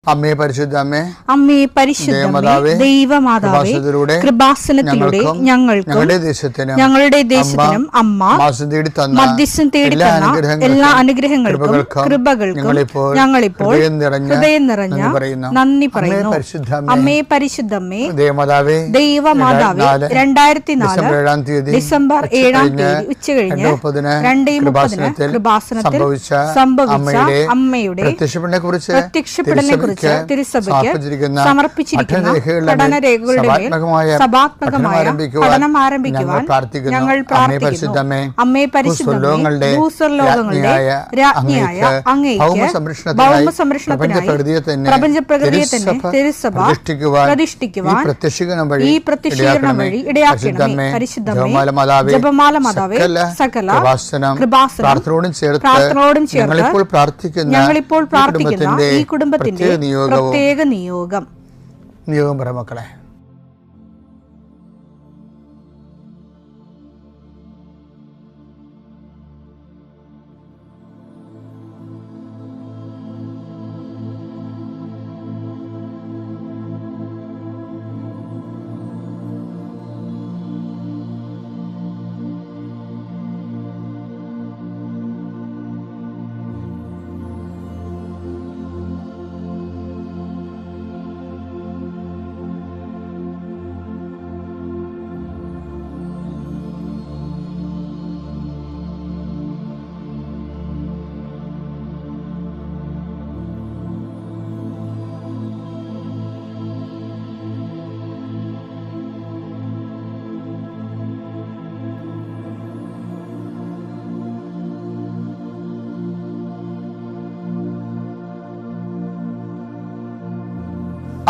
അമ്മേ പരിശുദ്ധ അമ്മേ, അമ്മേ പരിശുദ്ധമേ, ദൈവമാതാവേ, കൃപാസനത്തിലൂടെ ഞങ്ങൾക്കും ഞങ്ങളുടെ ദേശത്തിനും അമ്മ മധ്യസ്ഥം തേടി തന്ന എല്ലാ അനുഗ്രഹങ്ങൾക്കും കൃപകൾക്കും ഞങ്ങളിപ്പോൾ ഹൃദയം നിറഞ്ഞ നന്ദി പറയുന്നു. അമ്മേ പരിശുദ്ധമേ, ദൈവമാതാവേ, 2004 ഡിസംബർ 7 ഉച്ചകഴിഞ്ഞ് 2:30 കൃപാസനത്തിൽ സംഭവിച്ച അമ്മയുടെ പ്രത്യക്ഷപ്പെടലിനെ കുറിച്ച് തിരുസഭയ്ക്ക് സമർപ്പിച്ചിരിക്കുന്ന പഠനരേഖകളുടെ മേൽ സഭാത്മകമായ പഠനം ആരംഭിക്കുവാൻ ഞങ്ങൾ പ്രാർത്ഥിക്കുന്നു. അമ്മേ പരിശുദ്ധമേ, ഭൂസ്വർലോകങ്ങളുടെ രാജ്ഞിയായ അങ്ങേയ്ക്ക് ഭൗമസംരക്ഷണത്തിനായി പ്രപഞ്ചപ്രകൃതിയെ തന്നെ തിരുസഭ പ്രതിഷ്ഠിക്കുവാൻ ഈ പ്രത്യക്ഷീകരണം വഴി ഇടയാക്കണമേ. പരിശുദ്ധമേ, ജപമാല മാതാവേ, സകല കൃപാസനം പ്രാർത്ഥനയോടും ചേർത്ത് ഞങ്ങളിപ്പോൾ പ്രാർത്ഥിക്കുന്ന ഈ കുടുംബത്തിന്റെ പ്രത്യേക നിയോഗം പറ മക്കളെ.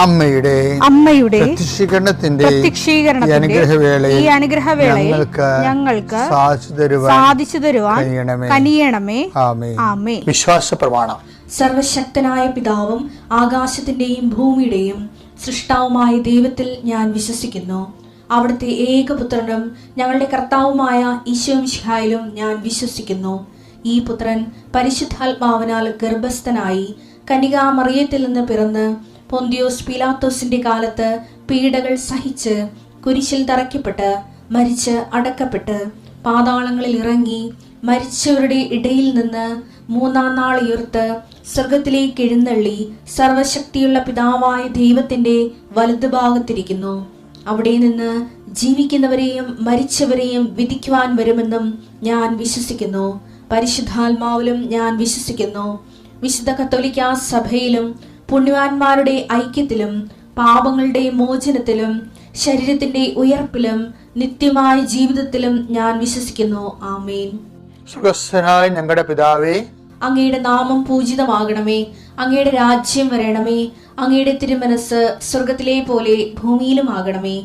അമ്മയുടെ പ്രത്യക്ഷീകരണത്തിന്റെ ഈ അനുഗ്രഹവേളയിൽ ഞങ്ങൾക്ക് സാധിച്ചു തരുവാൻ കനിയണമേ. ആമേൻ. വിശ്വാസ പ്രമാണം. സർവശക്തനായ പിതാവും ആകാശത്തിന്റെയും ഭൂമിയുടെയും സൃഷ്ടാവുമായ ദൈവത്തിൽ ഞാൻ വിശ്വസിക്കുന്നു. അവിടുത്തെ ഏകപുത്രനും ഞങ്ങളുടെ കർത്താവുമായ ഈശോമിശിഹായിലും ഞാൻ വിശ്വസിക്കുന്നു. ഈ പുത്രൻ പരിശുദ്ധാത്മാവിനാൽ ഗർഭസ്ഥനായി കന്യകാമറിയത്തിൽ നിന്ന് പിറന്ന് പൊന്തിയോസ് പീലാത്തോസിന്റെ കാലത്ത് പീഡകൾ സഹിച്ച് കുരിശിൽ തറയ്ക്കപ്പെട്ട് മരിച്ച് അടക്കപ്പെട്ട് പാതാളങ്ങളിൽ ഇറങ്ങി മരിച്ചവരുടെ ഇടയിൽ നിന്ന് 3-ാം നാൾ ഉയർത്ത് സ്വർഗത്തിലേക്ക് എഴുന്നള്ളി സർവശക്തിയുള്ള പിതാവായ ദൈവത്തിന്റെ വലതുഭാഗത്തിരിക്കുന്നു. അവിടെ നിന്ന് ജീവിക്കുന്നവരെയും മരിച്ചവരെയും വിധിക്കുവാൻ വരുമെന്നും ഞാൻ വിശ്വസിക്കുന്നു. പരിശുദ്ധാത്മാവിലും ഞാൻ വിശ്വസിക്കുന്നു. വിശുദ്ധ കത്തോലിക്കാ സഭയിലും പുണ്യവാന്മാരുടെ ഐക്യത്തിലും പാപങ്ങളുടെ മോചനത്തിലും ശരീരത്തിന്റെ ഉയർപ്പിലും നിത്യമായ ജീവിതത്തിലും ഞാൻ വിശ്വസിക്കുന്നു. ആമേൻ. സ്വർഗ്ഗസ്ഥനായ ഞങ്ങളുടെ പിതാവേ, അങ്ങയുടെ നാമം പൂജിതമാകണമേ. അങ്ങയുടെ രാജ്യം വരണമേ. അങ്ങയുടെ തിരുമനസ് സ്വർഗത്തിലെ പോലെ ഭൂമിയിലും ആകണമേ.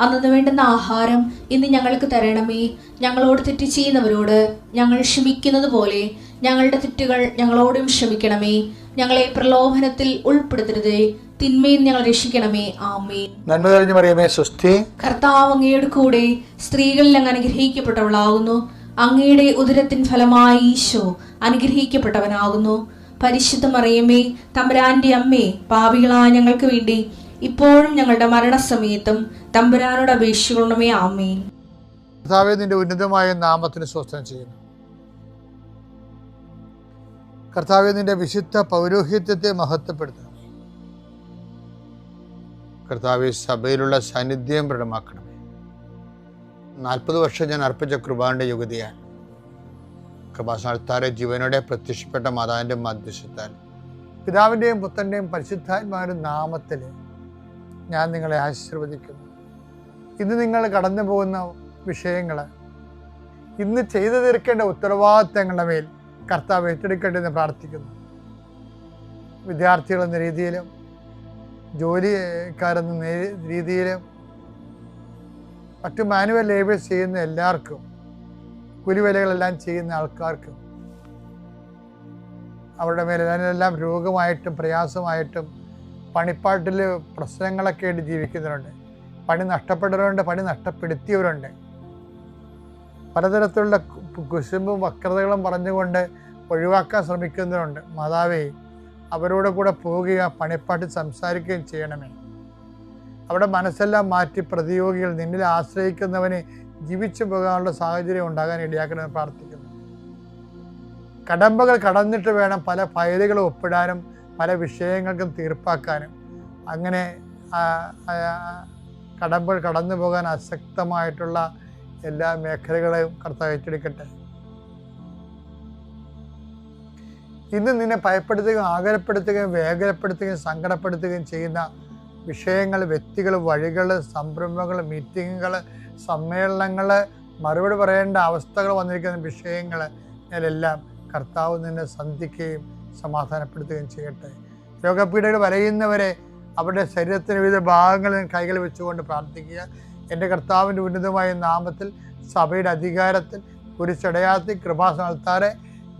അന്നു വേണ്ടുന്ന ആഹാരം ഇന്ന് ഞങ്ങൾക്ക് തരണമേ. ഞങ്ങളോട് തെറ്റ് ചെയ്യുന്നവരോട് ഞങ്ങൾ ക്ഷമിക്കുന്നത് പോലെ ഞങ്ങളുടെ തെറ്റുകൾ ഞങ്ങളോടും ക്ഷമിക്കണമേ. ഞങ്ങളെ പ്രലോഭനത്തിൽ ഉൾപ്പെടുത്തരുതേ, തിന്മയിൽ ഞങ്ങൾ രക്ഷിക്കണമേ. ആമേൻ. നന്മ നിറഞ്ഞ മറിയമേ, സ്വസ്തി. കർത്താവ് അങ്ങയുടെ കൂടെ സ്ത്രീകളിൽ അങ്ങ് അനുഗ്രഹിക്കപ്പെട്ടവളാകുന്നു. അങ്ങയുടെ ഉദരത്തിൻ ഫലമായി ഈശോ അനുഗ്രഹിക്കപ്പെട്ടവനാകുന്നു. പരിശുദ്ധ മറിയമേ, തമ്പുരാന്റെ അമ്മേ, പാപികളായ ഞങ്ങൾക്ക് വേണ്ടി ഇപ്പോഴും ഞങ്ങളുടെ മരണസമയത്തും തമ്പുരാനോട് അപേക്ഷിക്കണമേ. ആമേൻ. കർത്താവേ, നിന്റെ ഉന്നതമായ നാമത്തിന് സ്വസ്ഥം ചെയ്യുന്നു. കർത്താവേ, നിന്റെ വിശുദ്ധ പൗരോഹിത്യത്തെ മഹത്വപ്പെടുത്തണമേ. കർത്താവേ, സഭയിലുള്ള സാന്നിധ്യം പ്രകടമാക്കണമേ. 40 വർഷം ഞാൻ അർപ്പിച്ച കൃപാന്റെ യുഗതിയാണ്. കൃപാസനത്താരെ ജീവനോടെ പ്രത്യക്ഷപ്പെട്ട മാതാവിന്റെ മധ്യസ്ഥത്താൽ പിതാവിന്റെയും പുത്രന്റെയും പരിശുദ്ധാത്മാവിന്റെ നാമത്തിൽ ഞാൻ നിങ്ങളെ ആശീർവദിക്കുന്നു. ഇന്ന് നിങ്ങൾ കടന്നു പോകുന്ന വിഷയങ്ങൾ, ഇന്ന് ചെയ്തു തീർക്കേണ്ട ഉത്തരവാദിത്തങ്ങളുടെ മേൽ കർത്താവ് ഏറ്റെടുക്കട്ടെ എന്ന് പ്രാർത്ഥിക്കുന്നു. വിദ്യാർത്ഥികളെന്ന രീതിയിലും ജോലിക്കാരെന്ന രീതിയിലും മറ്റു മാനുവൽ ലേബേഴ്സ് ചെയ്യുന്ന എല്ലാവർക്കും, കൂലിവേലകളെല്ലാം ചെയ്യുന്ന ആൾക്കാർക്കും അവരുടെ മേലെല്ലാം രോഗമായിട്ടും പ്രയാസമായിട്ടും പണിപ്പാട്ടിൽ പ്രശ്നങ്ങളൊക്കെ ആയിട്ട് ജീവിക്കുന്നവരുണ്ട്. പണി നഷ്ടപ്പെട്ടവരുണ്ട്, പണി നഷ്ടപ്പെടുത്തിയവരുണ്ട്. പലതരത്തിലുള്ള കുശുമ്പും വക്രതകളും പറഞ്ഞുകൊണ്ട് ഒഴിവാക്കാൻ ശ്രമിക്കുന്നവരുണ്ട്. മാതാവേ, അവരോട് കൂടെ പോവുകയും പണിപ്പാട്ടിൽ സംസാരിക്കുകയും ചെയ്യണമേ. അവിടെ മനസ്സെല്ലാം മാറ്റി പ്രതിയോഗികൾ നിന്നിൽ ആശ്രയിക്കുന്നവന് ജീവിച്ചു പോകാനുള്ള സാഹചര്യം ഉണ്ടാകാൻ ഇടയാക്കണമെന്ന് പ്രാർത്ഥിക്കുന്നു. കടമ്പകൾ കടന്നിട്ട് വേണം പല ഫയലുകളും ഒപ്പിടാനും പല വിഷയങ്ങൾക്കും തീർപ്പാക്കാനും. അങ്ങനെ കടമ്പകൾ കടന്നു പോകാൻ അശക്തമായിട്ടുള്ള എല്ലാ മേഖലകളെയും കർത്താവ് ഏറ്റെടുക്കട്ടെ. ഇന്ന് നിന്നെ ഭയപ്പെടുത്തുകയും ആകുലപ്പെടുത്തുകയും വേഗപ്പെടുത്തുകയും സങ്കടപ്പെടുത്തുകയും ചെയ്യുന്ന വിഷയങ്ങൾ, വ്യക്തികൾ, വഴികൾ, സംരംഭങ്ങൾ, മീറ്റിങ്ങുകൾ, സമ്മേളനങ്ങൾ, മറുപടി പറയേണ്ട അവസ്ഥകൾ വന്നിരിക്കുന്ന വിഷയങ്ങൾ ഇതിലെല്ലാം കർത്താവ് നിന്നെ സന്ധിക്കുകയും സമാധാനപ്പെടുത്തുകയും ചെയ്യട്ടെ. രോഗപീഠകൾ വലയുന്നവരെ അവരുടെ ശരീരത്തിന് വിവിധ ഭാഗങ്ങളിൽ കൈകൾ വെച്ചുകൊണ്ട് പ്രാർത്ഥിക്കുക. എൻ്റെ കർത്താവിൻ്റെ ഉന്നതമായ നാമത്തിൽ സഭയുടെ അധികാരത്തിൽ കുരിശടയാളത്തിൽ കൃപാസനത്താറെ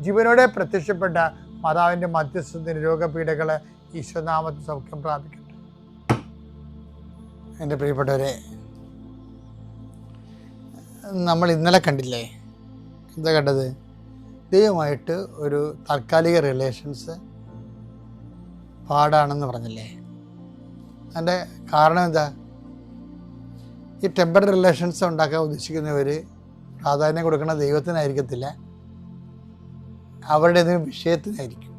ജീവനോടെ പ്രത്യക്ഷപ്പെട്ട മാതാവിൻ്റെ മധ്യസ്ഥത്തിന് രോഗപീഠകൾ ഈശ്വരനാമത്തിൽ സൗഖ്യം പ്രാപിക്കട്ടെ. എൻ്റെ പ്രിയപ്പെട്ടവരെ, നമ്മൾ ഇന്നലെ കണ്ടില്ലേ, എന്താ കണ്ടത്? ദൈവമായിട്ട് ഒരു താൽക്കാലിക റിലേഷൻസ് പാടാണെന്ന് പറഞ്ഞില്ലേ? അതിൻ്റെ കാരണം എന്താ? ഈ ടെമ്പററി റിലേഷൻസ് ഉണ്ടാക്കാൻ ഉദ്ദേശിക്കുന്നവർ പ്രാധാന്യം കൊടുക്കുന്ന ദൈവത്തിനായിരിക്കത്തില്ല, അവരുടെ ഏതെങ്കിലും വിഷയത്തിനായിരിക്കും.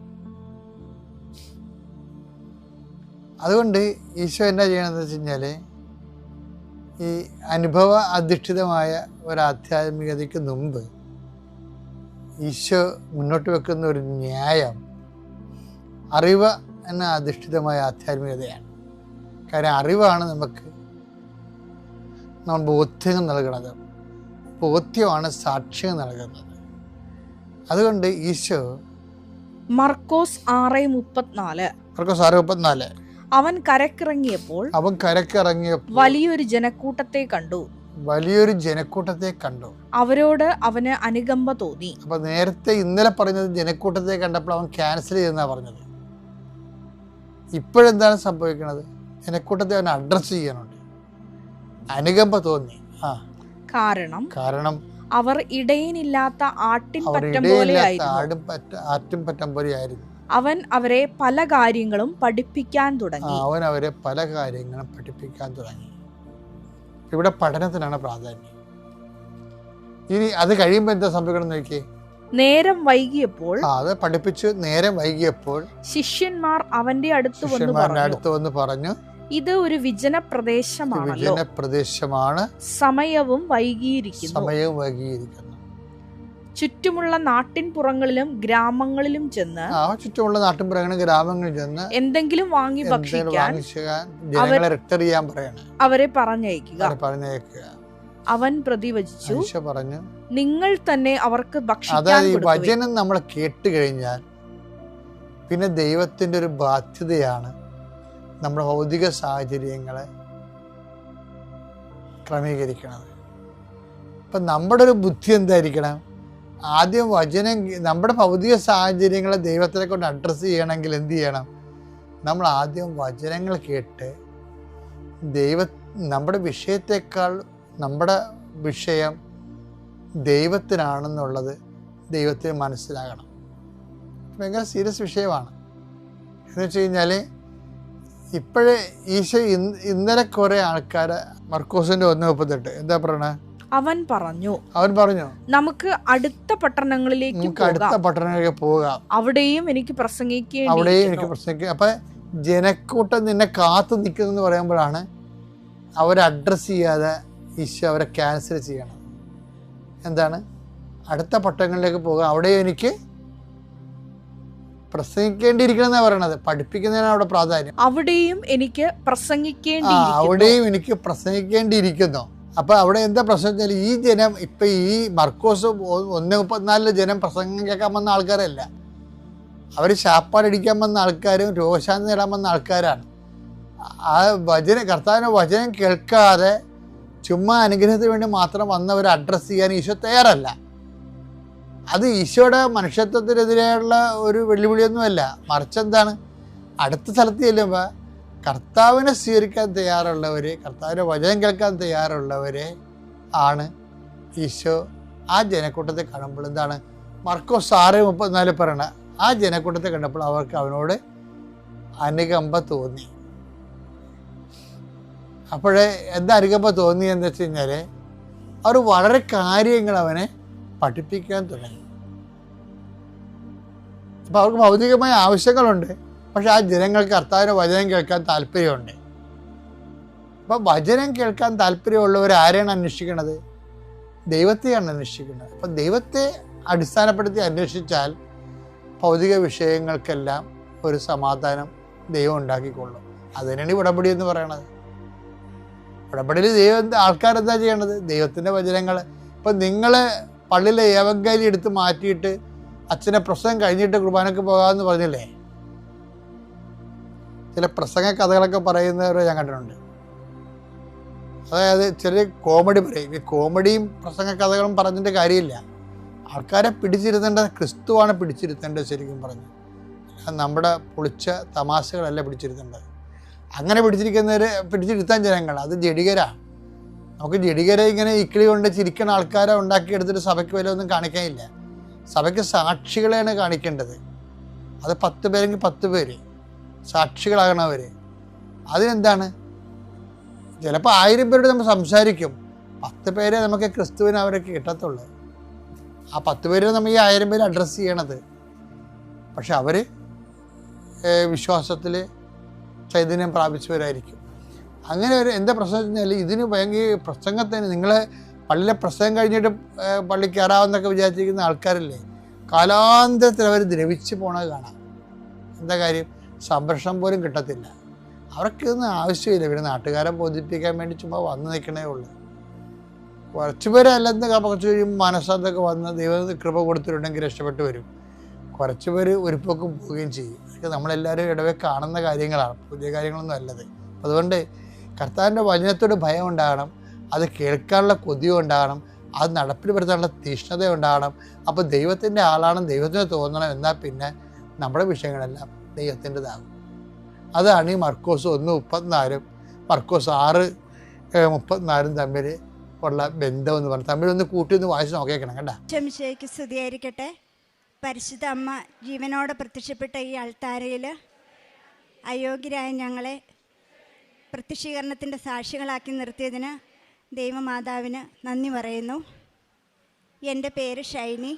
അതുകൊണ്ട് ഈശോ എന്നാ ചെയ്യണമെന്ന് വെച്ച് കഴിഞ്ഞാൽ, ഈ അനുഭവ അധിഷ്ഠിതമായ ഒരു ആധ്യാത്മികതയ്ക്ക് മുമ്പ് ഈശോ മുന്നോട്ട് വെക്കുന്ന ഒരു ന്യായം അറിവ് എന്ന അധിഷ്ഠിതമായ ആധ്യാത്മികതയാണ്. കാര്യം അറിവാണ് നമ്മൾ ബോധ്യം നൽകുന്നത്, ബോധ്യമാണ് സാക്ഷ്യം നൽകുന്നത്. അതുകൊണ്ട് ഈശോ മർക്കോസ് 6:34 അവൻ കരക്കിറങ്ങിയപ്പോൾ വലിയൊരു ജനക്കൂട്ടത്തെ കണ്ടു. അവരോട് അവന് അനുകമ്പ തോന്നി. അപ്പൊ നേരത്തെ ഇന്നലെ പറഞ്ഞത് ജനക്കൂട്ടത്തെ കണ്ടപ്പോൾ അവൻ ക്യാൻസൽ ചെയ്തെന്നാ പറഞ്ഞത്. ഇപ്പോഴെന്താണ് സംഭവിക്കുന്നത്? ജനക്കൂട്ടത്തെ അവൻ അഡ്രസ് ചെയ്യാനുണ്ട്, അനുകമ്പ തോന്നി. കാരണം അവർ ഇടയനില്ലാത്ത ആട്ടിൻ പറ്റം പോലെയായിരുന്നു. അവൻ അവരെ പല കാര്യങ്ങളും പഠിപ്പിക്കാൻ തുടങ്ങി. ഇവിടെ പഠനത്തിനാണ് പ്രാധാന്യം. ഇനി അത് കഴിയുമ്പോൾ എന്താ സംഭവിക്കണം നോക്കിയേ. നേരം വൈകിയപ്പോൾ ശിഷ്യന്മാർ അവന്റെ അടുത്ത് വന്ന് പറഞ്ഞു, ഇത് ഒരു വിജന പ്രദേശമാണ്, സമയവും വൈകിയിരിക്കുന്നു. ചുറ്റുമുള്ള നാട്ടിൻപുറങ്ങളിലും ഗ്രാമങ്ങളിലും ചെന്ന് എന്തെങ്കിലും വാങ്ങി ഭക്ഷിക്കാൻ അവരെ പറഞ്ഞയക്കുക. അവൻ പ്രതിവചിച്ചു, നിങ്ങൾ തന്നെ അവർക്ക് ഭക്ഷിക്കാൻ കൊടുക്കുവിൻ. വചനം നമ്മൾ കേട്ട് കഴിഞ്ഞാൽ പിന്നെ ദൈവത്തിന്റെ ഒരു ബാധ്യതയാണ് നമ്മുടെ ഭൗതിക സാഹചര്യങ്ങളെ ക്രമീകരിക്കുന്നത്. അപ്പം നമ്മുടെ ഒരു ബുദ്ധി എന്തായിരിക്കണം? ആദ്യം വചനം, നമ്മുടെ ഭൗതിക സാഹചര്യങ്ങളെ ദൈവത്തിനെ കൊണ്ട് അഡ്രസ്സ് ചെയ്യണമെങ്കിൽ എന്ത് ചെയ്യണം? നമ്മൾ ആദ്യം വചനങ്ങൾ കേട്ട് നമ്മുടെ വിഷയത്തെക്കാൾ നമ്മുടെ വിഷയം ദൈവത്തിനാണെന്നുള്ളത് ദൈവത്തിന് മനസ്സിലാകണം. ഭയങ്കര സീരിയസ് വിഷയമാണ്. എന്ന് വെച്ച് കഴിഞ്ഞാൽ ഇപ്പോഴേ ഈശോ ഇന്നലെ കുറെ ആൾക്കാരെ മർക്കോസിന്റെ 1:38 എന്താ പറയണേ? അവൻ പറഞ്ഞു നമുക്ക് അടുത്ത പട്ടണങ്ങളിലേക്ക് പോകാം, അവിടെയും എനിക്ക് പ്രസംഗിക്കാം. അപ്പൊ ജനക്കൂട്ടം നിന്നെ കാത്തു നിൽക്കുന്നു പറയുമ്പോഴാണ് അവരെ അഡ്രസ് ചെയ്യാതെ ഈശോ അവരെ ക്യാൻസൽ ചെയ്യണം. എന്താണ്? അടുത്ത പട്ടണങ്ങളിലേക്ക് പോകാം, അവിടെയും എനിക്ക് പ്രസംഗിക്കേണ്ടിയിരിക്കണം എന്നാ പറയണത്. പഠിപ്പിക്കുന്നതിനാണ് അവിടെ പ്രാധാന്യം. അവിടെയും എനിക്ക് പ്രസംഗിക്കേണ്ടിയിരിക്കുന്നു. അപ്പൊ അവിടെ എന്താ പ്രശ്നം വെച്ചാൽ, ഈ ജനം ഇപ്പൊ ഈ മർക്കോസ് 1:34 ജനം പ്രസംഗം കേൾക്കാൻ വന്ന ആൾക്കാരല്ല, അവർ ശാപ്പാടടിക്കാൻ വന്ന ആൾക്കാരും രോഗശാന്തി നേടാൻ വന്ന ആൾക്കാരാണ്. ആ കർത്താവിന്റെ വചനം കേൾക്കാതെ ചുമ്മാ അനുഗ്രഹത്തിന് വേണ്ടി മാത്രം വന്നവർ അഡ്രസ്സ് ചെയ്യാൻ ഈശോ തയ്യാറല്ല. അത് ഈശോയുടെ മനുഷ്യത്വത്തിനെതിരെയുള്ള ഒരു വെല്ലുവിളിയൊന്നുമല്ല, മറിച്ച് എന്താണ്, അടുത്ത സ്ഥലത്ത് ചെല്ലുമ്പോൾ കർത്താവിനെ സ്വീകരിക്കാൻ തയ്യാറുള്ളവരെ, കർത്താവിൻ്റെ വചനം കേൾക്കാൻ തയ്യാറുള്ളവരെ ആണ് ഈശോ ആ ജനക്കൂട്ടത്തെ കാണുമ്പോൾ എന്താണ് മർക്കോസ് 6:34 പറയണ, ആ ജനക്കൂട്ടത്തെ കണ്ടപ്പോൾ അവർക്ക് അവനോട് അനുകമ്പ തോന്നി. അപ്പോഴേ എന്താ അനുകമ്പ തോന്നിയെന്ന് വെച്ച് കഴിഞ്ഞാൽ അവർ വളരെ കാര്യങ്ങൾ അവനെ പഠിപ്പിക്കാൻ തുടങ്ങി. അപ്പോൾ അവർക്ക് ഭൗതികമായ ആവശ്യങ്ങളുണ്ട്, പക്ഷെ ആ ജനങ്ങൾക്ക് കർത്താവിൻ്റെ വചനം കേൾക്കാൻ താല്പര്യമുണ്ട്. അപ്പം വചനം കേൾക്കാൻ താല്പര്യമുള്ളവർ ആരെയാണ് അന്വേഷിക്കുന്നത്? ദൈവത്തെയാണ് അന്വേഷിക്കുന്നത്. അപ്പം ദൈവത്തെ അടിസ്ഥാനപ്പെടുത്തി അന്വേഷിച്ചാൽ ഭൗതിക വിഷയങ്ങൾക്കെല്ലാം ഒരു സമാധാനം ദൈവം ഉണ്ടാക്കിക്കൊള്ളും. അതിനാണ് ഉടമ്പടി എന്ന് പറയണത്. ഉടമ്പടിയിൽ ആൾക്കാരെന്താ ചെയ്യണത്? ദൈവത്തിൻ്റെ വചനങ്ങൾ. ഇപ്പം നിങ്ങൾ പള്ളിയിലെ ഏവങ്കലി എടുത്ത് മാറ്റിയിട്ട് അച്ഛനെ പ്രസംഗം കഴിഞ്ഞിട്ട് കുർബാനക്ക് പോകാമെന്ന് പറഞ്ഞില്ലേ? ചില പ്രസംഗ കഥകളൊക്കെ പറയുന്നവരെ ഞാൻ കണ്ടിട്ടുണ്ട്. അതായത് ചില കോമഡി പറയും. ഈ കോമഡിയും പ്രസംഗ കഥകളും പറഞ്ഞിട്ട് കാര്യമില്ല. ആൾക്കാരെ പിടിച്ചിരുത്തേണ്ടത് ക്രിസ്തുവാണ് പിടിച്ചിരുത്തേണ്ടത്. ശരിക്കും പറഞ്ഞു നമ്മുടെ പൊളിച്ച തമാശകളല്ല പിടിച്ചിരുത്തേണ്ടത്. അങ്ങനെ പിടിച്ചിരുത്താൻ ജനങ്ങൾ അത് ജഡികരാണ്. നമുക്ക് ജഡികരെ ഇങ്ങനെ ഇക്കിളി കൊണ്ട് ചിരിക്കുന്ന ആൾക്കാരെ ഉണ്ടാക്കിയെടുത്തിട്ട് സഭയ്ക്ക് വില ഒന്നും കാണിക്കാനില്ല. സഭയ്ക്ക് സാക്ഷികളെയാണ് കാണിക്കേണ്ടത്. അത് 10 പേരെങ്കിൽ 10 പേര് സാക്ഷികളാകണവർ. അതിനെന്താണ്? ചിലപ്പോൾ 1000 പേരോട് നമ്മൾ സംസാരിക്കും, 10 പേരെ നമുക്ക് ക്രിസ്തുവിന് അവരൊക്കെ കിട്ടത്തുള്ളൂ. ആ 10 പേരെ നമ്മൾ ഈ 1000 പേര് അഡ്രസ്സ് ചെയ്യണത്. പക്ഷെ അവർ വിശ്വാസത്തിൽ ചൈതന്യം പ്രാപിച്ചവരായിരിക്കും. അങ്ങനെ ഒരു എന്താ പ്രശ്നം വെച്ചാൽ ഇതിന് ഭയങ്കര പ്രസംഗത്തിന് നിങ്ങൾ പള്ളിയിലെ പ്രസംഗം കഴിഞ്ഞിട്ട് പള്ളി കയറാമെന്നൊക്കെ വിചാരിച്ചിരിക്കുന്ന ആൾക്കാരില്ലേ, കാലാന്തരത്തിൽ അവർ ദ്രവിച്ച് പോണത് കാണാം. എന്താ കാര്യം? സംരക്ഷണം പോലും കിട്ടത്തില്ല. അവർക്കിതൊന്നും ആവശ്യമില്ല. പിന്നെ നാട്ടുകാരെ ബോധിപ്പിക്കാൻ വേണ്ടി ചുമ്മാ വന്ന് നിൽക്കണേ ഉള്ളൂ. കുറച്ച് പേര് അല്ലെന്ന് കുറച്ച് കഴിയുമ്പോൾ മനസ്സാന്തൊക്കെ വന്ന് ദൈവം കൃപ കൊടുത്തിട്ടുണ്ടെങ്കിൽ രക്ഷപ്പെട്ടു വരും. കുറച്ച് പേര് ഒരുപ്പൊക്കെ പോവുകയും ചെയ്യും. അതൊക്കെ നമ്മളെല്ലാവരും ഇടവേ കാണുന്ന കാര്യങ്ങളാണ്, പുതിയ കാര്യങ്ങളൊന്നും അല്ലത്. അതുകൊണ്ട് കർത്താവിൻ്റെ വചനത്തോട് ഭയം ഉണ്ടാകണം, അത് കേൾക്കാനുള്ള കൊതി ഉണ്ടാകണം, അത് നടപ്പിൽ വരുത്താനുള്ള തീഷ്ണത ഉണ്ടാകണം. അപ്പോൾ ദൈവത്തിൻ്റെ ആളാണ് ദൈവത്തിന് തോന്നണം. എന്നാൽ പിന്നെ നമ്മുടെ വിഷയങ്ങളെല്ലാം ദൈവത്തിൻ്റെതാകും. അതാണ് ഈ മർക്കോസ് 1:34 മർക്കോസ് 6:34 തമ്മിൽ ഉള്ള ബന്ധം എന്ന് പറഞ്ഞാൽ തമ്മിലൊന്ന് കൂട്ടി ഒന്ന് വായിച്ച് നോക്കിയേക്കണം കേട്ടോ. ശംശയ്ക്ക് സ്തുതിയായിരിക്കട്ടെ. പരിശുദ്ധ അമ്മ ജീവനോടെ പ്രത്യക്ഷപ്പെട്ട ഈ അൾത്താരയിൽ അയോഗ്യരായ ഞങ്ങളെ പ്രത്യക്ഷീകരണത്തിൻ്റെ സാക്ഷികളാക്കി നിർത്തിയതിന് ദൈവമാതാവിന് നന്ദി പറയുന്നു. എൻ്റെ പേര് ഷൈനി,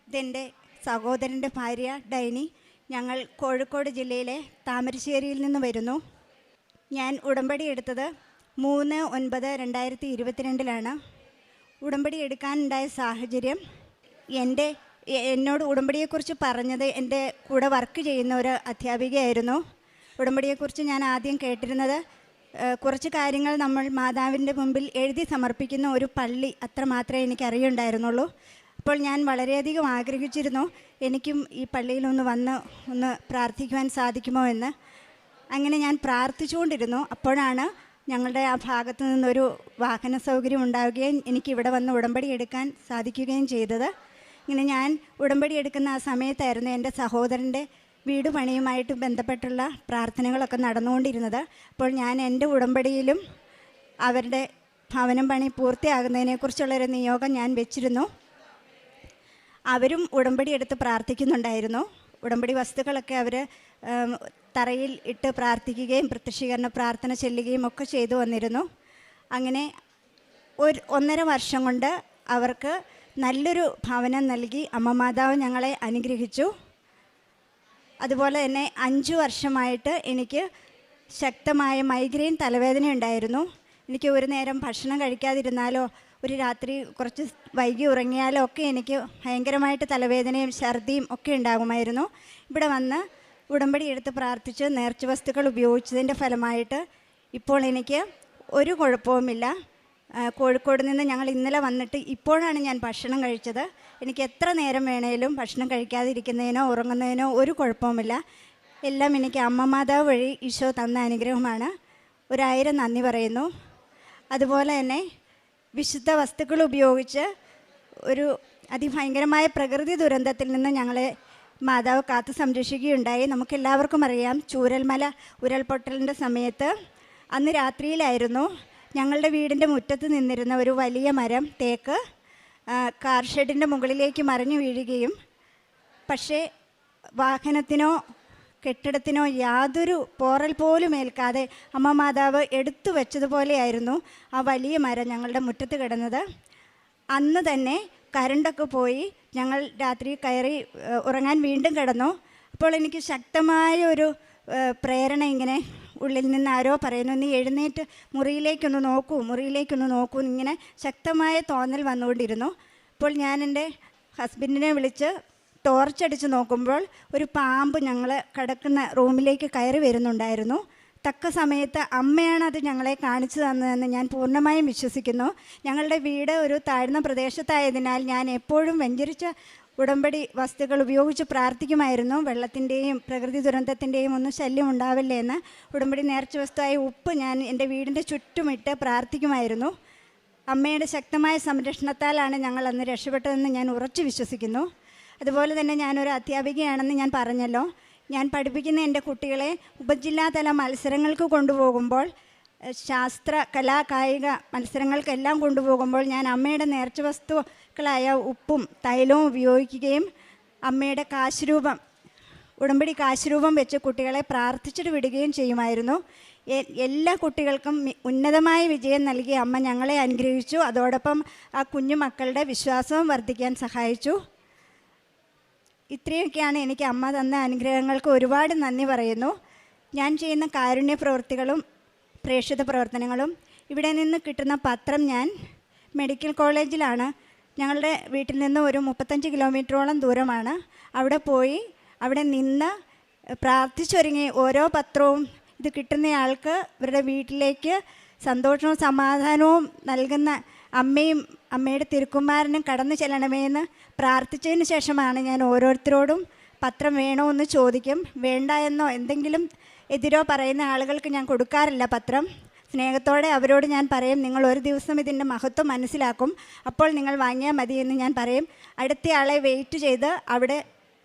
ഇതെൻ്റെ സഹോദരൻ്റെ ഭാര്യ ഡൈനി. ഞങ്ങൾ കോഴിക്കോട് ജില്ലയിലെ താമരശ്ശേരിയിൽ നിന്ന് വരുന്നു. ഞാൻ ഉടമ്പടി എടുത്തത് 3/9/2022 ഉടമ്പടി എടുക്കാനുണ്ടായ സാഹചര്യം, എന്നോട് ഉടമ്പടിയെക്കുറിച്ച് പറഞ്ഞത് എൻ്റെ കൂടെ വർക്ക് ചെയ്യുന്ന ഒരു അധ്യാപികയായിരുന്നു. ഉടമ്പടിയെക്കുറിച്ച് ഞാൻ ആദ്യം കേട്ടിരുന്നത് കുറച്ച് കാര്യങ്ങൾ നമ്മൾ മാതാവിൻ്റെ മുമ്പിൽ എഴുതി സമർപ്പിക്കുന്ന ഒരു പള്ളി, അത്ര മാത്രമേ എനിക്ക് അറിയുണ്ടായിരുന്നുള്ളൂ. അപ്പോൾ ഞാൻ വളരെയധികം ആഗ്രഹിച്ചിരുന്നു എനിക്കും ഈ പള്ളിയിലൊന്ന് വന്ന് ഒന്ന് പ്രാർത്ഥിക്കുവാൻ സാധിക്കുമോ എന്ന്. അങ്ങനെ ഞാൻ പ്രാർത്ഥിച്ചുകൊണ്ടിരുന്നു. അപ്പോഴാണ് ഞങ്ങളുടെ ആ ഭാഗത്തു നിന്നൊരു വാഹന സൗകര്യം ഉണ്ടാവുകയും എനിക്കിവിടെ വന്ന് ഉടമ്പടി എടുക്കാൻ സാധിക്കുകയും ചെയ്തത്. ഇങ്ങനെ ഞാൻ ഉടമ്പടി എടുക്കുന്ന ആ സമയത്തായിരുന്നു എൻ്റെ സഹോദരൻ്റെ വീട് പണിയുമായിട്ട് ബന്ധപ്പെട്ടുള്ള പ്രാർത്ഥനകളൊക്കെ നടന്നുകൊണ്ടിരുന്നത്. അപ്പോൾ ഞാൻ എൻ്റെ ഉടമ്പടിയിലും അവരുടെ ഭവനം പണി പൂർത്തിയാകുന്നതിനെക്കുറിച്ചുള്ളൊരു നിയോഗം ഞാൻ വെച്ചിരുന്നു. അവരും ഉടമ്പടി എടുത്ത് പ്രാർത്ഥിക്കുന്നുണ്ടായിരുന്നു. ഉടമ്പടി വസ്തുക്കളൊക്കെ അവർ തറയിൽ ഇട്ട് പ്രാർത്ഥിക്കുകയും പ്രത്യക്ഷീകരണ പ്രാർത്ഥന ചെല്ലുകയും ഒക്കെ ചെയ്തു വന്നിരുന്നു. അങ്ങനെ 1.5 വർഷം കൊണ്ട് അവർക്ക് നല്ലൊരു ഭവനം നൽകി അമ്മ മാതാവ് ഞങ്ങളെ അനുഗ്രഹിച്ചു. അതുപോലെ തന്നെ 5 വർഷമായിട്ട് എനിക്ക് ശക്തമായ മൈഗ്രെയിൻ തലവേദന ഉണ്ടായിരുന്നു. എനിക്ക് ഒരു നേരം ഭക്ഷണം കഴിക്കാതിരുന്നാലോ ഒരു രാത്രി കുറച്ച് വൈകി ഉറങ്ങിയാലോ ഒക്കെ എനിക്ക് ഭയങ്കരമായിട്ട് തലവേദനയും ഛർദിയും ഒക്കെ ഉണ്ടാകുമായിരുന്നു. ഇവിടെ വന്ന് ഉടമ്പടി എടുത്ത് പ്രാർത്ഥിച്ച് നേർച്ച വസ്തുക്കൾ ഉപയോഗിച്ചതിൻ്റെ ഫലമായിട്ട് ഇപ്പോൾ എനിക്ക് ഒരു കുഴപ്പവുമില്ല. കോഴിക്കോട് നിന്ന് ഞങ്ങൾ ഇന്നലെ വന്നിട്ട് ഇപ്പോഴാണ് ഞാൻ ഭക്ഷണം കഴിച്ചത്. എനിക്ക് എത്ര നേരം വേണേലും ഭക്ഷണം കഴിക്കാതിരിക്കുന്നതിനോ ഉറങ്ങുന്നതിനോ ഒരു കുഴപ്പവുമില്ല. എല്ലാം എനിക്ക് അമ്മ മാതാവ് വഴി ഈശോ തന്ന അനുഗ്രഹമാണ്. 1000 നന്ദി പറയുന്നു. അതുപോലെ തന്നെ വിശുദ്ധ വസ്തുക്കൾ ഉപയോഗിച്ച് ഒരു അതിഭയങ്കരമായ പ്രകൃതി ദുരന്തത്തിൽ നിന്ന് ഞങ്ങളെ മാതാവ് കാത്തു സംരക്ഷിക്കുകയുണ്ടായി. നമുക്കെല്ലാവർക്കും അറിയാം, ചൂരൽമല ഉരുൾപൊട്ടലിൻ്റെ സമയത്ത് അന്ന് രാത്രിയിലായിരുന്നു. ഞങ്ങളുടെ വീടിൻ്റെ മുറ്റത്ത് നിന്നിരുന്ന ഒരു വലിയ മരം തേക്ക് കാർ ഷെഡിൻ്റെ മുകളിലേക്ക് മറിഞ്ഞു വീഴുകയും പക്ഷേ വാഹനത്തിനോ കെട്ടിടത്തിനോ യാതൊരു പോറൽ പോലും ഏൽക്കാതെ അമ്മ മാതാവ് എടുത്തു വെച്ചതുപോലെയായിരുന്നു ആ വലിയ മരം ഞങ്ങളുടെ മുറ്റത്ത് കിടന്നത്. അന്ന് തന്നെ കരണ്ടൊക്കെ പോയി. ഞങ്ങൾ രാത്രി കയറി ഉറങ്ങാൻ വീണ്ടും കിടന്നു. അപ്പോൾ എനിക്ക് ശക്തമായ ഒരു പ്രേരണ ഇങ്ങനെ ഉള്ളിൽ നിന്ന് ആരോ പറയുന്നു, നീ എഴുന്നേറ്റ് മുറിയിലേക്കൊന്ന് നോക്കൂ ഇങ്ങനെ ശക്തമായ തോന്നൽ വന്നുകൊണ്ടിരുന്നു. അപ്പോൾ ഞാൻ എൻ്റെ ഹസ്ബൻഡിനെ വിളിച്ച് ടോർച്ചടിച്ച് നോക്കുമ്പോൾ ഒരു പാമ്പ് ഞങ്ങൾ കിടക്കുന്ന റൂമിലേക്ക് കയറി വരുന്നുണ്ടായിരുന്നു. തക്ക സമയത്ത് അമ്മയാണ് അത് ഞങ്ങളെ കാണിച്ചു തന്നതെന്ന് ഞാൻ പൂർണ്ണമായും വിശ്വസിക്കുന്നു. ഞങ്ങളുടെ വീട് ഒരു താഴ്ന്ന പ്രദേശത്തായതിനാൽ ഞാൻ എപ്പോഴും വെഞ്ചരിച്ച ഉടമ്പടി വസ്തുക്കൾ ഉപയോഗിച്ച് പ്രാർത്ഥിക്കുമായിരുന്നു. വെള്ളത്തിൻ്റെയും പ്രകൃതി ദുരന്തത്തിൻ്റെയും ഒന്നും ശല്യം ഉണ്ടാവില്ലേ എന്ന് ഉടമ്പടി നേർച്ച വസ്തുവായ ഉപ്പ് ഞാൻ എൻ്റെ വീടിൻ്റെ ചുറ്റുമിട്ട് പ്രാർത്ഥിക്കുമായിരുന്നു. അമ്മയുടെ ശക്തമായ സംരക്ഷണത്താലാണ് ഞങ്ങൾ അന്ന് രക്ഷപ്പെട്ടതെന്ന് ഞാൻ ഉറച്ചു വിശ്വസിക്കുന്നു. അതുപോലെ തന്നെ ഞാനൊരു അധ്യാപികയാണെന്ന് ഞാൻ പറഞ്ഞല്ലോ. ഞാൻ പഠിപ്പിക്കുന്ന എൻ്റെ കുട്ടികളെ ഉപജില്ലാതല മത്സരങ്ങൾക്ക് കൊണ്ടുപോകുമ്പോൾ, ശാസ്ത്ര കലാ കായിക മത്സരങ്ങൾക്കെല്ലാം കൊണ്ടുപോകുമ്പോൾ ഞാൻ അമ്മയുടെ നേർച്ച വസ്തുക്കളായ ഉപ്പും തൈലവും ഉപയോഗിക്കുകയും അമ്മയുടെ കാശുരൂപം, ഉടമ്പടി കാശുരൂപം വെച്ച് കുട്ടികളെ പ്രാർത്ഥിച്ചിട്ട് വിടുകയും ചെയ്യുമായിരുന്നു. എല്ലാ കുട്ടികൾക്കും ഉന്നതമായ വിജയം നൽകി അമ്മ ഞങ്ങളെ അനുഗ്രഹിച്ചു. അതോടൊപ്പം ആ കുഞ്ഞു മക്കളുടെ വിശ്വാസവും വർദ്ധിക്കാൻ സഹായിച്ചു. ഇത്രയൊക്കെയാണ് എനിക്ക് അമ്മ തന്ന അനുഗ്രഹങ്ങൾക്ക് ഒരുപാട് നന്ദി പറയുന്നു. ഞാൻ ചെയ്യുന്ന കാരുണ്യ പ്രവൃത്തികളും പ്രേക്ഷിത പ്രവർത്തനങ്ങളും, ഇവിടെ നിന്ന് കിട്ടുന്ന പത്രം ഞാൻ മെഡിക്കൽ കോളേജിലാണ്, ഞങ്ങളുടെ വീട്ടിൽ നിന്ന് ഒരു 35 കിലോമീറ്ററോളം ദൂരമാണ്. അവിടെ പോയി അവിടെ നിന്ന് പ്രാർത്ഥിച്ചൊരുങ്ങി ഓരോ പത്രവും ഇത് കിട്ടുന്നയാൾക്ക് ഇവരുടെ വീട്ടിലേക്ക് സന്തോഷവും സമാധാനവും നൽകുന്ന അമ്മയും അമ്മയുടെ തിരുക്കുമാരനും കടന്നു ചെല്ലണമേ എന്ന് പ്രാർത്ഥിച്ചതിന് ശേഷമാണ് ഞാൻ ഓരോരുത്തരോടും പത്രം വേണോ എന്ന് ചോദിക്കും. വേണ്ട എന്നോ എന്തെങ്കിലും എതിരോ പറയുന്ന ആളുകൾക്ക് ഞാൻ കൊടുക്കാറില്ല പത്രം. സ്നേഹത്തോടെ അവരോട് ഞാൻ പറയും, നിങ്ങൾ ഒരു ദിവസം ഇതിൻ്റെ മഹത്വം മനസ്സിലാക്കും, അപ്പോൾ നിങ്ങൾ വാങ്ങിയാൽ മതി എന്ന് ഞാൻ പറയും. അടുത്തയാളെ വെയിറ്റ് ചെയ്ത് അവിടെ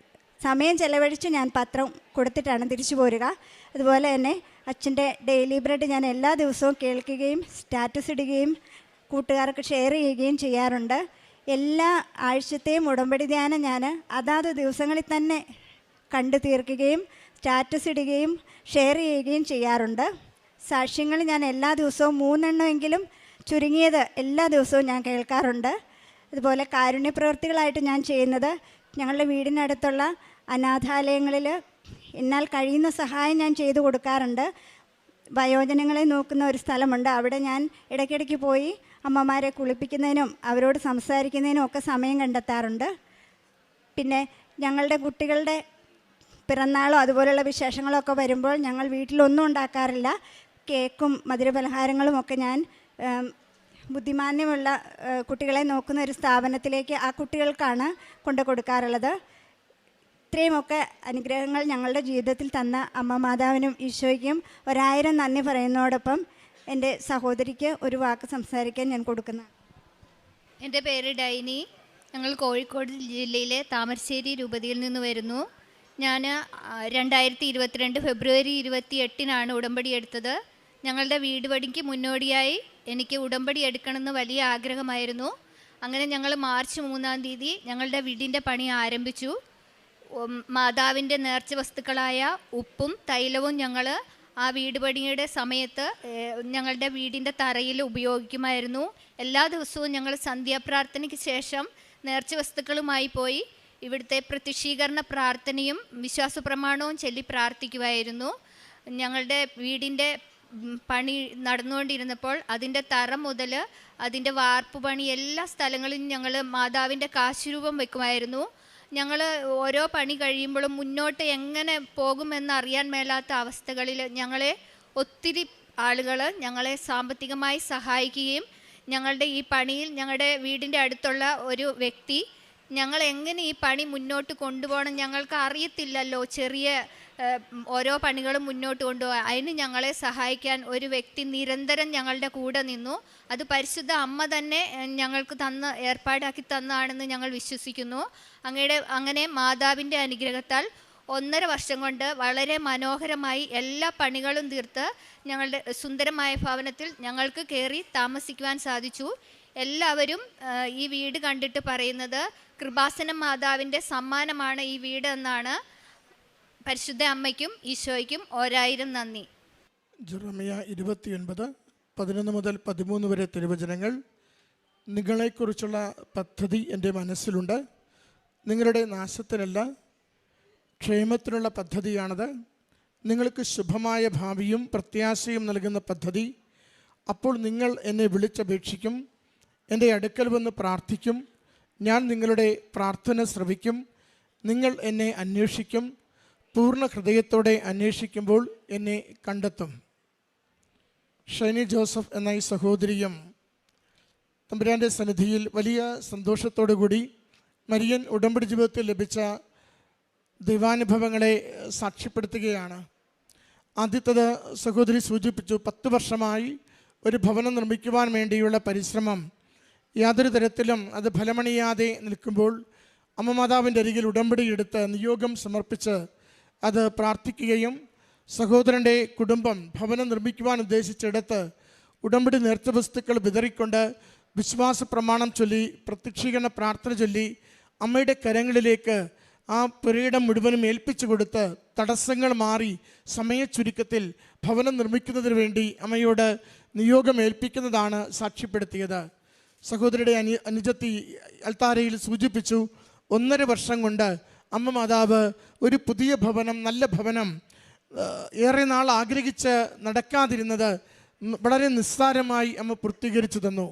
സമയം ചെലവഴിച്ച് ഞാൻ പത്രം കൊടുത്തിട്ടാണ് തിരിച്ചു പോരുക. അതുപോലെ തന്നെ അച്ഛൻ്റെ ഡെയിലി ബ്രെഡ് ഞാൻ എല്ലാ ദിവസവും കേൾക്കുകയും സ്റ്റാറ്റസ് ഇടുകയും കൂട്ടുകാർക്ക് ഷെയർ ചെയ്യുകയും ചെയ്യാറുണ്ട്. എല്ലാ ആഴ്ചത്തെയും ഉടമ്പടി ധ്യാനം ഞാൻ അതാത് ദിവസങ്ങളിൽ തന്നെ കണ്ടു തീർക്കുകയും സ്റ്റാറ്റസ് ഇടുകയും ഷെയർ ചെയ്യുകയും ചെയ്യാറുണ്ട്. സാക്ഷ്യങ്ങൾ ഞാൻ എല്ലാ ദിവസവും 3 എണ്ണമെങ്കിലും ചുരുങ്ങിയത് എല്ലാ ദിവസവും ഞാൻ കേൾക്കാറുണ്ട്. അതുപോലെ കാരുണ്യ പ്രവൃത്തികളായിട്ട് ഞാൻ ചെയ്യുന്നത്, ഞങ്ങളുടെ വീടിനടുത്തുള്ള അനാഥാലയങ്ങളിൽ എന്നാൽ കഴിയുന്ന സഹായം ഞാൻ ചെയ്തു കൊടുക്കാറുണ്ട്. വയോജനങ്ങളെ നോക്കുന്ന ഒരു സ്ഥലമുണ്ട്. അവിടെ ഞാൻ ഇടയ്ക്കിടയ്ക്ക് പോയി അമ്മമാരെ കുളിപ്പിക്കുന്നതിനും അവരോട് സംസാരിക്കുന്നതിനും ഒക്കെ സമയം കണ്ടെത്താറുണ്ട്. പിന്നെ ഞങ്ങളുടെ കുട്ടികളുടെ പിറന്നാളോ അതുപോലെയുള്ള വിശേഷങ്ങളോ ഒക്കെ വരുമ്പോൾ ഞങ്ങൾ വീട്ടിലൊന്നും ഉണ്ടാക്കാറില്ല. കേക്കും മധുരപലഹാരങ്ങളും ഒക്കെ ഞാൻ ബുദ്ധിമാന്യമുള്ള കുട്ടികളെ നോക്കുന്ന ഒരു സ്ഥാപനത്തിലേക്ക് ആ കുട്ടികൾക്കാണ് കൊണ്ടു കൊടുക്കാറുള്ളത്. ഇത്രയുമൊക്കെ അനുഗ്രഹങ്ങൾ ഞങ്ങളുടെ ജീവിതത്തിൽ തന്ന അമ്മ മാതാവിനും ഈശോയ്ക്കും 1000 നന്ദി പറയുന്നതോടൊപ്പം എൻ്റെ സഹോദരിക്ക് ഒരു വാക്ക് സംസാരിക്കാൻ ഞാൻ കൊടുക്കുന്നു. എൻ്റെ പേര് ഡൈനി. ഞങ്ങൾ കോഴിക്കോട് ജില്ലയിലെ താമരശ്ശേരി രൂപതയിൽ നിന്ന് വരുന്നു. ഞാൻ 2022 ഫെബ്രുവരി 28 ഉടമ്പടി എടുത്തത്. ഞങ്ങളുടെ വീട് പണിക്ക് മുന്നോടിയായി എനിക്ക് ഉടമ്പടി എടുക്കണമെന്ന് വലിയ ആഗ്രഹമായിരുന്നു. അങ്ങനെ ഞങ്ങൾ മാർച്ച് 3 ഞങ്ങളുടെ വീടിൻ്റെ പണി ആരംഭിച്ചു. മാതാവിൻ്റെ നേർച്ച വസ്തുക്കളായ ഉപ്പും തൈലവും ഞങ്ങൾ ആ വീട് പണിയുടെ സമയത്ത് ഞങ്ങളുടെ വീടിൻ്റെ തറയിൽ ഉപയോഗിക്കുമായിരുന്നു. എല്ലാ ദിവസവും ഞങ്ങൾ സന്ധ്യാപ്രാർത്ഥനയ്ക്ക് ശേഷം നേർച്ച വസ്തുക്കളുമായി പോയി ഇവിടുത്തെ പ്രത്യക്ഷീകരണ പ്രാർത്ഥനയും വിശ്വാസ പ്രമാണവും ചൊല്ലി പ്രാർത്ഥിക്കുമായിരുന്നു. ഞങ്ങളുടെ വീടിൻ്റെ പണി നടന്നുകൊണ്ടിരുന്നപ്പോൾ അതിൻ്റെ തറ മുതൽ അതിൻ്റെ വാർപ്പ് പണി എല്ലാ സ്ഥലങ്ങളിലും ഞങ്ങൾ മാതാവിൻ്റെ കാശുരൂപം വെക്കുമായിരുന്നു. ഞങ്ങൾ ഓരോ പണി കഴിയുമ്പോഴും മുന്നോട്ട് എങ്ങനെ പോകുമെന്നറിയാൻ മേലാത്ത അവസ്ഥകളിൽ ഞങ്ങളെ ഒത്തിരി ആളുകൾ ഞങ്ങളെ സാമ്പത്തികമായി സഹായിക്കുകയും ഞങ്ങളുടെ ഈ പണിയിൽ ഞങ്ങളുടെ വീടിൻ്റെ അടുത്തുള്ള ഒരു വ്യക്തി ഞങ്ങൾ എങ്ങനെ ഈ പണി മുന്നോട്ട് കൊണ്ടുപോകണം, ഞങ്ങൾക്ക് അറിയത്തില്ലല്ലോ, ചെറിയ ഓരോ പണികളും മുന്നോട്ട് കൊണ്ടുപോകാൻ, അതിന് ഞങ്ങളെ സഹായിക്കാൻ ഒരു വ്യക്തി നിരന്തരം ഞങ്ങളുടെ കൂടെ നിന്നു. അത് പരിശുദ്ധ അമ്മ തന്നെ ഞങ്ങൾക്ക് ഏർപ്പാടാക്കി തന്നതാണെന്ന് ഞങ്ങൾ വിശ്വസിക്കുന്നു. അങ്ങനെ മാതാവിൻ്റെ അനുഗ്രഹത്താൽ 1.5 വർഷം കൊണ്ട് വളരെ മനോഹരമായി എല്ലാ പണികളും തീർത്ത് ഞങ്ങളുടെ സുന്ദരമായ ഭവനത്തിൽ ഞങ്ങൾക്ക് കയറി താമസിക്കുവാൻ സാധിച്ചു. എല്ലാവരും ഈ വീട് കണ്ടിട്ട് പറയുന്നത് കൃപാസന മാതാവിൻ്റെ സമ്മാനമാണ് ഈ വീട് എന്നാണ്. പരിശുദ്ധ അമ്മയ്ക്കും ഈശോയ്ക്കും 1000 നന്ദി. ജെറമിയ 29:11 മുതൽ 13 വരെ തിരുവചനങ്ങൾ. നിങ്ങളെക്കുറിച്ചുള്ള പദ്ധതി എൻ്റെ മനസ്സിലുണ്ട്, നിങ്ങളുടെ നാശത്തിനല്ല ക്ഷേമത്തിനുള്ള പദ്ധതിയാണത്. നിങ്ങൾക്ക് ശുഭമായ ഭാവിയും പ്രത്യാശയും നൽകുന്ന പദ്ധതി. അപ്പോൾ നിങ്ങൾ എന്നെ വിളിച്ചപേക്ഷിക്കും, എൻ്റെ അടുക്കൽ വന്ന് പ്രാർത്ഥിക്കും, ഞാൻ നിങ്ങളുടെ പ്രാർത്ഥന ശ്രവിക്കും. നിങ്ങൾ എന്നെ അന്വേഷിക്കും, പൂർണ്ണ ഹൃദയത്തോടെ അന്വേഷിക്കുമ്പോൾ എന്നെ കണ്ടെത്തും. ഷൈനി ജോസഫ് എന്ന ഈ സഹോദരിയും തമ്പുരാൻ്റെ സന്നിധിയിൽ വലിയ സന്തോഷത്തോടു കൂടി മരിയൻ ഉടമ്പടി ജീവിതത്തിൽ ലഭിച്ച ദൈവാനുഭവങ്ങളെ സാക്ഷ്യപ്പെടുത്തുകയാണ്. ആദ്യത്തത് സഹോദരി സൂചിപ്പിച്ചു, 10 വർഷമായി ഒരു ഭവനം നിർമ്മിക്കുവാൻ വേണ്ടിയുള്ള പരിശ്രമം യാതൊരു തരത്തിലും അത് ഫലമണിയാതെ നിൽക്കുമ്പോൾ അമ്മ മാതാവിൻ്റെ അരികിൽ ഉടമ്പടി എടുത്ത് നിയോഗം സമർപ്പിച്ച് അത് പ്രാർത്ഥിക്കുകയും സഹോദരൻ്റെ കുടുംബം ഭവനം നിർമ്മിക്കുവാൻ ഉദ്ദേശിച്ചിടത്ത് ഉടമ്പടി നേർച്ച വസ്തുക്കൾ വിതറിക്കൊണ്ട് വിശ്വാസ പ്രമാണം ചൊല്ലി പ്രത്യക്ഷീകരണ പ്രാർത്ഥന ചൊല്ലി അമ്മയുടെ കരങ്ങളിലേക്ക് ആ പുരയിടം മുഴുവനും ഏൽപ്പിച്ചു കൊടുത്ത് തടസ്സങ്ങൾ മാറി സമയച്ചുരുക്കത്തിൽ ഭവനം നിർമ്മിക്കുന്നതിന് വേണ്ടി അമ്മയോട് നിയോഗം ഏൽപ്പിക്കുന്നതാണ് സാക്ഷ്യപ്പെടുത്തിയത്. സഹോദരിയുടെ അനുജത്തി അൽത്താരയിൽ സൂചിപ്പിച്ചു, 1.5 വർഷം കൊണ്ട് അമ്മ മാതാവ് ഒരു പുതിയ ഭവനം, നല്ല ഭവനം ഏറെ നാൾ ആഗ്രഹിച്ച് നടക്കാതിരുന്നത് വളരെ നിസ്സാരമായി അമ്മ പൂർത്തീകരിച്ചു തന്നു.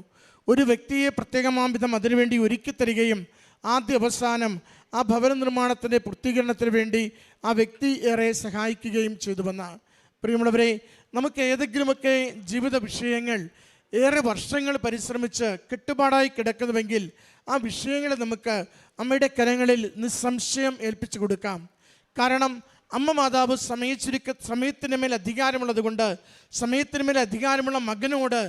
ഒരു വ്യക്തിയെ പ്രത്യേകമാംവിധം അതിനുവേണ്ടി ഒരുക്കി തരികയും ആദ്യ അവസാനം ആ ഭവന നിർമ്മാണത്തിൻ്റെ പൂർത്തീകരണത്തിന് വേണ്ടി ആ വ്യക്തി ഏറെ സഹായിക്കുകയും ചെയ്തുവെന്ന്. പ്രിയമുള്ളവരെ, നമുക്ക് ഏതെങ്കിലുമൊക്കെ ജീവിത വിഷയങ്ങൾ ഏറെ വർഷങ്ങൾ പരിശ്രമിച്ച് കെട്ടുപാടായി കിടക്കുന്നുവെങ്കിൽ ആ വിഷയങ്ങളെ നമുക്ക് അമ്മയുടെ നിസ്സംശയം ഏൽപ്പിച്ചു കൊടുക്കാം. കാരണം അമ്മ മാതാവ് സമയത്തിന് മേൽ അധികാരമുള്ളത് കൊണ്ട് സമയത്തിന് മേൽ അധികാരമുള്ള മകനോട്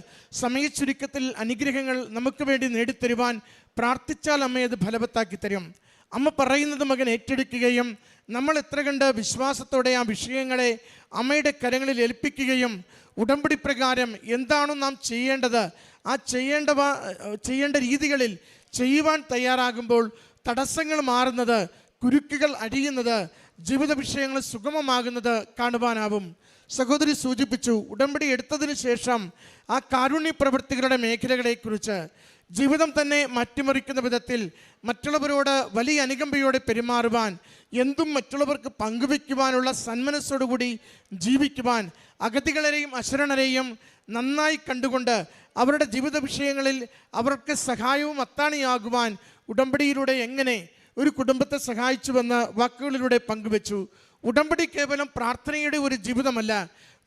സമയച്ചുരുക്കത്തിൽ അനുഗ്രഹങ്ങൾ നമുക്ക് വേണ്ടി നേടിത്തരുവാൻ പ്രാർത്ഥിച്ചാൽ അമ്മയത് ഫലവത്താക്കി തരും. അമ്മ പറയുന്നത് മകൻ ഏറ്റെടുക്കുകയും നമ്മൾ എത്ര കണ്ട് വിശ്വാസത്തോടെ ആ വിഷയങ്ങളെ അമ്മയുടെ കരങ്ങളിൽ ഏൽപ്പിക്കുകയും ഉടമ്പടി പ്രകാരം എന്താണോ നാം ചെയ്യേണ്ടത് ആ ചെയ്യേണ്ട രീതികളിൽ ചെയ്യുവാൻ തയ്യാറാകുമ്പോൾ തടസ്സങ്ങൾ മാറുന്നത്, കുരുക്കുകൾ അഴിയുന്നത്, ജീവിത വിഷയങ്ങൾ സുഗമമാകുന്നത് കാണുവാനാവും. സഹോദരി സൂചിപ്പിച്ചു, ഉടമ്പടി എടുത്തതിന് ശേഷം ആ കാരുണ്യ പ്രവൃത്തികളുടെ മേഖലകളെക്കുറിച്ച് ജീവിതം തന്നെ മാറ്റിമറിക്കുന്ന വിധത്തിൽ മറ്റുള്ളവരോട് വലിയ അനുകമ്പയോടെ പെരുമാറുവാൻ, എന്തും മറ്റുള്ളവർക്ക് പങ്കുവയ്ക്കുവാനുള്ള സന്മനസ്സോടുകൂടി ജീവിക്കുവാൻ, അഗതികളെയും അശരണരെയും നന്നായി കണ്ടുകൊണ്ട് അവരുടെ ജീവിത വിഷയങ്ങളിൽ അവർക്ക് സഹായവും അത്താണിയാകുവാൻ ഉടമ്പടിയിലൂടെ എങ്ങനെ ഒരു കുടുംബത്തെ സഹായിച്ചുവെന്ന് വാക്കുകളിലൂടെ പങ്കുവെച്ചു. ഉടമ്പടി കേവലം പ്രാർത്ഥനയുടെ ഒരു ജീവിതമല്ല,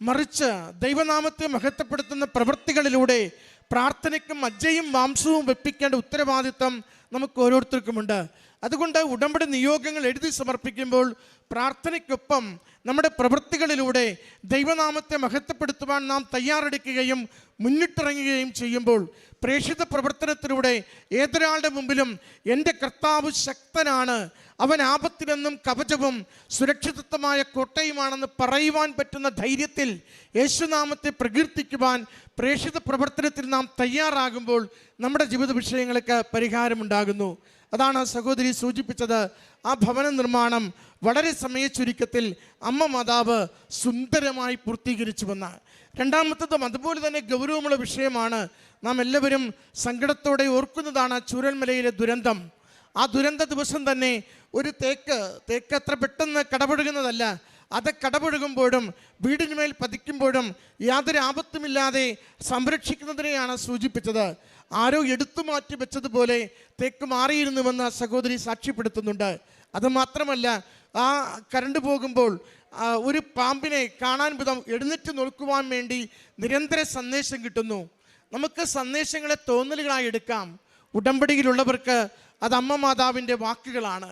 മറിച്ച് ദൈവനാമത്തെ മഹത്വപ്പെടുത്തുന്ന പ്രവൃത്തികളിലൂടെ പ്രാർത്ഥനയ്ക്കും മജ്ജയും മാംസവും വെപ്പിക്കേണ്ട ഉത്തരവാദിത്വം നമുക്ക് ഓരോരുത്തർക്കുമുണ്ട്. അതുകൊണ്ട് ഉടമ്പടി നിയോഗങ്ങൾ എഴുതി സമർപ്പിക്കുമ്പോൾ പ്രാർത്ഥനയ്ക്കൊപ്പം നമ്മുടെ പ്രവൃത്തികളിലൂടെ ദൈവനാമത്തെ മഹത്വപ്പെടുത്തുവാൻ നാം തയ്യാറെടുക്കുകയും മുന്നിട്ടിറങ്ങുകയും ചെയ്യുമ്പോൾ പ്രേക്ഷിത പ്രവർത്തനത്തിലൂടെ ഏതൊരാളുടെ മുമ്പിലും എൻ്റെ കർത്താവ് ശക്തനാണ്, അവൻ ആപത്തിലെന്നും കവചവും സുരക്ഷിതത്വമായ കോട്ടയുമാണെന്ന് പറയുവാൻ പറ്റുന്ന ധൈര്യത്തിൽ യേശുനാമത്തെ പ്രകീർത്തിക്കുവാൻ പ്രേക്ഷിത പ്രവർത്തനത്തിൽ നാം തയ്യാറാകുമ്പോൾ നമ്മുടെ ജീവിത വിഷയങ്ങൾക്ക് പരിഹാരമുണ്ടാകുന്നു. അതാണ് സഹോദരി സൂചിപ്പിച്ചത്. ആ ഭവന നിർമ്മാണം വളരെ സമയച്ചുരുക്കത്തിൽ അമ്മ മാതാവ് സുന്ദരമായി പൂർത്തീകരിച്ചുവെന്ന. രണ്ടാമത്തതും അതുപോലെ തന്നെ ഗൗരവമുള്ള വിഷയമാണ്. നാം എല്ലാവരും സങ്കടത്തോടെ ഓർക്കുന്നതാണ് ചൂരൽമലയിലെ ദുരന്തം. ആ ദുരന്ത ദിവസം തന്നെ ഒരു തേക്ക് അത്ര പെട്ടെന്ന് കടപുഴകുന്നതല്ല. അത് കടപുഴകുമ്പോഴും വീടിനുമേൽ പതിക്കുമ്പോഴും യാതൊരു ആപത്തുമില്ലാതെ സംരക്ഷിക്കുന്നതിനെയാണ് സൂചിപ്പിച്ചത്. ആരോ എടുത്തു മാറ്റി വെച്ചതുപോലെ തേക്ക് മാറിയിരുന്നുവെന്ന് സഹോദരി സാക്ഷ്യപ്പെടുത്തുന്നുണ്ട്. അതുമാത്രമല്ല, ആ കരണ്ട് പോകുമ്പോൾ ഒരു പാമ്പിനെ കാണാൻ വിധം എഴുന്നേറ്റ് നോക്കുവാൻ വേണ്ടി നിരന്തര സന്ദേശം കിട്ടുന്നു. നമുക്ക് സന്ദേശങ്ങളെ തോന്നലുകളായി എടുക്കാം. ഉടമ്പടിയിലുള്ളവർക്ക് അത് അമ്മ മാതാവിൻ്റെ വാക്കുകളാണ്.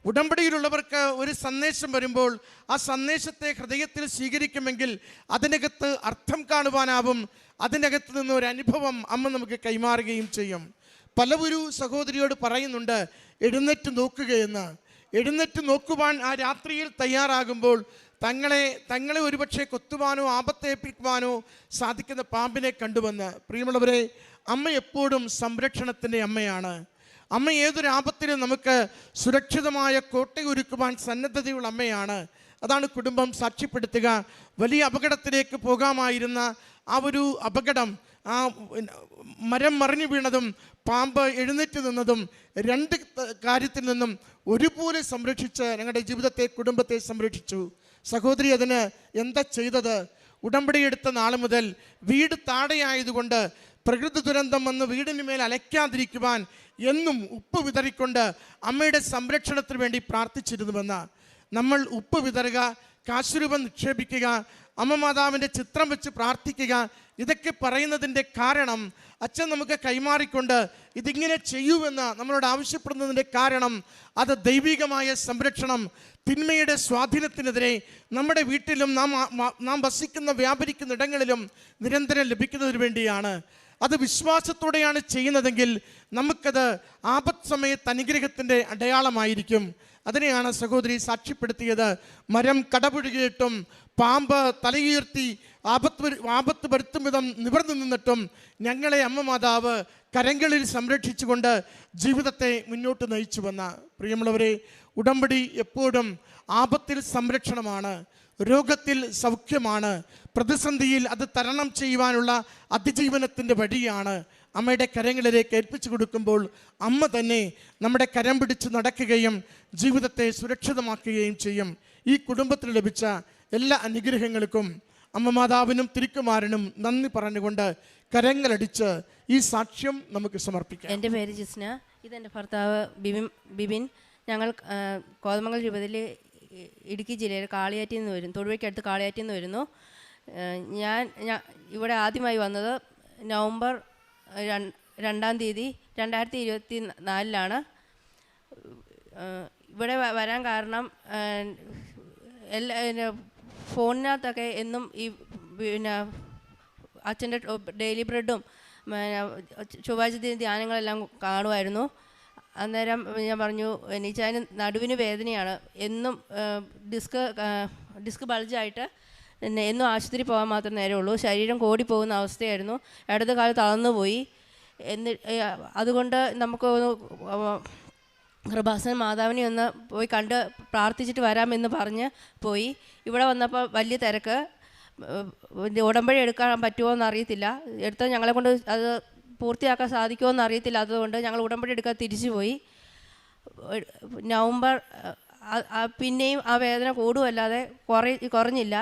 ഉടമ്പടിയിലുള്ളവർക്ക് ഒരു സന്ദേശം വരുമ്പോൾ ആ സന്ദേശത്തെ ഹൃദയത്തിൽ സ്വീകരിക്കുമെങ്കിൽ അതിനകത്ത് അർത്ഥം കാണുവാനാവും. അതിനകത്ത് നിന്ന് ഒരു അനുഭവം അമ്മ നമുക്ക് കൈമാറുകയും ചെയ്യും. പലവരും സഹോദരിയോട് പറയുന്നുണ്ട് എഴുന്നേറ്റ് നോക്കുകയെന്ന്. എഴുന്നേറ്റ് നോക്കുവാൻ ആ രാത്രിയിൽ തയ്യാറാകുമ്പോൾ തങ്ങളെ ഒരുപക്ഷെ കൊത്തുവാനോ ആപത്തേൽപ്പിക്കുവാനോ സാധിക്കുന്ന പാമ്പിനെ കണ്ടുവന്ന്. പ്രിയമുള്ളവരെ, അമ്മ എപ്പോഴും സംരക്ഷണത്തിൻ്റെ അമ്മയാണ്. അമ്മ ഏതൊരു ആപത്തിനും നമുക്ക് സുരക്ഷിതമായ കോട്ടയൊരുക്കുവാൻ സന്നദ്ധതയുള്ള അമ്മയാണ്. അതാണ് കുടുംബം സാക്ഷ്യപ്പെടുത്തുക. വലിയ അപകടത്തിലേക്ക് പോകാമായിരുന്ന ആ ഒരു അപകടം, ആ മരം മറിഞ്ഞു വീണതും പാമ്പ് എഴുന്നേറ്റ് നിന്നതും രണ്ട് കാര്യത്തിൽ നിന്നും ഒരുപോലെ സംരക്ഷിച്ച് ഞങ്ങളുടെ ജീവിതത്തെ, കുടുംബത്തെ സംരക്ഷിച്ചു. സഹോദരി അതിന് എന്താ ചെയ്തത്? ഉടമ്പടി എടുത്ത നാൾ മുതൽ വീട് താഴെയായതുകൊണ്ട് പ്രകൃതി ദുരന്തം വന്ന് വീടിന് മേൽ അലയ്ക്കാതിരിക്കുവാൻ എന്നും ഉപ്പ് വിതറിക്കൊണ്ട് അമ്മയുടെ സംരക്ഷണത്തിന് വേണ്ടി പ്രാർത്ഥിച്ചിരുന്നുവെന്ന്. നമ്മൾ ഉപ്പ് വിതറുക, കാശുരൂപം നിക്ഷേപിക്കുക, അമ്മ മാതാവിൻ്റെ ചിത്രം വെച്ച് പ്രാർത്ഥിക്കുക, ഇതൊക്കെ പറയുന്നതിൻ്റെ കാരണം അച്ഛൻ നമുക്ക് കൈമാറിക്കൊണ്ട് ഇതിങ്ങനെ ചെയ്യൂവെന്ന് നമ്മളോട് ആവശ്യപ്പെടുന്നതിൻ്റെ കാരണം അത് ദൈവികമായ സംരക്ഷണം, തിന്മയുടെ സ്വാധീനത്തിനെതിരെ നമ്മുടെ വീട്ടിലും നാം വസിക്കുന്ന വ്യാപരിക്കുന്ന ഇടങ്ങളിലും നിരന്തരം ലഭിക്കുന്നതിന് വേണ്ടിയാണ്. അത് വിശ്വാസത്തോടെയാണ് ചെയ്യുന്നതെങ്കിൽ നമുക്കത് ആപത്ത് സമയത്ത് അനുഗ്രഹത്തിൻ്റെ അടയാളമായിരിക്കും. അതിനെയാണ് സഹോദരി സാക്ഷ്യപ്പെടുത്തിയത്. മരം കടപുഴുകിയിട്ടും പാമ്പ് തലയുയർത്തി ആപത്ത് വരുത്തും വിധം നിവർന്നു നിന്നിട്ടും ഞങ്ങളെ അമ്മ മാതാവ് കരങ്ങളിൽ സംരക്ഷിച്ചുകൊണ്ട് ജീവിതത്തെ മുന്നോട്ട് നയിച്ചുവെന്ന. പ്രിയമുള്ളവരെ, ഉടമ്പടി എപ്പോഴും ആപത്തിൽ സംരക്ഷണമാണ്, രോഗത്തിൽ സൗഖ്യമാണ്, പ്രതിസന്ധിയിൽ അത് തരണം ചെയ്യുവാനുള്ള അതിജീവനത്തിൻ്റെ വഴിയാണ്. അമ്മയുടെ കരങ്ങളിലേക്ക് ഏൽപ്പിച്ചു കൊടുക്കുമ്പോൾ അമ്മ തന്നെ നമ്മുടെ കരം പിടിച്ച് നടക്കുകയും ജീവിതത്തെ സുരക്ഷിതമാക്കുകയും ചെയ്യും. ഈ കുടുംബത്തിന് ലഭിച്ച എല്ലാ അനുഗ്രഹങ്ങൾക്കും അമ്മ മാതാവിനും തിരുക്കുമാരനും നന്ദി പറഞ്ഞുകൊണ്ട് കരങ്ങളടിച്ച് ഈ സാക്ഷ്യം നമുക്ക് സമർപ്പിക്കാം. എൻ്റെ പേര് ജിസ്ന, ഇതെൻ്റെ ഭർത്താവ് ബിബിൻ. ഞങ്ങൾ കോതമംഗലം രൂപതയിൽ ഇടുക്കി ജില്ലയിൽ കാളിയാറ്റിൽ നിന്ന് വരുന്നു, തൊടുപുഴയ്ക്കടുത്ത് കാളിയാറ്റിൽ നിന്ന് വരുന്നു. ഞാൻ ഇവിടെ ആദ്യമായി വന്നത് നവംബർ 2-ാം തീയതി 2024 ഇവിടെ വരാൻ കാരണം ഫോണിനകത്തൊക്കെ എന്നും ഈ പിന്നെ അച്ഛൻ്റെ ഡെയിലി ബ്രെഡും ചൊവ്വാഴ്ച ധ്യാനങ്ങളെല്ലാം കാണുമായിരുന്നു. അന്നേരം ഞാൻ പറഞ്ഞു, എനിച്ചതിന് നടുവിന് വേദനയാണ്, എന്നും ഡിസ്ക് ബൾജായിട്ട് എന്നും ആശുപത്രി പോകാൻ മാത്രം നേരമുള്ളൂ, ശരീരം കോടിപ്പോകുന്ന അവസ്ഥയായിരുന്നു, ഇടത് കാലം തളർന്നു പോയി. അതുകൊണ്ട് നമുക്ക് കൃപാസന മാതാവിനെ ഒന്ന് പോയി കണ്ട് പ്രാർത്ഥിച്ചിട്ട് വരാമെന്ന് പറഞ്ഞ് പോയി. ഇവിടെ വന്നപ്പോൾ വലിയ തിരക്ക്, ഉടമ്പടി എടുക്കാൻ പറ്റുമോ എന്നറിയത്തില്ല, എടുത്താൽ ഞങ്ങളെ കൊണ്ട് അത് പൂർത്തിയാക്കാൻ സാധിക്കുമോ എന്നറിയത്തില്ല. അതുകൊണ്ട് ഞങ്ങൾ ഉടമ്പടി എടുക്കാൻ തിരിച്ചു പോയി. നവംബർ പിന്നെയും ആ വേദന കൂടുമല്ലാതെ കുറഞ്ഞില്ല.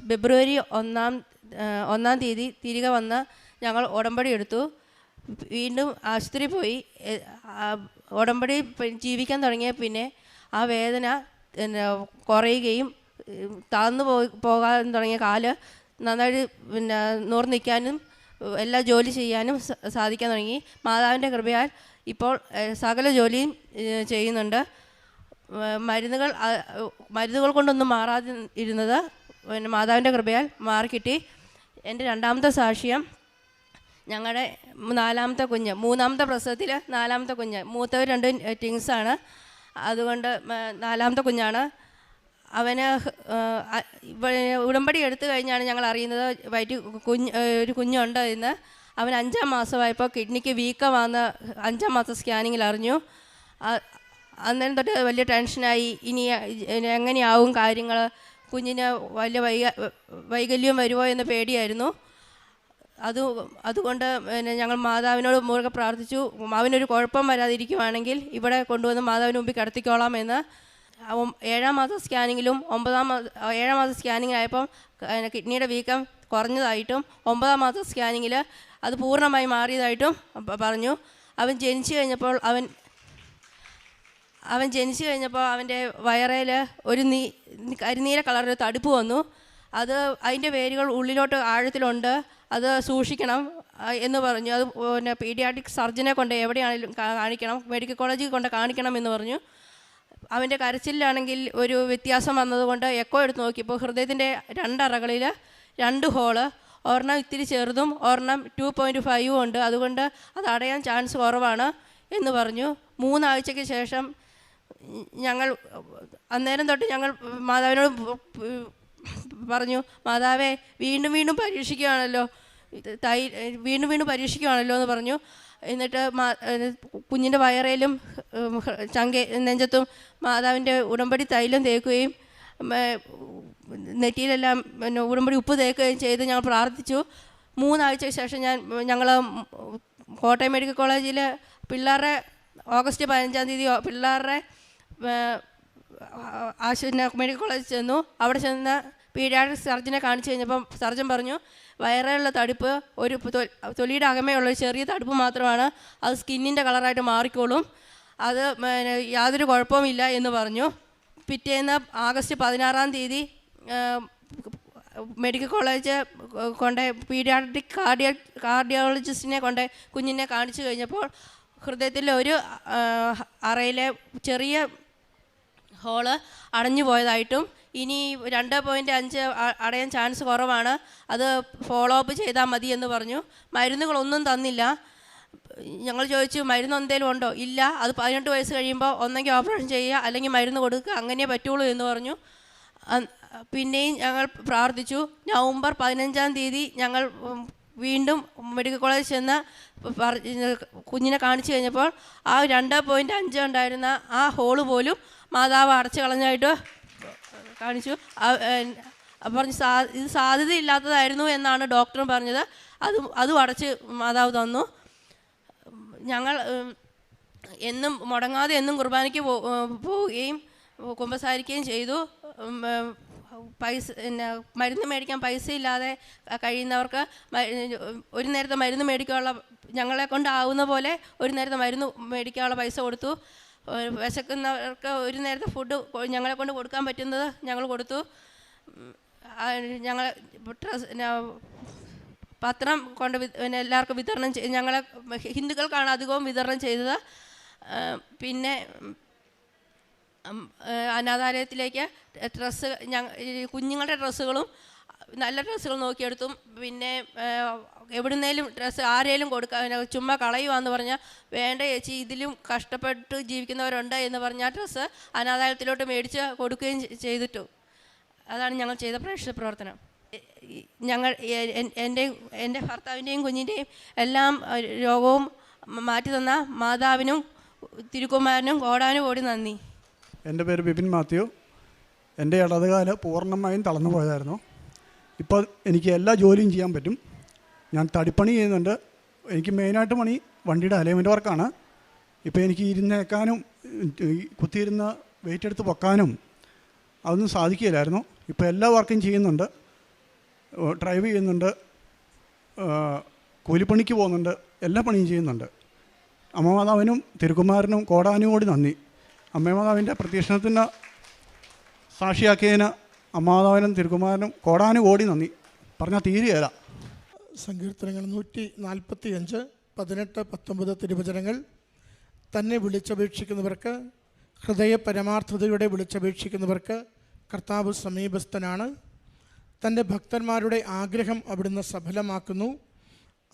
ഫെബ്രുവരി 1-ാം തീയതി തിരികെ വന്ന് ഞങ്ങൾ ഉടമ്പടി എടുത്തു. വീണ്ടും ആശുപത്രി പോയി. ഉടമ്പടി ജീവിക്കാൻ തുടങ്ങിയ പിന്നെ ആ വേദന കുറയുകയും താഴ്ന്നു പോകാൻ തുടങ്ങിയ കാല് നന്നായിട്ട് പിന്നെ നൂറ് നിൽക്കാനും എല്ലാ ജോലി ചെയ്യാനും സാധിക്കാൻ തുടങ്ങി. മാതാവിൻ്റെ കൃപയാൽ ഇപ്പോൾ സകല ജോലിയും ചെയ്യുന്നുണ്ട്. മരുന്നുകൾ കൊണ്ടൊന്നും മാറാതെ ഇരുന്നത് പിന്നെ മാതാവിൻ്റെ കൃപയാൽ മാറിക്കിട്ടി. എൻ്റെ രണ്ടാമത്തെ സാക്ഷ്യം, ഞങ്ങളുടെ 4-ാമത്തെ കുഞ്ഞ്, 3-ാമത്തെ പ്രസവത്തിൽ 4-ാമത്തെ കുഞ്ഞ്, മൂത്തവർ 2 ട്വിൻസാണ്. അതുകൊണ്ട് 4-ാമത്തെ കുഞ്ഞാണ്. അവന് ഉടമ്പടി എടുത്തു കഴിഞ്ഞാണ് ഞങ്ങൾ അറിയുന്നത് ഒരു കുഞ്ഞുണ്ട് എന്ന്. അവൻ 5-ാം മാസമായപ്പോൾ കിഡ്നിക്ക് വീക്കമാണെന്ന് 5-ാം മാസം സ്കാനിങ്ങിൽ അറിഞ്ഞു. അന്നേരം തൊട്ട് വലിയ ടെൻഷനായി, ഇനി എങ്ങനെയാവും കാര്യങ്ങൾ, കുഞ്ഞിന് വലിയ വൈകല്യം വരുമോ എന്ന് പേടിയായിരുന്നു. അതുകൊണ്ട് പിന്നെ ഞങ്ങൾ മാതാവിനോട് മുറുകെ പ്രാർത്ഥിച്ചു, അവനൊരു കുഴപ്പം വരാതിരിക്കുവാണെങ്കിൽ ഇവിടെ കൊണ്ടുവന്ന് മാതാവിന് മുമ്പിൽ കിടത്തിക്കോളാം എന്ന്. 7-ാം മാസം സ്കാനിങ്ങിലും 7-ാം മാസം സ്കാനിങ് ആയപ്പം കിഡ്നിയുടെ വീക്കം കുറഞ്ഞതായിട്ടും 9-ാം മാസം സ്കാനിങ്ങിൽ അത് പൂർണ്ണമായി മാറിയതായിട്ടും പറഞ്ഞു. അവൻ ജനിച്ചു കഴിഞ്ഞപ്പോൾ അവൻ്റെ വയറേൽ ഒരു കരിനീല കളറിൽ തടുപ്പ് വന്നു. അതിൻ്റെ വേരുകൾ ഉള്ളിലോട്ട് ആഴത്തിലുണ്ട്, അത് സൂക്ഷിക്കണം എന്ന് പറഞ്ഞു. അത് പിന്നെ പീഡിയാട്രിക് സർജനെ കൊണ്ട് എവിടെയാണെങ്കിലും കാണിക്കണം, മെഡിക്കൽ കോളേജിൽ കൊണ്ട് കാണിക്കണം എന്ന് പറഞ്ഞു. അവൻ്റെ കരച്ചിലാണെങ്കിൽ ഒരു വ്യത്യാസം വന്നതുകൊണ്ട് എക്കോ എടുത്ത് നോക്കിയപ്പോൾ ഹൃദയത്തിൻ്റെ 2 അറകളിൽ 2 ഹോള്, ഒരെണ്ണം ഇത്തിരി ചെറുതും ഒരെണ്ണം 2.5 ഉണ്ട്, അതുകൊണ്ട് അത് അടയാൻ ചാൻസ് കുറവാണ് എന്ന് പറഞ്ഞു. 3 ആഴ്ചയ്ക്ക് ശേഷം അന്നേരം തൊട്ട് ഞങ്ങൾ മാതാവിനോട് പറഞ്ഞു, മാതാവേ വീണ്ടും പരീക്ഷിക്കുകയാണല്ലോ, വീണ്ടും പരീക്ഷിക്കുകയാണല്ലോ എന്ന് പറഞ്ഞു. എന്നിട്ട് കുഞ്ഞിൻ്റെ വയറേലും നെഞ്ചത്തും മാതാവിൻ്റെ ഉടമ്പടി തൈലം തേക്കുകയും നെറ്റിയിലെല്ലാം പിന്നെ ഉടമ്പടി ഉപ്പ് തേക്കുകയും ചെയ്ത് ഞങ്ങൾ പ്രാർത്ഥിച്ചു. 3 ആഴ്ചയ്ക്ക് ശേഷം ഞങ്ങൾ കോട്ടയം മെഡിക്കൽ കോളേജിൽ പിള്ളേരുടെ ഓഗസ്റ്റ് 15-ാം തീയതി പിള്ളേരുടെ മെഡിക്കൽ കോളേജിൽ ചെന്നു. അവിടെ ചെന്ന് പീഡിയാട്രിക് സർജനെ കാണിച്ചു കഴിഞ്ഞപ്പം സർജൻ പറഞ്ഞു, വയറിലുള്ള തടുപ്പ് ഒരു തൊലിയുടെ അകമേയുള്ള ഒരു ചെറിയ തടുപ്പ് മാത്രമാണ്, അത് സ്കിന്നിൻ്റെ കളറായിട്ട് മാറിക്കോളും, അത് യാതൊരു കുഴപ്പവുമില്ല എന്ന് പറഞ്ഞു. പിറ്റേന്ന് ആഗസ്റ്റ് 16-ാം തീയതി മെഡിക്കൽ കോളേജ് കൊണ്ട് പീഡിയാട്രിക് കാർഡിയോളജിസ്റ്റിനെ കൊണ്ട് കുഞ്ഞിനെ കാണിച്ചു കഴിഞ്ഞപ്പോൾ ഹൃദയത്തിലെ ഒരു അറയിലെ ചെറിയ ഹോള് അടഞ്ഞു പോയതായിട്ടും ഇനി 2.5 അടയാൻ ചാൻസ് കുറവാണ്, അത് ഫോളോ അപ്പ് ചെയ്താൽ മതി എന്ന് പറഞ്ഞു. മരുന്നുകളൊന്നും തന്നില്ല. ഞങ്ങൾ ചോദിച്ചു മരുന്ന് എന്തെങ്കിലും ഉണ്ടോ? ഇല്ല, അത് 18 വയസ്സ് കഴിയുമ്പോൾ ഒന്നെങ്കിൽ ഓപ്പറേഷൻ ചെയ്യുക അല്ലെങ്കിൽ മരുന്ന് കൊടുക്കുക, അങ്ങനെ പറ്റുള്ളൂ എന്ന് പറഞ്ഞു. പിന്നെയും ഞങ്ങൾ പ്രാർത്ഥിച്ചു. നവംബർ 15-ാം തീയതി ഞങ്ങൾ വീണ്ടും മെഡിക്കൽ കോളേജിൽ ചെന്ന് കുഞ്ഞിനെ കാണിച്ചു കഴിഞ്ഞപ്പോൾ ആ 2.5 ഉണ്ടായിരുന്ന ആ ഹോള് പോലും മാതാവ് അടച്ചു കളഞ്ഞായിട്ട് കാണിച്ചു. പറഞ്ഞു ഇത് സാധ്യതയില്ലാത്തതായിരുന്നു എന്നാണ് ഡോക്ടർ പറഞ്ഞത്. അതും അടച്ച് മാതാവ് തന്നു. ഞങ്ങൾ എന്നും മുടങ്ങാതെ എന്നും കുർബാനയ്ക്ക് പോവുകയും കുമ്പസാരിക്കുകയും ചെയ്തു. മരുന്ന് മേടിക്കാൻ പൈസ ഇല്ലാതെ കഴിയുന്നവർക്ക് ഒരു നേരത്തെ മരുന്ന് മേടിക്കാനുള്ള, ഞങ്ങളെ കൊണ്ടാവുന്ന പോലെ ഒരു നേരത്തെ മരുന്ന് മേടിക്കാനുള്ള പൈസ കൊടുത്തു. വിശക്കുന്നവർക്ക് ഒരു നേരത്തെ ഫുഡ് ഞങ്ങളെ കൊണ്ട് കൊടുക്കാൻ പറ്റുന്നത് ഞങ്ങൾ കൊടുത്തു. ഞങ്ങൾ പത്രം കൊണ്ട് എല്ലാവർക്കും വിതരണം ചെയ്ത്, ഞങ്ങളെ ഹിന്ദുക്കൾക്കാണ് അധികവും വിതരണം ചെയ്തത്. പിന്നെ അനാഥാലയത്തിലേക്ക് ഡ്രസ്സ്, കുഞ്ഞുങ്ങളുടെ ഡ്രസ്സുകളും നല്ല ഡ്രസ്സുകൾ നോക്കിയെടുത്തും. പിന്നെ എവിടുന്നേലും ഡ്രസ്സ് ആരേലും കൊടുക്കാൻ ചുമ്മാ കളയുവാന്ന് പറഞ്ഞാൽ വേണ്ട ചേച്ചി, ഇതിലും കഷ്ടപ്പെട്ട് ജീവിക്കുന്നവരുണ്ട് എന്ന് പറഞ്ഞാൽ ഡ്രസ്സ് അനാഥാലയത്തിലോട്ട് മേടിച്ച് കൊടുക്കുകയും ചെയ്തിട്ടു. അതാണ് ഞങ്ങൾ ചെയ്ത പ്രേക്ഷിത പ്രവർത്തനം. ഞങ്ങൾ എൻ്റെ ഭർത്താവിൻ്റെയും കുഞ്ഞിൻ്റെയും എല്ലാം രോഗവും മാറ്റി തന്ന മാതാവിനും തിരുക്കുമാരനും കോടാനുകോടി നന്ദി. എൻ്റെ പേര് ബിപിൻ മാത്യു. എൻ്റെ ഇടതുകാല് പൂർണ്ണമായും തളർന്നു പോയതായിരുന്നു. ഇപ്പോൾ എനിക്ക് എല്ലാ ജോലിയും ചെയ്യാൻ പറ്റും. ഞാൻ തടിപ്പണി ചെയ്യുന്നുണ്ട്. എനിക്ക് മെയിനായിട്ട് പണി വണ്ടിയുടെ അലൈൻമെൻറ്റ് വർക്കാണ്. ഇപ്പോൾ എനിക്ക് ഇരുന്നേക്കാനും കുത്തിയിരുന്ന് വെയിറ്റ് എടുത്ത് പൊക്കാനും അതൊന്നും സാധിക്കില്ലായിരുന്നു. ഇപ്പോൾ എല്ലാ വർക്കും ചെയ്യുന്നുണ്ട്. ഡ്രൈവ് ചെയ്യുന്നുണ്ട്, കൂലിപ്പണിക്ക് പോകുന്നുണ്ട്, എല്ലാ പണിയും ചെയ്യുന്നുണ്ട്. അമ്മമാതാവിനും തിരുക്കുമാരനും കോടാനുകോടി നന്ദി. അമ്മമാതാവിൻ്റെ പ്രത്യക്ഷണത്തിന് സാക്ഷിയാക്കിയതിന് അമ്മമാതാവിനും തിരുക്കുമാരനും കോടാനുകോടി നന്ദി. പറഞ്ഞാൽ തീരുകയില്ല. സങ്കീർത്തനങ്ങൾ 145, 18, 19 തിരുവചനങ്ങൾ. തന്നെ വിളിച്ചപേക്ഷിക്കുന്നവർക്ക്, ഹൃദയ പരമാർത്ഥതയോടെ വിളിച്ചപേക്ഷിക്കുന്നവർക്ക് കർത്താവ് സമീപസ്ഥനാണ്. തൻ്റെ ഭക്തന്മാരുടെ ആഗ്രഹം അവിടുന്ന് സഫലമാക്കുന്നു.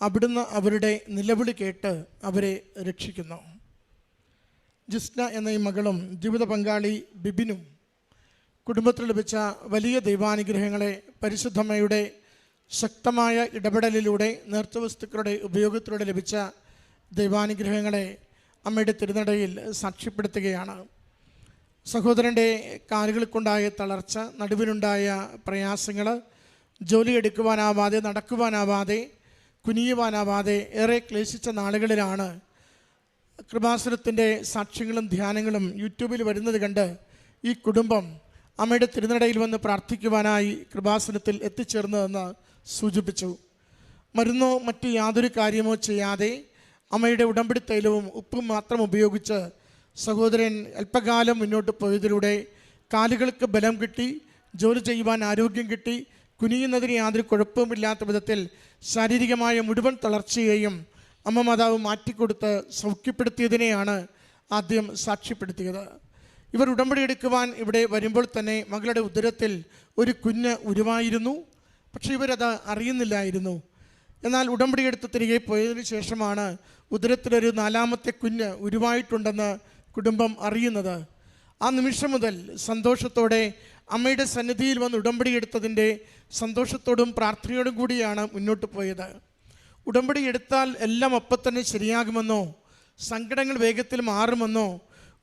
അവിടുന്ന് അവരുടെ നിലവിളി കേട്ട് അവരെ രക്ഷിക്കുന്നു. ജിസ്ന എന്ന ഈ മകളും ജീവിത പങ്കാളി ബിബിനും കുടുംബത്തിൽ ലഭിച്ച വലിയ ദൈവാനുഗ്രഹങ്ങളെ പരിശുദ്ധമ്മയുടെ ശക്തമായ ഇടപെടലിലൂടെ നേർച്ചവസ്തുക്കളുടെ ഉപയോഗത്തിലൂടെ ലഭിച്ച ദൈവാനുഗ്രഹങ്ങളെ അമ്മയുടെ തിരുനടയിൽ സാക്ഷ്യപ്പെടുത്തുകയാണ്. സഹോദരൻ്റെ കാലുകൾക്കുണ്ടായ തളർച്ച, നടുവിനുണ്ടായ പ്രയാസങ്ങൾ, ജോലിയെടുക്കുവാനാവാതെ, നടക്കുവാനാവാതെ, കുനിയുവാനാവാതെ ഏറെ ക്ലേശിച്ച നാളുകളിലാണ് കൃപാസനത്തിൻ്റെ സാക്ഷ്യങ്ങളും ധ്യാനങ്ങളും യൂട്യൂബിൽ വരുന്നത് കണ്ട് ഈ കുടുംബം അമ്മയുടെ തിരുനടയിൽ വന്ന് പ്രാർത്ഥിക്കുവാനായി കൃപാസനത്തിൽ എത്തിച്ചേർന്നതെന്ന് സൂചിപ്പിച്ചു. മരുന്നോ മറ്റു യാതൊരു കാര്യമോ ചെയ്യാതെ അമ്മയുടെ ഉടമ്പടി തൈലവും ഉപ്പും മാത്രം ഉപയോഗിച്ച് സഹോദരൻ അല്പകാലം മുന്നോട്ട് പോയതിലൂടെ കാലുകൾക്ക് ബലം കിട്ടി, ജോലി ചെയ്യുവാൻ ആരോഗ്യം കിട്ടി, കുനിയുന്നതിന് യാതൊരു കുഴപ്പവുമില്ലാത്ത വിധത്തിൽ ശാരീരികമായ മുഴുവൻ തളർച്ചയെയും അമ്മ മാതാവ് മാറ്റിക്കൊടുത്ത് സൗഖ്യപ്പെടുത്തിയതിനെയാണ് ആദ്യം സാക്ഷ്യപ്പെടുത്തിയത്. ഇവർ ഉടമ്പടി എടുക്കുവാൻ ഇവിടെ വരുമ്പോൾ തന്നെ മകളുടെ ഉദരത്തിൽ ഒരു കുഞ്ഞ് ഉരുവായിരുന്നു. പക്ഷേ ഇവരത് അറിയുന്നില്ലായിരുന്നു. എന്നാൽ ഉടമ്പടി എടുത്ത് തിരികെ പോയതിനു ശേഷമാണ് ഉദരത്തിലൊരു 4ാമത്തെ കുഞ്ഞ് ഉരുവായിട്ടുണ്ടെന്ന് കുടുംബം അറിയുന്നത്. ആ നിമിഷം മുതൽ സന്തോഷത്തോടെ അമ്മയുടെ സന്നിധിയിൽ വന്ന് ഉടമ്പടി എടുത്തതിൻ്റെ സന്തോഷത്തോടും പ്രാർത്ഥനയോടും കൂടിയാണ് മുന്നോട്ട് പോയത്. ഉടമ്പടി എടുത്താൽ എല്ലാം അപ്പം തന്നെ ശരിയാകുമെന്നോ, സങ്കടങ്ങൾ വേഗത്തിൽ മാറുമെന്നോ,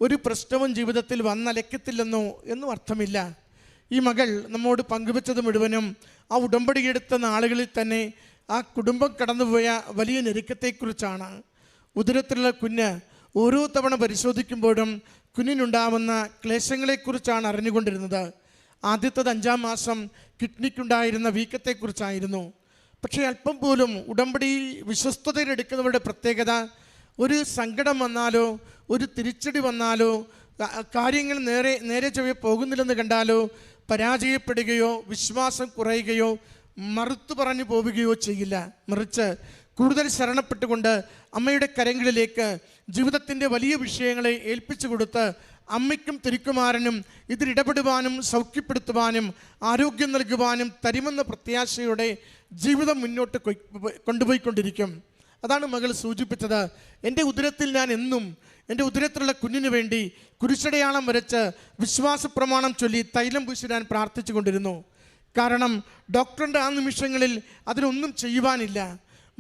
ഒരു പ്രശ്നവും ജീവിതത്തിൽ വന്നലയ്ക്കത്തില്ലെന്നോ എന്നും അർത്ഥമില്ല. ഈ മകൾ നമ്മോട് പങ്കുവച്ചത് മുഴുവനും ആ ഉടമ്പടി എടുത്ത നാളുകളിൽ തന്നെ ആ കുടുംബം കടന്നുപോയ വലിയ ഞെരുക്കത്തെക്കുറിച്ചാണ്. ഉദരത്തിലുള്ള കുഞ്ഞ് ഓരോ തവണ പരിശോധിക്കുമ്പോഴും കുഞ്ഞിനുണ്ടാവുന്ന ക്ലേശങ്ങളെക്കുറിച്ചാണ് അറിഞ്ഞുകൊണ്ടിരുന്നത്. ആദ്യത്തത് 5-ാം മാസം കിഡ്നിക്കുണ്ടായിരുന്ന വീക്കത്തെക്കുറിച്ചായിരുന്നു. പക്ഷേ അല്പം പോലും ഉടമ്പടി വിശ്വസ്തതയിലെടുക്കുന്നവരുടെ പ്രത്യേകത, ഒരു സങ്കടം വന്നാലോ ഒരു തിരിച്ചടി വന്നാലോ കാര്യങ്ങൾ നേരെ ചൊവ്വേ പോകുന്നില്ലെന്ന് കണ്ടാലോ പരാജയപ്പെടുകയോ വിശ്വാസം കുറയുകയോ മറുത്തു പറഞ്ഞു പോവുകയോ ചെയ്യില്ല. മറിച്ച് കൂടുതൽ ശരണപ്പെട്ടുകൊണ്ട് അമ്മയുടെ കരങ്ങളിലേക്ക് ജീവിതത്തിൻ്റെ വലിയ വിഷയങ്ങളെ ഏൽപ്പിച്ചു കൊടുത്ത് അമ്മയ്ക്കും തിരുക്കുമാരനും ഇതിലിടപെടുവാനും സൗഖ്യപ്പെടുത്തുവാനും ആരോഗ്യം നൽകുവാനും തരുമെന്ന പ്രത്യാശയോടെ ജീവിതം മുന്നോട്ട് കൊണ്ടുപോയിക്കൊണ്ടിരിക്കും. അതാണ് മകൾ സൂചിപ്പിച്ചത്. എൻ്റെ ഉദരത്തിൽ ഞാൻ എന്നും എൻ്റെ ഉദരത്തിലുള്ള കുഞ്ഞിന് വേണ്ടി കുരിശടയാളം വരച്ച് വിശ്വാസ പ്രമാണം ചൊല്ലി തൈലം പൂശി ഞാൻ പ്രാർത്ഥിച്ചു കൊണ്ടിരുന്നു. കാരണം ഡോക്ടറിൻ്റെ ആ നിമിഷങ്ങളിൽ അതിനൊന്നും ചെയ്യുവാനില്ല.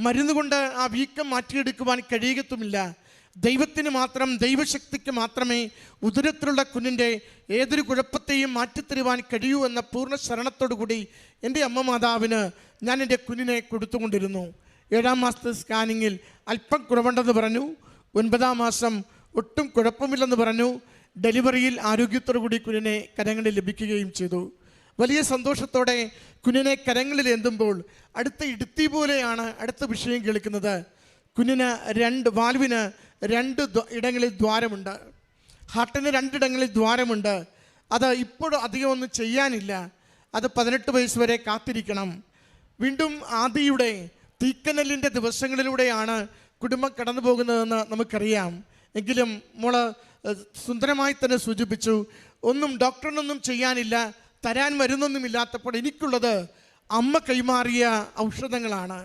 മരുന്നുകൊണ്ട് ആ വീക്കം മാറ്റിയെടുക്കുവാൻ കഴിയത്തുമില്ല. ദൈവത്തിന് മാത്രം, ദൈവശക്തിക്ക് മാത്രമേ ഉദരത്തിലുള്ള കുഞ്ഞിൻ്റെ ഏതൊരു കുഴപ്പത്തെയും മാറ്റിത്തരുവാൻ കഴിയൂ എന്ന പൂർണ്ണ ശരണത്തോടു കൂടി എൻ്റെ അമ്മ മാതാവിന് ഞാൻ എൻ്റെ കുഞ്ഞിനെ കൊടുത്തുകൊണ്ടിരുന്നു. 7-ാം മാസത്തെ സ്കാനിങ്ങിൽ അല്പം കുറവുണ്ടെന്ന് പറഞ്ഞു. 9-ാം മാസം ഒട്ടും കുഴപ്പമില്ലെന്ന് പറഞ്ഞു. ഡെലിവറിയിൽ ആരോഗ്യത്തോടു കൂടി കുഞ്ഞിനെ കരങ്ങളിൽ ലഭിക്കുകയും ചെയ്തു. വലിയ സന്തോഷത്തോടെ കുഞ്ഞിനെ കരങ്ങളിൽ ഏന്തുമ്പോൾ അടുത്ത ഇടുത്തി പോലെയാണ് അടുത്ത വിഷയം കേൾക്കുന്നത്. കുഞ്ഞിന് വാൽവിന് 2 ഇടങ്ങളിൽ ദ്വാരമുണ്ട്. ഹാർട്ടിന് 2 ഇടങ്ങളിൽ ദ്വാരമുണ്ട്. അത് ഇപ്പോഴും അധികം ഒന്നും ചെയ്യാനില്ല. അത് 18 വയസ്സ് വരെ കാത്തിരിക്കണം. വീണ്ടും ആദിയുടെ തീക്കനലിൻ്റെ ദിവസങ്ങളിലൂടെയാണ് കുടുംബം കടന്നു പോകുന്നതെന്ന് നമുക്കറിയാം. എങ്കിലും മോള് സുന്ദരമായി തന്നെ സൂചിപ്പിച്ചു, ഒന്നും ഡോക്ടറിനൊന്നും ചെയ്യാനില്ല, തരാൻ മരുന്നൊന്നുമില്ലാത്തപ്പോൾ എനിക്കുള്ളത് അമ്മ കൈമാറിയ ഔഷധങ്ങളാണ്.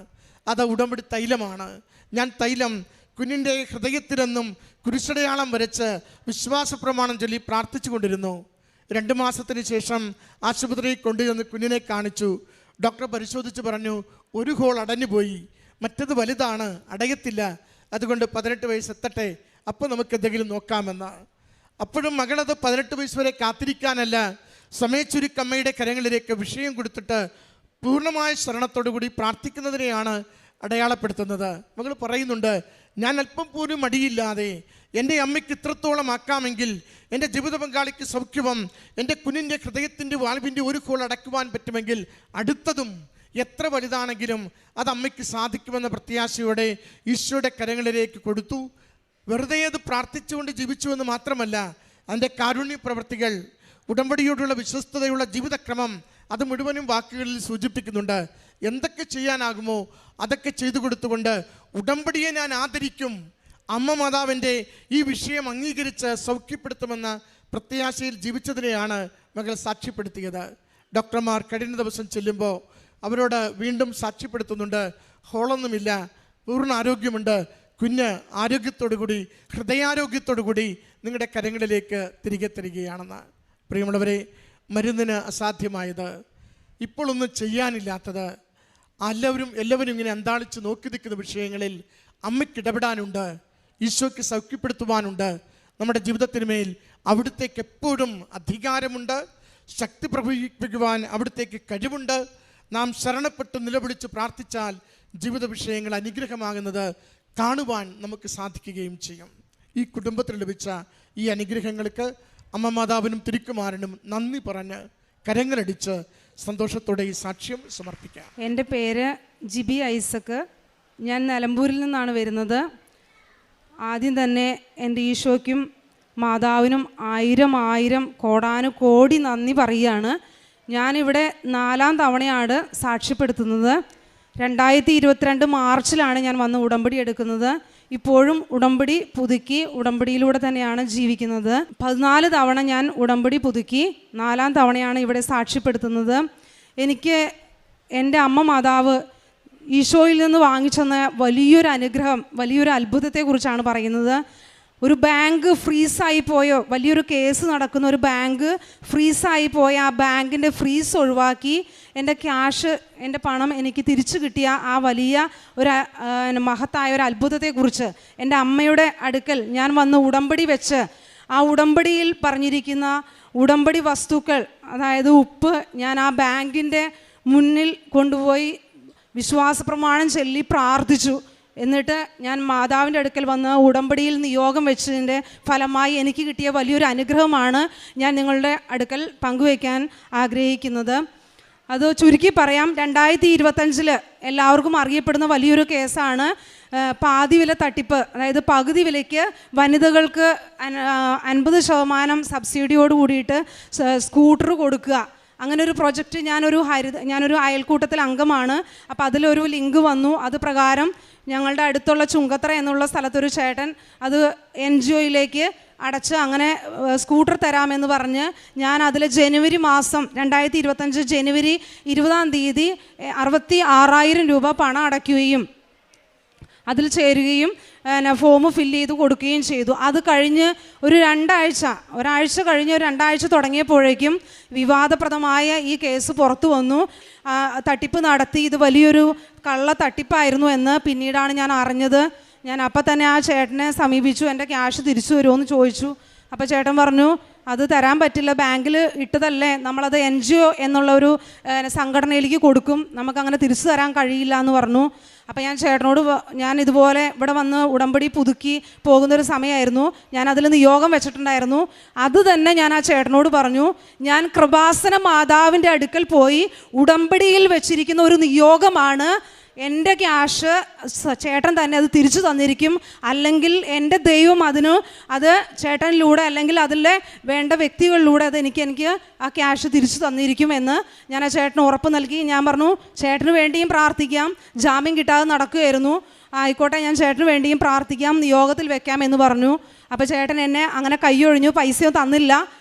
അത് ഉടമ്പടി തൈലമാണ്. ഞാൻ തൈലം കുഞ്ഞിൻ്റെ ഹൃദയത്തിലെന്നും കുരിശടയാളം വരച്ച് വിശ്വാസ പ്രമാണം ചൊല്ലി പ്രാർത്ഥിച്ചു കൊണ്ടിരുന്നു. 2 മാസത്തിന് ശേഷം ആശുപത്രിയിൽ കൊണ്ടുചെന്ന് കുഞ്ഞിനെ കാണിച്ചു. ഡോക്ടർ പരിശോധിച്ച് പറഞ്ഞു, ഒരു ഹോൾ അടഞ്ഞുപോയി, മറ്റത് വലുതാണ്, അടയത്തില്ല, അതുകൊണ്ട് 18 വയസ്സ് എത്തട്ടെ, അപ്പോൾ നമുക്ക് എന്തെങ്കിലും നോക്കാമെന്ന്. അപ്പോഴും മകളത് 18 വയസ്സ് വരെ കാത്തിരിക്കാനല്ല, സമയച്ചുരുക്കമ്മയുടെ കരങ്ങളിലേക്ക് വിഷയം കൊടുത്തിട്ട് പൂർണ്ണമായ ശരണത്തോടു കൂടി പ്രാർത്ഥിക്കുന്നതിനെയാണ് അടയാളപ്പെടുത്തുന്നത്. മകൾ പറയുന്നുണ്ട്, ഞാൻ അല്പം പോലും മടിയില്ലാതെ എൻ്റെ അമ്മയ്ക്ക് ഇത്രത്തോളം ആക്കാമെങ്കിൽ എൻ്റെ ജീവിത പങ്കാളിക്ക് സൗഖ്യവും എൻ്റെ കുഞ്ഞിൻ്റെ ഹൃദയത്തിൻ്റെ വാൽവിൻ്റെ ഒരു ഹോൾ അടയ്ക്കുവാൻ പറ്റുമെങ്കിൽ അടുത്തതും എത്ര വലുതാണെങ്കിലും അത് അമ്മയ്ക്ക് സാധിക്കുമെന്ന പ്രത്യാശയോടെ ഈശോയുടെ കരങ്ങളിലേക്ക് കൊടുത്തു. വെറുതെ അത് പ്രാർത്ഥിച്ചുകൊണ്ട് ജീവിച്ചുവെന്ന് മാത്രമല്ല, അതിൻ്റെ കാരുണ്യ പ്രവൃത്തികൾ, ഉടമ്പടിയോടുള്ള വിശ്വസ്തതയുള്ള ജീവിതക്രമം അത് മുഴുവനും വാക്കുകളിൽ സൂചിപ്പിക്കുന്നുണ്ട്. എന്തൊക്കെ ചെയ്യാനാകുമോ അതൊക്കെ ചെയ്തു കൊടുത്തുകൊണ്ട് ഉടമ്പടിയെ ഞാൻ ആദരിക്കും, അമ്മ മാതാവിൻ്റെ ഈ വിഷയം അംഗീകരിച്ച് സൗഖ്യപ്പെടുത്തുമെന്ന പ്രത്യാശയിൽ ജീവിച്ചതിനെയാണ് മകൾ സാക്ഷ്യപ്പെടുത്തിയത്. ഡോക്ടർമാർ കഴിഞ്ഞ ദിവസം ചെല്ലുമ്പോൾ അവരോട് വീണ്ടും സാക്ഷ്യപ്പെടുത്തുന്നുണ്ട്, ഹോളൊന്നുമില്ല, പൂർണ്ണ ആരോഗ്യമുണ്ട്, കുഞ്ഞ് ആരോഗ്യത്തോടു കൂടി ഹൃദയാരോഗ്യത്തോടു കൂടി നിങ്ങളുടെ കരങ്ങളിലേക്ക് തിരികെ തരികയാണെന്ന്. പ്രിയമുള്ളവരെ, മരുന്നിന് അസാധ്യമായത്, ഇപ്പോൾ ഒന്നും ചെയ്യാനില്ലാത്തത്, എല്ലാവരും ഇങ്ങനെ അന്താളിച്ച് നോക്കി നിൽക്കുന്ന വിഷയങ്ങളിൽ അമ്മയ്ക്ക് ഇടപെടാനുണ്ട്, ഈശോയ്ക്ക് സൗഖ്യപ്പെടുത്തുവാനുണ്ട്. നമ്മുടെ ജീവിതത്തിന് മേൽ അവിടുത്തേക്ക് എപ്പോഴും അധികാരമുണ്ട്, ശക്തി പ്രയോഗിക്കുവാൻ അവിടുത്തേക്ക് കഴിവുണ്ട്. നാം ശരണപ്പെട്ട് നിലവിളിച്ച് പ്രാർത്ഥിച്ചാൽ ജീവിത വിഷയങ്ങൾ അനുഗ്രഹമാകുന്നത് കാണുവാൻ നമുക്ക് സാധിക്കുകയും ചെയ്യും. ഈ കുടുംബത്തിൽ ലഭിച്ച ഈ അനുഗ്രഹങ്ങൾക്ക് അമ്മ മാതാവിനും തിരുക്കുമാരനും നന്ദി പറഞ്ഞ് കരങ്ങളടിച്ച് സന്തോഷത്തോടെ ഈ സാക്ഷ്യം സമർപ്പിക്കാം. എൻ്റെ പേര് ജിബി ഐസക്ക്. ഞാൻ നിലമ്പൂരിൽ നിന്നാണ് വരുന്നത്. ആദ്യം തന്നെ എൻ്റെ ഈശോയ്ക്കും മാതാവിനും 1000 കോടാനുകോടി നന്ദി പറയുകയാണ്. ഞാനിവിടെ 4ാം തവണയാണ് സാക്ഷ്യപ്പെടുത്തുന്നത്. 2022 മാർച്ചിലാണ് ഞാൻ വന്ന് ഉടമ്പടി എടുക്കുന്നത്. ഇപ്പോഴും ഉടമ്പടി പുതുക്കി ഉടമ്പടിയിലൂടെ തന്നെയാണ് ജീവിക്കുന്നത്. 14 തവണ ഞാൻ ഉടമ്പടി പുതുക്കി, 4ാം തവണയാണ് ഇവിടെ സാക്ഷ്യപ്പെടുത്തുന്നത്. എനിക്ക് എൻ്റെ അമ്മ മാതാവ് ഈശോയിൽ നിന്ന് വാങ്ങിച്ചെന്ന വലിയൊരു അനുഗ്രഹം, വലിയൊരു അത്ഭുതത്തെക്കുറിച്ചാണ് പറയുന്നത്. ഒരു ബാങ്ക് ഫ്രീസായി പോയോ, വലിയൊരു കേസ് നടക്കുന്ന ഒരു ബാങ്ക് ഫ്രീസായി പോയ ആ ബാങ്കിൻ്റെ ഫ്രീസ് ഒഴിവാക്കി എൻ്റെ ക്യാഷ്, എൻ്റെ പണം എനിക്ക് തിരിച്ചു കിട്ടിയ ആ വലിയ ഒരു മഹത്തായ ഒരു അത്ഭുതത്തെക്കുറിച്ച് എൻ്റെ അമ്മയുടെ അടുക്കൽ ഞാൻ വന്ന് ഉടമ്പടി വെച്ച് ആ ഉടമ്പടിയിൽ പറഞ്ഞിരിക്കുന്ന ഉടമ്പടി വസ്തുക്കൾ, അതായത് ഉപ്പ്, ഞാൻ ആ ബാങ്കിൻ്റെ മുന്നിൽ കൊണ്ടുപോയി വിശ്വാസ പ്രമാണം ചൊല്ലി പ്രാർത്ഥിച്ചു. എന്നിട്ട് ഞാൻ മാതാവിൻ്റെ അടുക്കൽ വന്ന് ഉടമ്പടിയിൽ നിയോഗം വെച്ചതിൻ്റെ ഫലമായി എനിക്ക് കിട്ടിയ വലിയൊരു അനുഗ്രഹമാണ് ഞാൻ നിങ്ങളുടെ അടുക്കൽ പങ്കുവയ്ക്കാൻ ആഗ്രഹിക്കുന്നത്. അത് ചുരുക്കി പറയാം, 2025 എല്ലാവർക്കും അറിയപ്പെടുന്ന വലിയൊരു കേസാണ് പാതി വില തട്ടിപ്പ്. അതായത് പകുതി വിലയ്ക്ക് വനിതകൾക്ക് 50% സബ്സിഡിയോട് കൂടിയിട്ട് സ്കൂട്ടർ കൊടുക്കുക. അങ്ങനെ ഒരു പ്രൊജക്റ്റ് ഞാനൊരു അയൽക്കൂട്ടത്തിൽ അംഗമാണ്. അപ്പോൾ അതിലൊരു ലിങ്ക് വന്നു. അത് പ്രകാരം ഞങ്ങളുടെ അടുത്തുള്ള ചുങ്കത്തറ എന്നുള്ള സ്ഥലത്തൊരു ചേട്ടൻ അത് NGOയിലേക്ക് അടച്ച് അങ്ങനെ സ്കൂട്ടർ തരാമെന്ന് പറഞ്ഞ് ഞാൻ അതിൽ ജനുവരി മാസം 2025 ജനുവരി 20-ാം തീയതി 66,000 രൂപ പണം അടയ്ക്കുകയും അതിൽ ചേരുകയും ഫോം ഫില്ല് ചെയ്ത് കൊടുക്കുകയും ചെയ്തു. അത് കഴിഞ്ഞ് ഒരാഴ്ച കഴിഞ്ഞ് 2 ആഴ്ച തുടങ്ങിയപ്പോഴേക്കും വിവാദപ്രദമായ ഈ കേസ് പുറത്തു വന്നു. തട്ടിപ്പ് നടത്തി, ഇത് വലിയൊരു കള്ള തട്ടിപ്പായിരുന്നു എന്ന് പിന്നീടാണ് ഞാൻ അറിഞ്ഞത്. ഞാൻ അപ്പം തന്നെ ആ ചേട്ടനെ സമീപിച്ചു, എൻ്റെ ക്യാഷ് തിരിച്ചു വരുമോ എന്ന് ചോദിച്ചു. അപ്പോൾ ചേട്ടൻ പറഞ്ഞു, അത് തരാൻ പറ്റില്ല, ബാങ്കിൽ ഇട്ടതല്ലേ, നമ്മളത് NGO എന്നുള്ളൊരു സംഘടനയിലേക്ക് കൊടുക്കും, നമുക്കങ്ങനെ തിരിച്ചു തരാൻ കഴിയില്ല എന്ന് പറഞ്ഞു. അപ്പോൾ ഞാൻ ചേട്ടനോട്, ഞാൻ ഇതുപോലെ ഇവിടെ വന്ന് ഉടമ്പടി പുതുക്കി പോകുന്നൊരു സമയമായിരുന്നു, ഞാൻ അതിൽ നിയോഗം വെച്ചിട്ടുണ്ടായിരുന്നു. അത് തന്നെ ഞാൻ ആ ചേട്ടനോട് പറഞ്ഞു, ഞാൻ കൃപാസന മാതാവിൻ്റെ അടുക്കൽ പോയി ഉടമ്പടിയിൽ വെച്ചിരിക്കുന്ന ഒരു നിയോഗമാണ്, എൻ്റെ ക്യാഷ് ചേട്ടൻ തന്നെ അത് തിരിച്ചു തന്നിരിക്കും, അല്ലെങ്കിൽ എൻ്റെ ദൈവം അത് ചേട്ടനിലൂടെ അല്ലെങ്കിൽ അതിലെ വേണ്ട വ്യക്തികളിലൂടെ എനിക്ക് ആ ക്യാഷ് തിരിച്ചു തന്നിരിക്കും എന്ന് ഞാൻ ആ ചേട്ടന് ഉറപ്പ് നൽകി. ഞാൻ പറഞ്ഞു, ചേട്ടന് വേണ്ടിയും പ്രാർത്ഥിക്കാം, ജാമ്യം കിട്ടാതെ നടക്കുകയായിരുന്നു, ആയിക്കോട്ടെ ഞാൻ ചേട്ടന് വേണ്ടിയും പ്രാർത്ഥിക്കാം, നിയോഗത്തിൽ വെക്കാം എന്ന് പറഞ്ഞു. അപ്പോൾ ചേട്ടൻ എന്നെ അങ്ങനെ കൈയൊഴിഞ്ഞു, പൈസയും തന്നില്ല.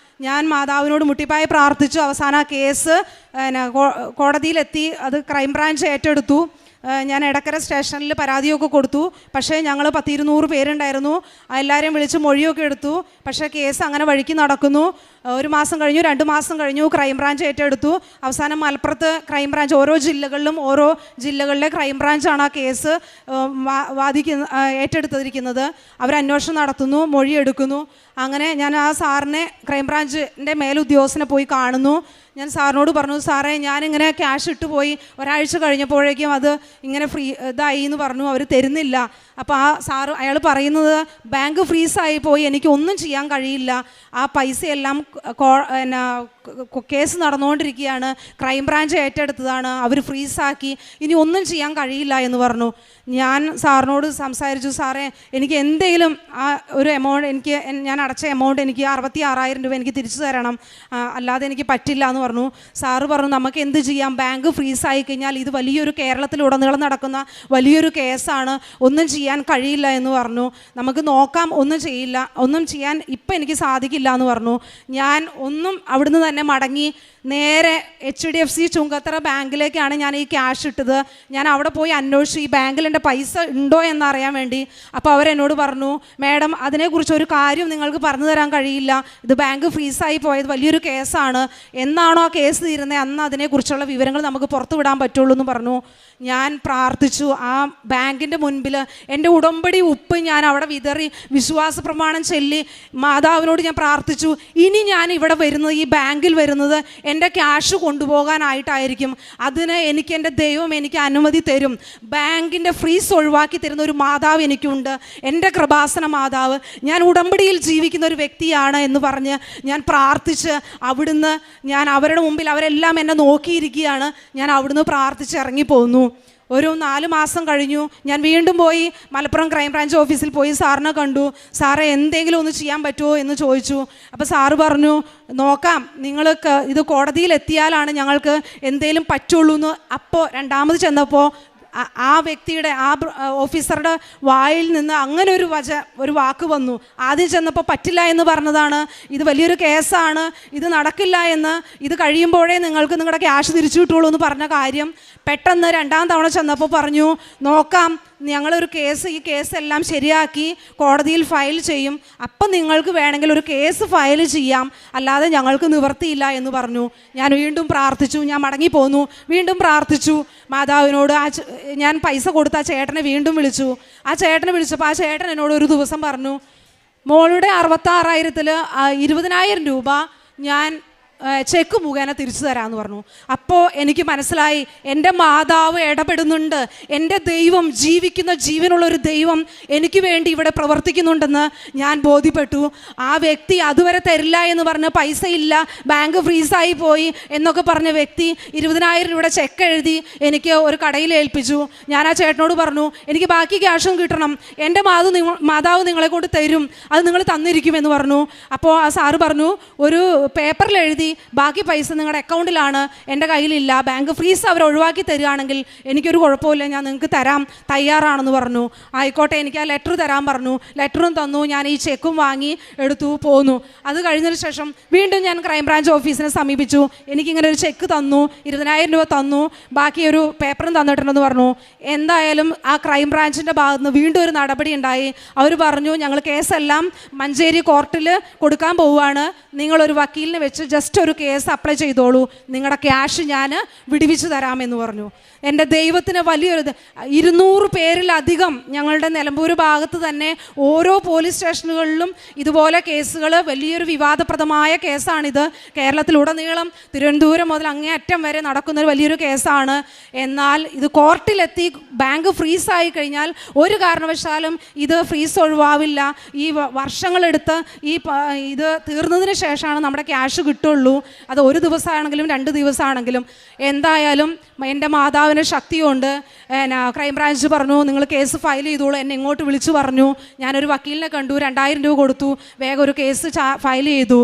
ഞാൻ മാതാവിനോട് മുട്ടിപ്പായി പ്രാർത്ഥിച്ചു. അവസാനം ആ കേസ് കോടതിയിലെത്തി, അത് ക്രൈംബ്രാഞ്ച് ഏറ്റെടുത്തു. ഞാൻ എടക്കര സ്റ്റേഷനിൽ പരാതിയൊക്കെ കൊടുത്തു. പക്ഷേ ഞങ്ങൾ 100-200 പേരുണ്ടായിരുന്നു, എല്ലാവരെയും വിളിച്ച് മൊഴിയൊക്കെ എടുത്തു. പക്ഷേ കേസ് അങ്ങനെ വഴിക്ക് നടക്കുന്നു. 1 മാസം കഴിഞ്ഞു, 2 മാസം കഴിഞ്ഞു, ക്രൈംബ്രാഞ്ച് ഏറ്റെടുത്തു. അവസാനം മലപ്പുറത്ത് ക്രൈംബ്രാഞ്ച്, ഓരോ ജില്ലകളിലെ ക്രൈംബ്രാഞ്ചാണ് ആ കേസ് ഏറ്റെടുത്തിരിക്കുന്നത്. അവർ അന്വേഷണം നടത്തുന്നു, മൊഴിയെടുക്കുന്നു. അങ്ങനെ ഞാൻ ആ സാറിനെ, ക്രൈംബ്രാഞ്ചിൻ്റെ മേലുദ്യോഗസ്ഥനെ പോയി കാണുന്നു. ഞാൻ സാറിനോട് പറഞ്ഞു, സാറേ ഞാനിങ്ങനെ ക്യാഷ് ഇട്ട് പോയി, ഒരാഴ്ച കഴിഞ്ഞപ്പോഴേക്കും അത് ഇങ്ങനെ ഇതായി എന്ന് പറഞ്ഞു, അവർ തരുന്നില്ല. അപ്പോൾ അയാൾ പറയുന്നത്, ബാങ്ക് ഫ്രീസായി പോയി, എനിക്ക് ഒന്നും ചെയ്യാൻ കഴിയില്ല, ആ പൈസയെല്ലാം കേസ് നടന്നുകൊണ്ടിരിക്കുകയാണ്, ക്രൈംബ്രാഞ്ച് ഏറ്റെടുത്തതാണ്, അവർ ഫ്രീസാക്കി, ഇനി ഒന്നും ചെയ്യാൻ കഴിയില്ല എന്ന് പറഞ്ഞു. ഞാൻ സാറിനോട് സംസാരിച്ചു, സാറേ എനിക്ക് എന്തെങ്കിലും ആ ഒരു എമൗണ്ട്, ഞാൻ അടച്ച എമൗണ്ട് എനിക്ക് 66,000 രൂപ എനിക്ക് തിരിച്ചു തരണം, അല്ലാതെ എനിക്ക് പറ്റില്ല എന്ന് പറഞ്ഞു. സാറ് പറഞ്ഞു, നമുക്ക് എന്ത് ചെയ്യാം, ബാങ്ക് ഫ്രീസായി കഴിഞ്ഞാൽ ഇത് വലിയൊരു കേരളത്തിലുടനീളം നടക്കുന്ന വലിയൊരു കേസാണ്, ഒന്നും ചെയ്യാൻ കഴിയില്ല എന്ന് പറഞ്ഞു. നമുക്ക് നോക്കാം, ഒന്നും ചെയ്യാൻ ഇപ്പം എനിക്ക് സാധിക്കില്ല എന്ന് പറഞ്ഞു. ഞാൻ അവിടുന്ന് തന്നെ മടങ്ങി നേരെ HDFC ചുങ്കത്തറ ബാങ്കിലേക്കാണ് ഞാൻ ഈ ക്യാഷ് ഇട്ടത്. ഞാൻ അവിടെ പോയി അന്വേഷിച്ചു, ഈ ബാങ്കിൽ എൻ്റെ പൈസ ഉണ്ടോ എന്നറിയാൻ വേണ്ടി. അപ്പോൾ അവരെന്നോട് പറഞ്ഞു, മാഡം അതിനെക്കുറിച്ച് ഒരു കാര്യം നിങ്ങൾക്ക് പറഞ്ഞു തരാൻ കഴിയില്ല, ഇത് ബാങ്ക് ഫ്രീസായി പോയത് വലിയൊരു കേസാണ്, എന്നാണോ ആ കേസ് തീരുന്നത് അന്ന് അതിനെക്കുറിച്ചുള്ള വിവരങ്ങൾ നമുക്ക് പുറത്തു വിടാൻ പറ്റുള്ളൂ എന്ന് പറഞ്ഞു. ഞാൻ പ്രാർത്ഥിച്ചു. ആ ബാങ്കിൻ്റെ മുൻപിൽ എൻ്റെ ഉടമ്പടി ഉപ്പ് ഞാൻ അവിടെ വിതറി വിശ്വാസ പ്രമാണം ചൊല്ലി മാതാവിനോട് ഞാൻ പ്രാർത്ഥിച്ചു, ഇനി ഞാൻ ഇവിടെ വരുന്നത്, ഈ ബാങ്കിൽ വരുന്നത് എൻ്റെ ക്യാഷ് കൊണ്ടുപോകാനായിട്ടായിരിക്കും, അതിന് എൻ്റെ ദൈവം എനിക്ക് അനുമതി തരും, ബാങ്കിൻ്റെ ഫ്രീസ് ഒഴിവാക്കി തരുന്ന ഒരു മാതാവ് എനിക്കുണ്ട്, എൻ്റെ കൃപാസന മാതാവ്, ഞാൻ ഉടമ്പടിയിൽ ജീവിക്കുന്ന ഒരു വ്യക്തിയാണ് എന്ന് പറഞ്ഞ് ഞാൻ പ്രാർത്ഥിച്ച് അവിടുന്ന്, ഞാൻ അവരുടെ മുമ്പിൽ അവരെല്ലാം എന്നെ നോക്കിയിരിക്കുകയാണ്, ഞാൻ അവിടുന്ന് പ്രാർത്ഥിച്ച് ഇറങ്ങിപ്പോന്നു. ഒരു 4 മാസം കഴിഞ്ഞു. ഞാൻ വീണ്ടും പോയി മലപ്പുറം ക്രൈംബ്രാഞ്ച് ഓഫീസിൽ പോയി സാറിനെ കണ്ടു. സാറേ എന്തെങ്കിലും ഒന്ന് ചെയ്യാൻ പറ്റുമോ എന്ന് ചോദിച്ചു. അപ്പോൾ സാറ് പറഞ്ഞു, നോക്കാം, നിങ്ങൾക്ക് ഇത് കോടതിയിലെത്തിയാലാണ് ഞങ്ങൾക്ക് എന്തെങ്കിലും പറ്റുള്ളൂ എന്ന്. അപ്പോൾ രണ്ടാമത് ചെന്നപ്പോൾ ആ വ്യക്തിയുടെ, ആ ഓഫീസറുടെ വായിൽ നിന്ന് അങ്ങനെ ഒരു വാക്ക് വന്നു. ആദ്യം ചെന്നപ്പോൾ പറ്റില്ല എന്ന് പറഞ്ഞതാണ്, ഇത് വലിയൊരു കേസാണ്, ഇത് നടക്കില്ല എന്ന്, ഇത് കഴിയുമ്പോഴേ നിങ്ങൾക്ക് നിങ്ങളുടെ ക്യാഷ് തിരിച്ചു കിട്ടുള്ളൂ എന്ന് പറഞ്ഞ കാര്യം പെട്ടെന്ന് 2ാം തവണ ചെന്നപ്പോൾ പറഞ്ഞു, നോക്കാം, ഞങ്ങളൊരു ഈ കേസെല്ലാം ശരിയാക്കി കോടതിയിൽ ഫയൽ ചെയ്യും, അപ്പം നിങ്ങൾക്ക് വേണമെങ്കിൽ ഒരു കേസ് ഫയൽ ചെയ്യാം, അല്ലാതെ ഞങ്ങൾക്ക് നിവർത്തിയില്ല എന്ന് പറഞ്ഞു. ഞാൻ വീണ്ടും പ്രാർത്ഥിച്ചു, ഞാൻ മടങ്ങിപ്പോന്നു, വീണ്ടും പ്രാർത്ഥിച്ചു മാതാവിനോട്. ഞാൻ പൈസ കൊടുത്ത ആ ചേട്ടനെ വീണ്ടും വിളിച്ചു. ആ ചേട്ടനെ വിളിച്ചപ്പോൾ ആ ചേട്ടൻ എന്നോട് ഒരു ദിവസം പറഞ്ഞു, മോളുടെ 66,000-ൽ 20,000 രൂപ ഞാൻ ചെക്ക് മുഖേന തിരിച്ചു തരാമെന്ന് പറഞ്ഞു. അപ്പോൾ എനിക്ക് മനസ്സിലായി എൻ്റെ മാതാവ് ഇടപെടുന്നുണ്ട്, എൻ്റെ ദൈവം ജീവിക്കുന്ന ജീവനുള്ളൊരു ദൈവം എനിക്ക് വേണ്ടി ഇവിടെ പ്രവർത്തിക്കുന്നുണ്ടെന്ന് ഞാൻ ബോധ്യപ്പെട്ടു. ആ വ്യക്തി അതുവരെ തരില്ല എന്ന് പറഞ്ഞ് പൈസ ഇല്ല, ബാങ്ക് ഫ്രീസായി പോയി എന്നൊക്കെ പറഞ്ഞ വ്യക്തി 20,000 രൂപയുടെ ചെക്ക് എഴുതി എനിക്ക് ഒരു കടയിൽ ഏൽപ്പിച്ചു. ഞാൻ ആ ചേട്ടനോട് പറഞ്ഞു, എനിക്ക് ബാക്കി ക്യാഷും കിട്ടണം, എൻ്റെ മാതാവ് നിങ്ങളെ കൊണ്ട് തരും, അത് നിങ്ങൾ തന്നിരിക്കുമെന്ന് പറഞ്ഞു. അപ്പോൾ ആ സാറ് പറഞ്ഞു, ഒരു പേപ്പറിൽ എഴുതി ബാക്കി പൈസ നിങ്ങളുടെ അക്കൗണ്ടിലാണ്, എൻ്റെ കയ്യിലില്ല, ബാങ്ക് ഫ്രീസ് അവർ ഒഴിവാക്കി തരികയാണെങ്കിൽ എനിക്കൊരു കുഴപ്പമില്ല, ഞാൻ നിങ്ങൾക്ക് തരാം തയ്യാറാണെന്ന് പറഞ്ഞു. ആയിക്കോട്ടെ, എനിക്ക് ആ ലെറ്റർ തരാൻ പറഞ്ഞു. ലെറ്ററും തന്നു. ഞാൻ ഈ ചെക്കും വാങ്ങി എടുത്തു പോന്നു. അത് കഴിഞ്ഞതിന് ശേഷം വീണ്ടും ഞാൻ ക്രൈംബ്രാഞ്ച് ഓഫീസിനെ സമീപിച്ചു. എനിക്കിങ്ങനെ ഒരു ചെക്ക് തന്നു, 20,000 രൂപ തന്നു, ബാക്കി ഒരു പേപ്പറും തന്നിട്ടുണ്ടെന്ന് പറഞ്ഞു. എന്തായാലും ആ ക്രൈംബ്രാഞ്ചിൻ്റെ ഭാഗത്ത് നിന്ന് വീണ്ടും ഒരു നടപടി ഉണ്ടായി. അവർ പറഞ്ഞു, ഞങ്ങൾ കേസെല്ലാം മഞ്ചേരി കോർട്ടിൽ കൊടുക്കാൻ പോവുകയാണ്, നിങ്ങളൊരു വക്കീലിനെ വെച്ച് ജസ്റ്റ് ഒരു കേസ് അപ്ലൈ ചെയ്തോളൂ, നിങ്ങളുടെ ക്യാഷ് ഞാൻ വിടുവിച്ച് തരാമെന്ന് പറഞ്ഞു. എൻ്റെ ദൈവത്തിന് വലിയൊരു 200 പേരിലധികം ഞങ്ങളുടെ നിലമ്പൂർ ഭാഗത്ത് തന്നെ ഓരോ പോലീസ് സ്റ്റേഷനുകളിലും ഇതുപോലെ കേസുകൾ, വലിയൊരു വിവാദപ്രദമായ കേസാണിത്. കേരളത്തിലുടനീളം തിരുവനന്തപുരം മുതൽ അങ്ങേയറ്റം വരെ നടക്കുന്നൊരു വലിയൊരു കേസാണ്. എന്നാൽ ഇത് കോർട്ടിലെത്തി ബാങ്ക് ഫ്രീസായി കഴിഞ്ഞാൽ ഒരു കാരണവശാലും ഇത് ഫ്രീസ് ഒഴിവാവില്ല. ഈ വർഷങ്ങളെടുത്ത് ഇത് തീർന്നതിന് ശേഷമാണ് നമ്മുടെ ക്യാഷ് കിട്ടുള്ളൂ. അത് ഒരു ദിവസമാണെങ്കിലും 2 ദിവസമാണെങ്കിലും. എന്തായാലും എൻ്റെ മാതാവിന് ശക്തിയുണ്ട്. ക്രൈംബ്രാഞ്ച് പറഞ്ഞു, നിങ്ങൾ കേസ് ഫയൽ ചെയ്തോളൂ. എന്നെ ഇങ്ങോട്ട് വിളിച്ചു പറഞ്ഞു. ഞാനൊരു വക്കീലിനെ കണ്ടു, 2,000 രൂപ കൊടുത്തു, വേഗം ഒരു കേസ് ഫയൽ ചെയ്തു.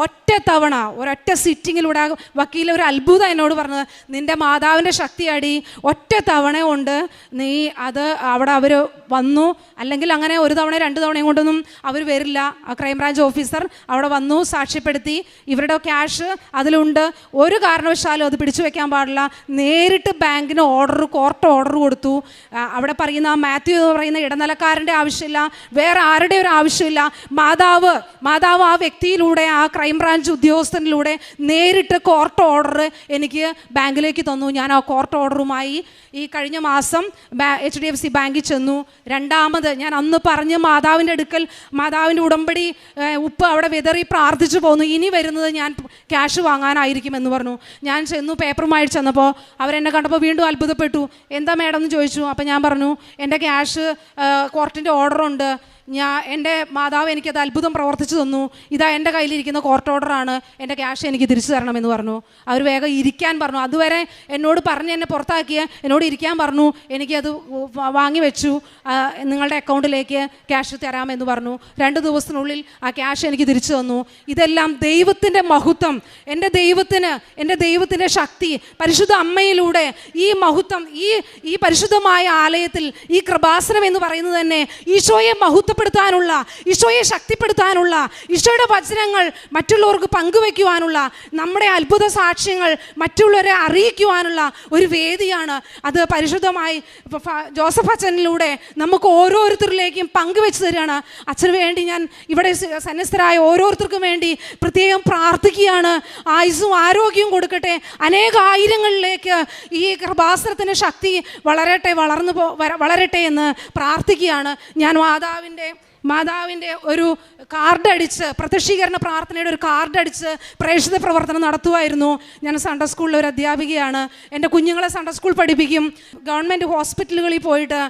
ഒറ്റ തവണ ഒരൊറ്റ സിറ്റിങ്ങിലൂടെ വക്കീൽ ഒരു അത്ഭുതം എന്നോട് പറഞ്ഞത്, നിൻ്റെ മാതാവിൻ്റെ ശക്തിയടി, ഒറ്റ തവണ കൊണ്ട് നീ അത് അവിടെ അവർ വന്നു, അല്ലെങ്കിൽ അങ്ങനെ ഒരു തവണ 2 തവണയും കൊണ്ടൊന്നും അവർ വരില്ല. ആ ക്രൈംബ്രാഞ്ച് ഓഫീസർ അവിടെ വന്നു, സാക്ഷ്യപ്പെടുത്തി, ഇവരുടെ ക്യാഷ് അതിലുണ്ട്, ഒരു കാരണവശാലും അത് പിടിച്ചു വെക്കാൻ പാടില്ല. നേരിട്ട് ബാങ്കിന് കോർട്ട് ഓർഡർ കൊടുത്തു. അവിടെ പറയുന്ന ആ മാത്യു എന്ന് പറയുന്ന ഇടനിലക്കാരൻ്റെ ആവശ്യമില്ല, വേറെ ആരുടെ ഒരു ആവശ്യമില്ല. മാതാവ് ആ വ്യക്തിയിലൂടെ, ആ ക്രൈംബ്രാഞ്ച് ഉദ്യോഗസ്ഥനിലൂടെ നേരിട്ട് കോർട്ട് ഓർഡർ എനിക്ക് ബാങ്കിലേക്ക് തന്നു. ഞാൻ ആ കോർട്ട് ഓർഡറുമായി ഈ കഴിഞ്ഞ മാസം HDFC ബാങ്കിൽ ചെന്നു. രണ്ടാമത് ഞാൻ അന്ന് പറഞ്ഞ് മാതാവിൻ്റെ അടുക്കൽ മാതാവിൻ്റെ ഉടമ്പടി ഉപ്പ് അവിടെ വിതറി പ്രാർത്ഥിച്ചു പോന്നു, ഇനി വരുന്നത് ഞാൻ ക്യാഷ് വാങ്ങാനായിരിക്കുമെന്ന് പറഞ്ഞു. ഞാൻ ചെന്നു, പേപ്പറുമായി ചെന്നപ്പോൾ അവരെന്നെ കണ്ടപ്പോൾ വീണ്ടും അത്ഭുതപ്പെട്ടു. എന്താ മാഡം എന്ന് ചോദിച്ചു. അപ്പോൾ ഞാൻ പറഞ്ഞു, എൻ്റെ ക്യാഷ് കോർട്ടിൻ്റെ ഓർഡറുണ്ട്, എൻ്റെ മാതാവ് എനിക്കത് അത്ഭുതം പ്രവർത്തിച്ചു തന്നു, ഇതാ എൻ്റെ കയ്യിലിരിക്കുന്ന കോർട്ട് ഓർഡറാണ്, എൻ്റെ ക്യാഷ് എനിക്ക് തിരിച്ചു തരണമെന്ന് പറഞ്ഞു. അവർ വേഗം ഇരിക്കാൻ പറഞ്ഞു. അതുവരെ എന്നോട് പറഞ്ഞ് എന്നെ പുറത്താക്കിയ എന്നോട് ഇരിക്കാൻ പറഞ്ഞു. എനിക്കത് വാങ്ങി വെച്ചു, നിങ്ങളുടെ അക്കൗണ്ടിലേക്ക് ക്യാഷ് തരാമെന്ന് പറഞ്ഞു. 2 ദിവസത്തിനുള്ളിൽ ആ ക്യാഷ് എനിക്ക് തിരിച്ചു തന്നു. ഇതെല്ലാം ദൈവത്തിൻ്റെ മഹത്വം, എൻ്റെ ദൈവത്തിൻ്റെ ശക്തി, പരിശുദ്ധ അമ്മയിലൂടെ ഈ മഹത്വം, ഈ പരിശുദ്ധമായ ആലയത്തിൽ ഈ കൃപാസനം എന്ന് പറയുന്നത് തന്നെ ഈശോയെ മഹത്വപ്പെടുത്താനുള്ള, ഈശോയെ ശക്തിപ്പെടുത്താനുള്ള, ഈശോയുടെ വചനങ്ങൾ മറ്റുള്ളവർക്ക് പങ്കുവയ്ക്കുവാനുള്ള, നമ്മുടെ അത്ഭുത സാക്ഷ്യങ്ങൾ മറ്റുള്ളവരെ അറിയിക്കുവാനുള്ള ഒരു വേദിയാണ്. അത് പരിശുദ്ധമായി ജോസഫ് അച്ഛനിലൂടെ നമുക്ക് ഓരോരുത്തരിലേക്കും പങ്കുവെച്ച് തരികയാണ്. അച്ഛന് വേണ്ടി ഞാൻ ഇവിടെ സന്യസ്തരായ ഓരോരുത്തർക്കും വേണ്ടി പ്രത്യേകം പ്രാർത്ഥിക്കുകയാണ്. ആയുസ്സും ആരോഗ്യവും കൊടുക്കട്ടെ, അനേകായിരങ്ങളിലേക്ക് ഈ കൃപാസനത്തിൻ്റെ ശക്തി വളരട്ടെ എന്ന് പ്രാർത്ഥിക്കുകയാണ്. ഞാൻ മാതാവിൻ്റെ ഒരു കാർഡ് അടിച്ച്, പ്രത്യക്ഷീകരണ പ്രാർത്ഥനയുടെ ഒരു കാർഡ് അടിച്ച് പ്രേക്ഷിത പ്രവർത്തനം നടത്തുമായിരുന്നു. ഞാൻ സൺഡേ സ്കൂളിലെ ഒരു അധ്യാപികയാണ്. എൻ്റെ കുഞ്ഞുങ്ങളെ സൺഡേ സ്കൂൾ പഠിപ്പിക്കും. ഗവൺമെൻറ് ഹോസ്പിറ്റലുകളിൽ പോയിട്ട്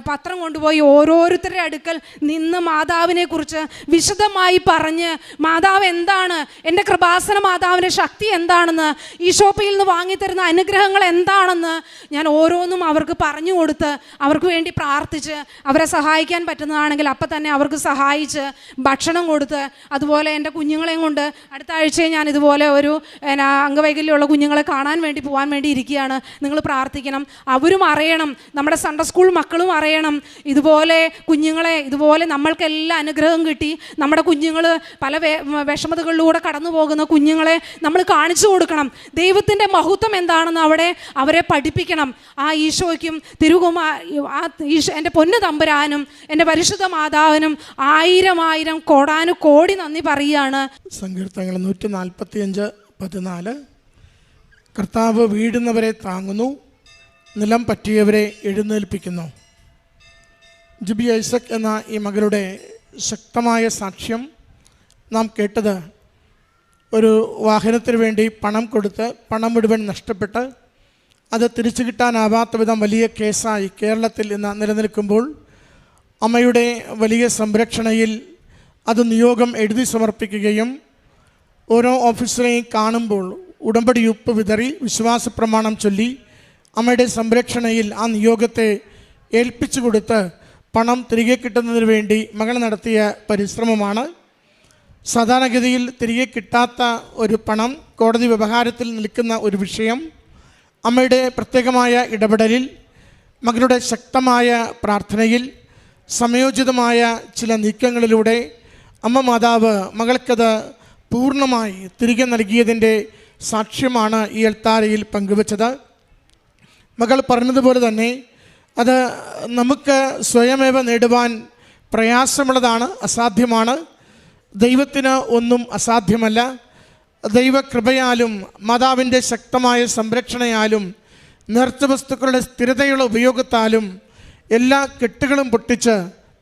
പത്രം കൊണ്ടുപോയി ഓരോരുത്തരുടെ അടുക്കൽ നിന്ന് മാതാവിനെക്കുറിച്ച് വിശദമായി പറഞ്ഞ്, മാതാവ് എന്താണ്, എൻ്റെ കൃപാസന മാതാവിൻ്റെ ശക്തി എന്താണെന്ന്, ഈശോപ്പയിൽ നിന്ന് വാങ്ങിത്തരുന്ന അനുഗ്രഹങ്ങൾ എന്താണെന്ന് ഞാൻ ഓരോന്നും അവർക്ക് പറഞ്ഞു കൊടുത്ത്, അവർക്ക് വേണ്ടി പ്രാർത്ഥിച്ച്, അവരെ സഹായിക്കാൻ പറ്റുന്നതാണെങ്കിൽ അപ്പം തന്നെ അവർക്ക് സഹായിച്ച് ഭക്ഷണം കൊടുത്ത്, അതുപോലെ എൻ്റെ കുഞ്ഞുങ്ങളെയും കൊണ്ട് അടുത്ത ആഴ്ച ഞാൻ ഇതുപോലെ ഒരു അംഗവൈകല്യമുള്ള കുഞ്ഞുങ്ങളെ കാണാൻ വേണ്ടി പോകാൻ വേണ്ടി ഇരിക്കുകയാണ്. നിങ്ങൾ പ്രാർത്ഥിക്കണം. അവരും അറിയണം, നമ്മുടെ സൺഡേ സ്കൂൾ മക്കളും അറിയണം, ഇതുപോലെ കുഞ്ഞുങ്ങളെ, ഇതുപോലെ നമ്മൾക്കെല്ലാം അനുഗ്രഹം കിട്ടി, നമ്മുടെ കുഞ്ഞുങ്ങൾ പല വിഷമതകളിലൂടെ കടന്നു പോകുന്ന കുഞ്ഞുങ്ങളെ നമ്മൾ കാണിച്ചു കൊടുക്കണം. ദൈവത്തിൻ്റെ മഹത്വം എന്താണെന്ന് അവരെ പഠിപ്പിക്കണം. ആ ഈശോയ്ക്കും എൻ്റെ പൊന്നു തമ്പുരാനും എൻ്റെ പരിശുദ്ധ മാതാവിനും 1000 കോടാനുകോടി നന്ദി പറയുകയാണ്. സങ്കീർത്തനങ്ങൾ 145:14. കർത്താവ് വീഴുന്നവരെ താങ്ങുന്നു, നിലം പറ്റിയവരെ എഴുന്നേൽപ്പിക്കുന്നു. ജിബി ഐസക് എന്ന ഈ മകളുടെ ശക്തമായ സാക്ഷ്യം നാം കേട്ടത് ഒരു വാഹനത്തിന് വേണ്ടി പണം കൊടുത്ത് പണം മുഴുവൻ നഷ്ടപ്പെട്ട് അത് തിരിച്ചു കിട്ടാനാവാത്ത വിധം വലിയ കേസായി കേരളത്തിൽ ഇന്ന് നിലനിൽക്കുമ്പോൾ അമ്മയുടെ വലിയ സംരക്ഷണയിൽ അത് നിയോഗം എഴുതി സമർപ്പിക്കുകയും ഓരോ ഓഫീസറെയും കാണുമ്പോൾ ഉടമ്പടി ഉപ്പ് വിതറി വിശ്വാസ പ്രമാണം ചൊല്ലി അമ്മയുടെ സംരക്ഷണയിൽ ആ നിയോഗത്തെ ഏൽപ്പിച്ചു കൊടുത്ത് പണം തിരികെ കിട്ടുന്നതിന് വേണ്ടി മകൾ നടത്തിയ പരിശ്രമമാണ്. സാധാരണഗതിയിൽ തിരികെ കിട്ടാത്ത ഒരു പണം കോടതി വ്യവഹാരത്തിൽ നിൽക്കുന്ന ഒരു വിഷയം അമ്മയുടെ പ്രത്യേകമായ ഇടപെടലിൽ, മകളുടെ ശക്തമായ പ്രാർത്ഥനയിൽ, സമയോചിതമായ ചില നീക്കങ്ങളിലൂടെ അമ്മ മാതാവ് മകൾക്കത് പൂർണ്ണമായി തിരികെ നൽകിയതിൻ്റെ സാക്ഷ്യമാണ് ഈ അൾത്താരയിൽ പങ്കുവച്ചത്. മകൾ പറഞ്ഞതുപോലെ തന്നെ അത് നമുക്ക് സ്വയമേവ നേടുവാൻ പ്രയാസമുള്ളതാണ്, അസാധ്യമാണ്. ദൈവത്തിന് ഒന്നും അസാധ്യമല്ല. ദൈവകൃപയാലും മാതാവിൻ്റെ ശക്തമായ സംരക്ഷണയാലും നേർച്ച വസ്തുക്കളുടെ സ്ഥിരതയുള്ള ഉപയോഗത്താലും എല്ലാ കെട്ടുകളും പൊട്ടിച്ച്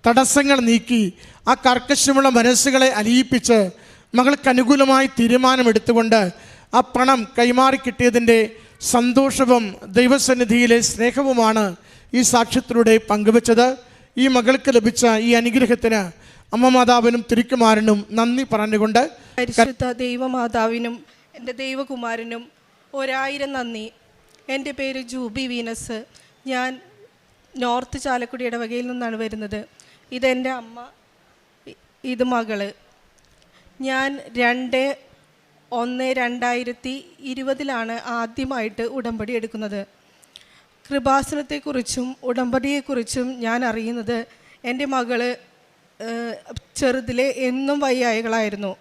തടസ്സങ്ങൾ നീക്കി ആ കർക്കശമുള്ള മനസ്സുകളെ അലിയിപ്പിച്ച് മകൾക്ക് അനുകൂലമായി തീരുമാനമെടുത്തുകൊണ്ട് ആ പണം കൈമാറി കിട്ടിയതിൻ്റെ സന്തോഷവും ദൈവസന്നിധിയിലെ സ്നേഹവുമാണ് ഈ സാക്ഷ്യത്തിലൂടെ പങ്കുവച്ചത്. ഈ മകൾക്ക് ലഭിച്ച ഈ അനുഗ്രഹത്തിന് അമ്മ മാതാവിനും തിരുക്കുമാരനും നന്ദി പറഞ്ഞുകൊണ്ട് പരിശുദ്ധ ദൈവമാതാവിനും എൻ്റെ ദൈവകുമാരനും 1000 നന്ദി. എൻ്റെ പേര് ജൂബി വീനസ്. ഞാൻ നോർത്ത് ചാലക്കുടി ഇടവകയിൽ നിന്നാണ് വരുന്നത്. ഇതെൻ്റെ അമ്മ, ഇത് മകള്. ഞാൻ 2/1/2020 ആദ്യമായിട്ട് ഉടമ്പടി എടുക്കുന്നത്. കൃപാസനത്തെക്കുറിച്ചും ഉടമ്പടിയെക്കുറിച്ചും ഞാൻ അറിയുന്നത് എൻ്റെ മകള് ചെറുതിലെ എന്നും വയ്യായികളായിരുന്നു.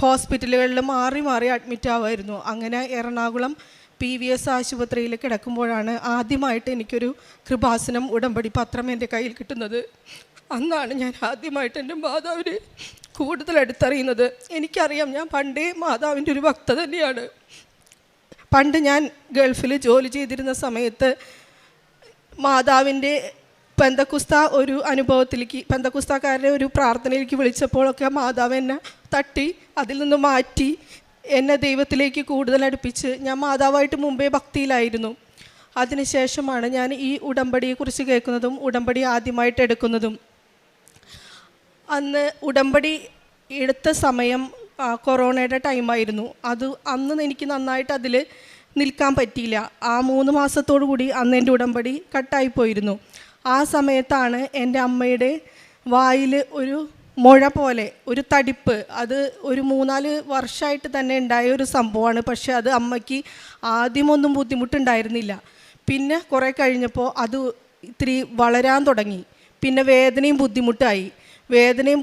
ഹോസ്പിറ്റലുകളിൽ മാറി മാറി അഡ്മിറ്റ് ആവുമായിരുന്നു. അങ്ങനെ എറണാകുളം PVS ആശുപത്രിയിൽ കിടക്കുമ്പോഴാണ് ആദ്യമായിട്ട് എനിക്കൊരു കൃപാസനം ഉടമ്പടി പത്രം എൻ്റെ കയ്യിൽ കിട്ടുന്നത്. അന്നാണ് ഞാൻ ആദ്യമായിട്ട് എൻ്റെ മാതാവിനെ കൂടുതൽ അടുത്തറിയുന്നത്. എനിക്കറിയാം, ഞാൻ പണ്ടേ മാതാവിൻ്റെ ഒരു ഭക്ത തന്നെയാണ്. പണ്ട് ഞാൻ ഗൾഫിൽ ജോലി ചെയ്തിരുന്ന സമയത്ത് മാതാവിൻ്റെ പെന്തക്കുസ്ത ഒരു അനുഭവത്തിലേക്ക്, പെന്തക്കുസ്താക്കാരുടെ ഒരു പ്രാർത്ഥനയിലേക്ക് വിളിച്ചപ്പോഴൊക്കെ മാതാവ് എന്നെ തട്ടി അതിൽ നിന്ന് മാറ്റി എന്നെ ദൈവത്തിലേക്ക് കൂടുതൽ അടുപ്പിച്ച്, ഞാൻ മാതാവായിട്ട് മുമ്പേ ഭക്തിയിലായിരുന്നു. അതിനുശേഷമാണ് ഞാൻ ഈ ഉടമ്പടിയെക്കുറിച്ച് കേൾക്കുന്നതും ഉടമ്പടി ആദ്യമായിട്ട് എടുക്കുന്നതും. അന്ന് ഉടമ്പടി എടുത്ത സമയം കൊറോണയുടെ ടൈമായിരുന്നു. അന്ന് എനിക്ക് നന്നായിട്ട് അതിൽ നിൽക്കാൻ പറ്റിയില്ല. ആ 3 മാസത്തോടു കൂടി അന്ന് എൻ്റെ ഉടമ്പടി കട്ടായിപ്പോയിരുന്നു. ആ സമയത്താണ് എൻ്റെ അമ്മയുടെ വായിൽ ഒരു മുഴ പോലെ ഒരു തടിപ്പ്, അത് ഒരു 3-4 വർഷമായിട്ട് തന്നെ ഉണ്ടായ ഒരു സംഭവമാണ്. പക്ഷേ അത് അമ്മയ്ക്ക് ആദ്യമൊന്നും ബുദ്ധിമുട്ടുണ്ടായിരുന്നില്ല. പിന്നെ കുറേ കഴിഞ്ഞപ്പോൾ അത് ഇത്തിരി വളരാൻ തുടങ്ങി. പിന്നെ വേദനയും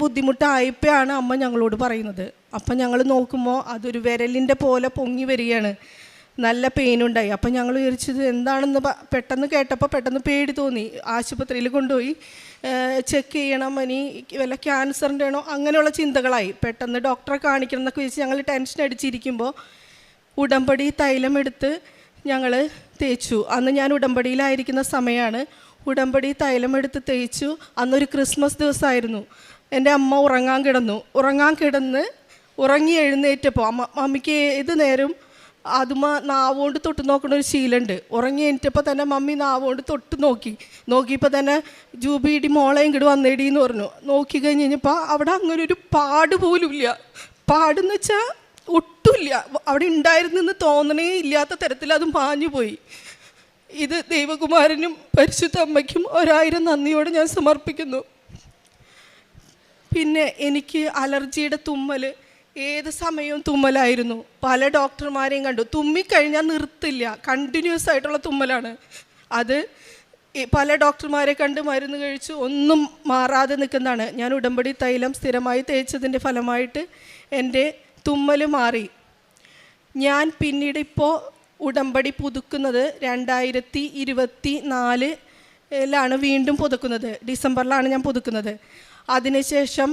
ബുദ്ധിമുട്ടായപ്പോഴാണ് അമ്മ ഞങ്ങളോട് പറയുന്നത്. അപ്പം ഞങ്ങൾ നോക്കുമ്പോൾ അതൊരു വിരലിൻ്റെ പോലെ പൊങ്ങി വരികയാണ്. നല്ല പെയിനുണ്ടായി. അപ്പം ഞങ്ങൾ വിചാരിച്ചത് എന്താണെന്ന് പെട്ടെന്ന് കേട്ടപ്പോൾ പെട്ടെന്ന് പേടി തോന്നി. ആശുപത്രിയിൽ കൊണ്ടുപോയി ചെക്ക് ചെയ്യണം, ഇനി വല്ല ക്യാൻസറിൻ്റെ ആണോ അങ്ങനെയുള്ള ചിന്തകളായി. പെട്ടെന്ന് ഡോക്ടറെ കാണിക്കണം എന്നൊക്കെ വെച്ച് ഞങ്ങൾ ടെൻഷൻ അടിച്ചിരിക്കുമ്പോൾ ഉടമ്പടി തൈലമെടുത്ത് ഞങ്ങൾ തേച്ചു. അന്ന് ഞാൻ ഉടമ്പടിയിലായിരിക്കുന്ന സമയമാണ്. ഉടമ്പടി തൈലമെടുത്ത് തേച്ചു. അന്നൊരു ക്രിസ്മസ് ദിവസമായിരുന്നു. എൻ്റെ അമ്മ ഉറങ്ങി എഴുന്നേറ്റപ്പോൾ മമ്മിക്ക് ഏത് നേരം നാവുകൊണ്ട് തൊട്ട് നോക്കുന്ന ഒരു ശീലമുണ്ട്. ഉറങ്ങി എണീറ്റപ്പോൾ തന്നെ മമ്മി നാവുകൊണ്ട് തൊട്ട് നോക്കിയപ്പോൾ തന്നെ ജൂബിയുടെ മോളെ ഇങ്ങോട്ട് വന്നേടി എന്ന് പറഞ്ഞു. നോക്കി കഴിഞ്ഞപ്പോൾ അവിടെ അങ്ങനെ ഒരു പാട് പോലും ഇല്ല. പാടെന്ന് വെച്ചാൽ ഒട്ടുമില്ല, അവിടെ ഉണ്ടായിരുന്നെന്ന് തോന്നണേ ഇല്ലാത്ത തരത്തിൽ അത് മാഞ്ഞുപോയി. ഇത് ദൈവകുമാരനും പരിശുദ്ധ അമ്മയ്ക്കും 1000 നന്ദിയോടെ ഞാൻ സമർപ്പിക്കുന്നു. പിന്നെ എനിക്ക് അലർജിയുടെ തുമ്മൽ, ഏത് സമയവും തുമ്മലായിരുന്നു. പല ഡോക്ടർമാരെയും കണ്ടു. തുമ്മിക്കഴിഞ്ഞാൽ നിർത്തില്ല, കണ്ടിന്യൂസ് ആയിട്ടുള്ള തുമ്മലാണ്. അത് പല ഡോക്ടർമാരെ കണ്ട് മരുന്ന് കഴിച്ചു ഒന്നും മാറാതെ നിൽക്കുന്നതാണ്. ഞാൻ ഉടമ്പടി തൈലം സ്ഥിരമായി തേച്ചതിൻ്റെ ഫലമായിട്ട് എൻ്റെ തുമ്മൽ മാറി. ഞാൻ പിന്നീട് ഇപ്പോൾ ഉടമ്പടി പുതുക്കുന്നത് 2024 വീണ്ടും പുതുക്കുന്നത്. ഡിസംബറിലാണ് ഞാൻ പുതുക്കുന്നത്. അതിനുശേഷം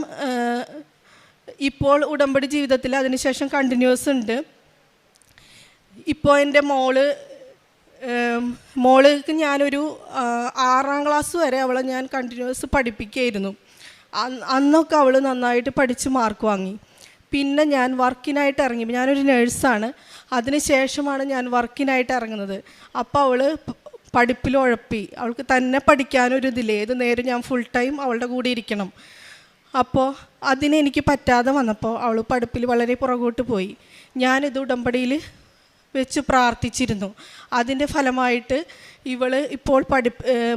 ഇപ്പോൾ ഉടമ്പടി ജീവിതത്തിൽ അതിനുശേഷം കണ്ടിന്യൂസ് ഉണ്ട്. ഇപ്പോൾ എൻ്റെ മോൾക്ക് ഞാനൊരു 6ാം ക്ലാസ് വരെ അവളെ ഞാൻ കണ്ടിന്യൂസ് പഠിപ്പിക്കുകയായിരുന്നു. അന്നൊക്കെ അവൾ നന്നായിട്ട് പഠിച്ച് മാർക്ക് വാങ്ങി. പിന്നെ ഞാൻ വർക്കിനായിട്ട് ഇറങ്ങി. ഞാനൊരു നേഴ്സാണ്. അതിന് ശേഷമാണ് ഞാൻ വർക്കിനായിട്ട് ഇറങ്ങുന്നത്. അപ്പോൾ അവൾ പഠിപ്പിൽ ഉഴപ്പി. അവൾക്ക് തന്നെ പഠിക്കാനൊരിതില്ല. ഏത് നേരം ഞാൻ ഫുൾ ടൈം അവളുടെ കൂടെ ഇരിക്കണം. അപ്പോൾ അതിനെനിക്ക് പറ്റാതെ വന്നപ്പോൾ അവൾ പഠിപ്പിൽ വളരെ പുറകോട്ട് പോയി. ഞാനിത് ഉടമ്പടിയിൽ വെച്ച് പ്രാർത്ഥിച്ചിരുന്നു. അതിൻ്റെ ഫലമായിട്ട് ഇവൾ ഇപ്പോൾ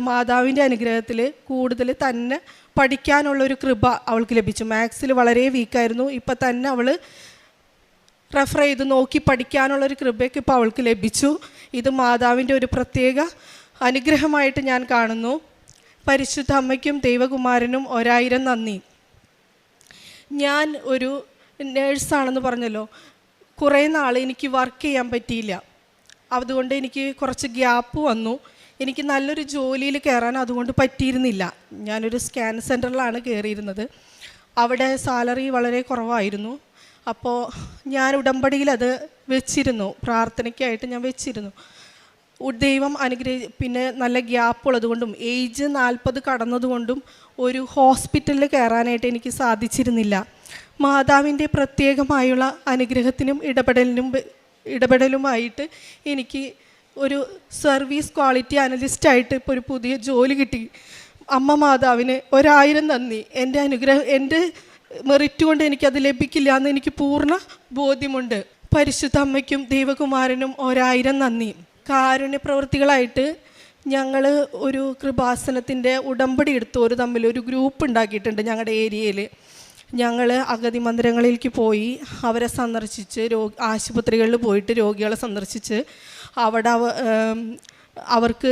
മാതാവിൻ്റെ അനുഗ്രഹത്തിൽ കൂടുതൽ തന്നെ പഠിക്കാനുള്ളൊരു കൃപ അവൾക്ക് ലഭിച്ചു. മാത്സിൽ വളരെ വീക്കായിരുന്നു. ഇപ്പം തന്നെ അവൾ റെഫർ ചെയ്ത് നോക്കി പഠിക്കാനുള്ളൊരു കൃപയ്ക്ക് ഇപ്പോൾ അവൾക്ക് ലഭിച്ചു. ഇത് മാതാവിൻ്റെ ഒരു പ്രത്യേക അനുഗ്രഹമായിട്ട് ഞാൻ കാണുന്നു. പരിശുദ്ധ അമ്മയ്ക്കും ദൈവകുമാരനും 1000 നന്ദി. ഞാൻ ഒരു നേഴ്സാണെന്ന് പറഞ്ഞല്ലോ. കുറേ നാൾ എനിക്ക് വർക്ക് ചെയ്യാൻ പറ്റിയില്ല. അതുകൊണ്ട് എനിക്ക് കുറച്ച് ഗ്യാപ്പ് വന്നു. എനിക്ക് നല്ലൊരു ജോലിയിൽ കയറാൻ അതുകൊണ്ട് പറ്റിയിരുന്നില്ല. ഞാനൊരു സ്കാൻ സെൻറ്ററിലാണ് കയറിയിരുന്നത്. അവിടെ സാലറി വളരെ കുറവായിരുന്നു. അപ്പോൾ ഞാൻ ഉടമ്പടിയിൽ അത് വെച്ചിരുന്നു. പ്രാർത്ഥനയ്ക്കായിട്ട് ഞാൻ വെച്ചിരുന്നു. ദൈവം പിന്നെ നല്ല ഗ്യാപ്പ് ഉള്ളതുകൊണ്ടും ഏജ് 40 കടന്നതുകൊണ്ടും ഒരു ഹോസ്പിറ്റലിൽ കയറാനായിട്ട് എനിക്ക് സാധിച്ചിരുന്നില്ല. മാതാവിൻ്റെ പ്രത്യേകമായുള്ള അനുഗ്രഹത്തിനും ഇടപെടലുമായിട്ട് എനിക്ക് ഒരു സർവീസ് ക്വാളിറ്റി അനലിസ്റ്റായിട്ട് ഇപ്പോൾ ഒരു പുതിയ ജോലി കിട്ടി. അമ്മ മാതാവിന് 1000 നന്ദി. എൻ്റെ അനുഗ്രഹം, എൻ്റെ മെറിറ്റ് കൊണ്ട് എനിക്കത് ലഭിക്കില്ല എന്ന് എനിക്ക് പൂർണ്ണ ബോധ്യമുണ്ട്. പരിശുദ്ധ അമ്മയ്ക്കും ദൈവകുമാരനും 1000 നന്ദി. കാരുണ്യ പ്രവൃത്തികളായിട്ട് ഞങ്ങൾ ഒരു കൃപാസനത്തിൻ്റെ ഉടമ്പടി എടുത്തു തമ്മിൽ ഒരു ഗ്രൂപ്പ് ഉണ്ടാക്കിയിട്ടുണ്ട് ഞങ്ങളുടെ ഏരിയയിൽ. ഞങ്ങൾ അഗതി മന്ദിരങ്ങളിലേക്ക് പോയി അവരെ സന്ദർശിച്ച്, ആശുപത്രികളിൽ പോയിട്ട് രോഗികളെ സന്ദർശിച്ച് അവിടെ അവർക്ക്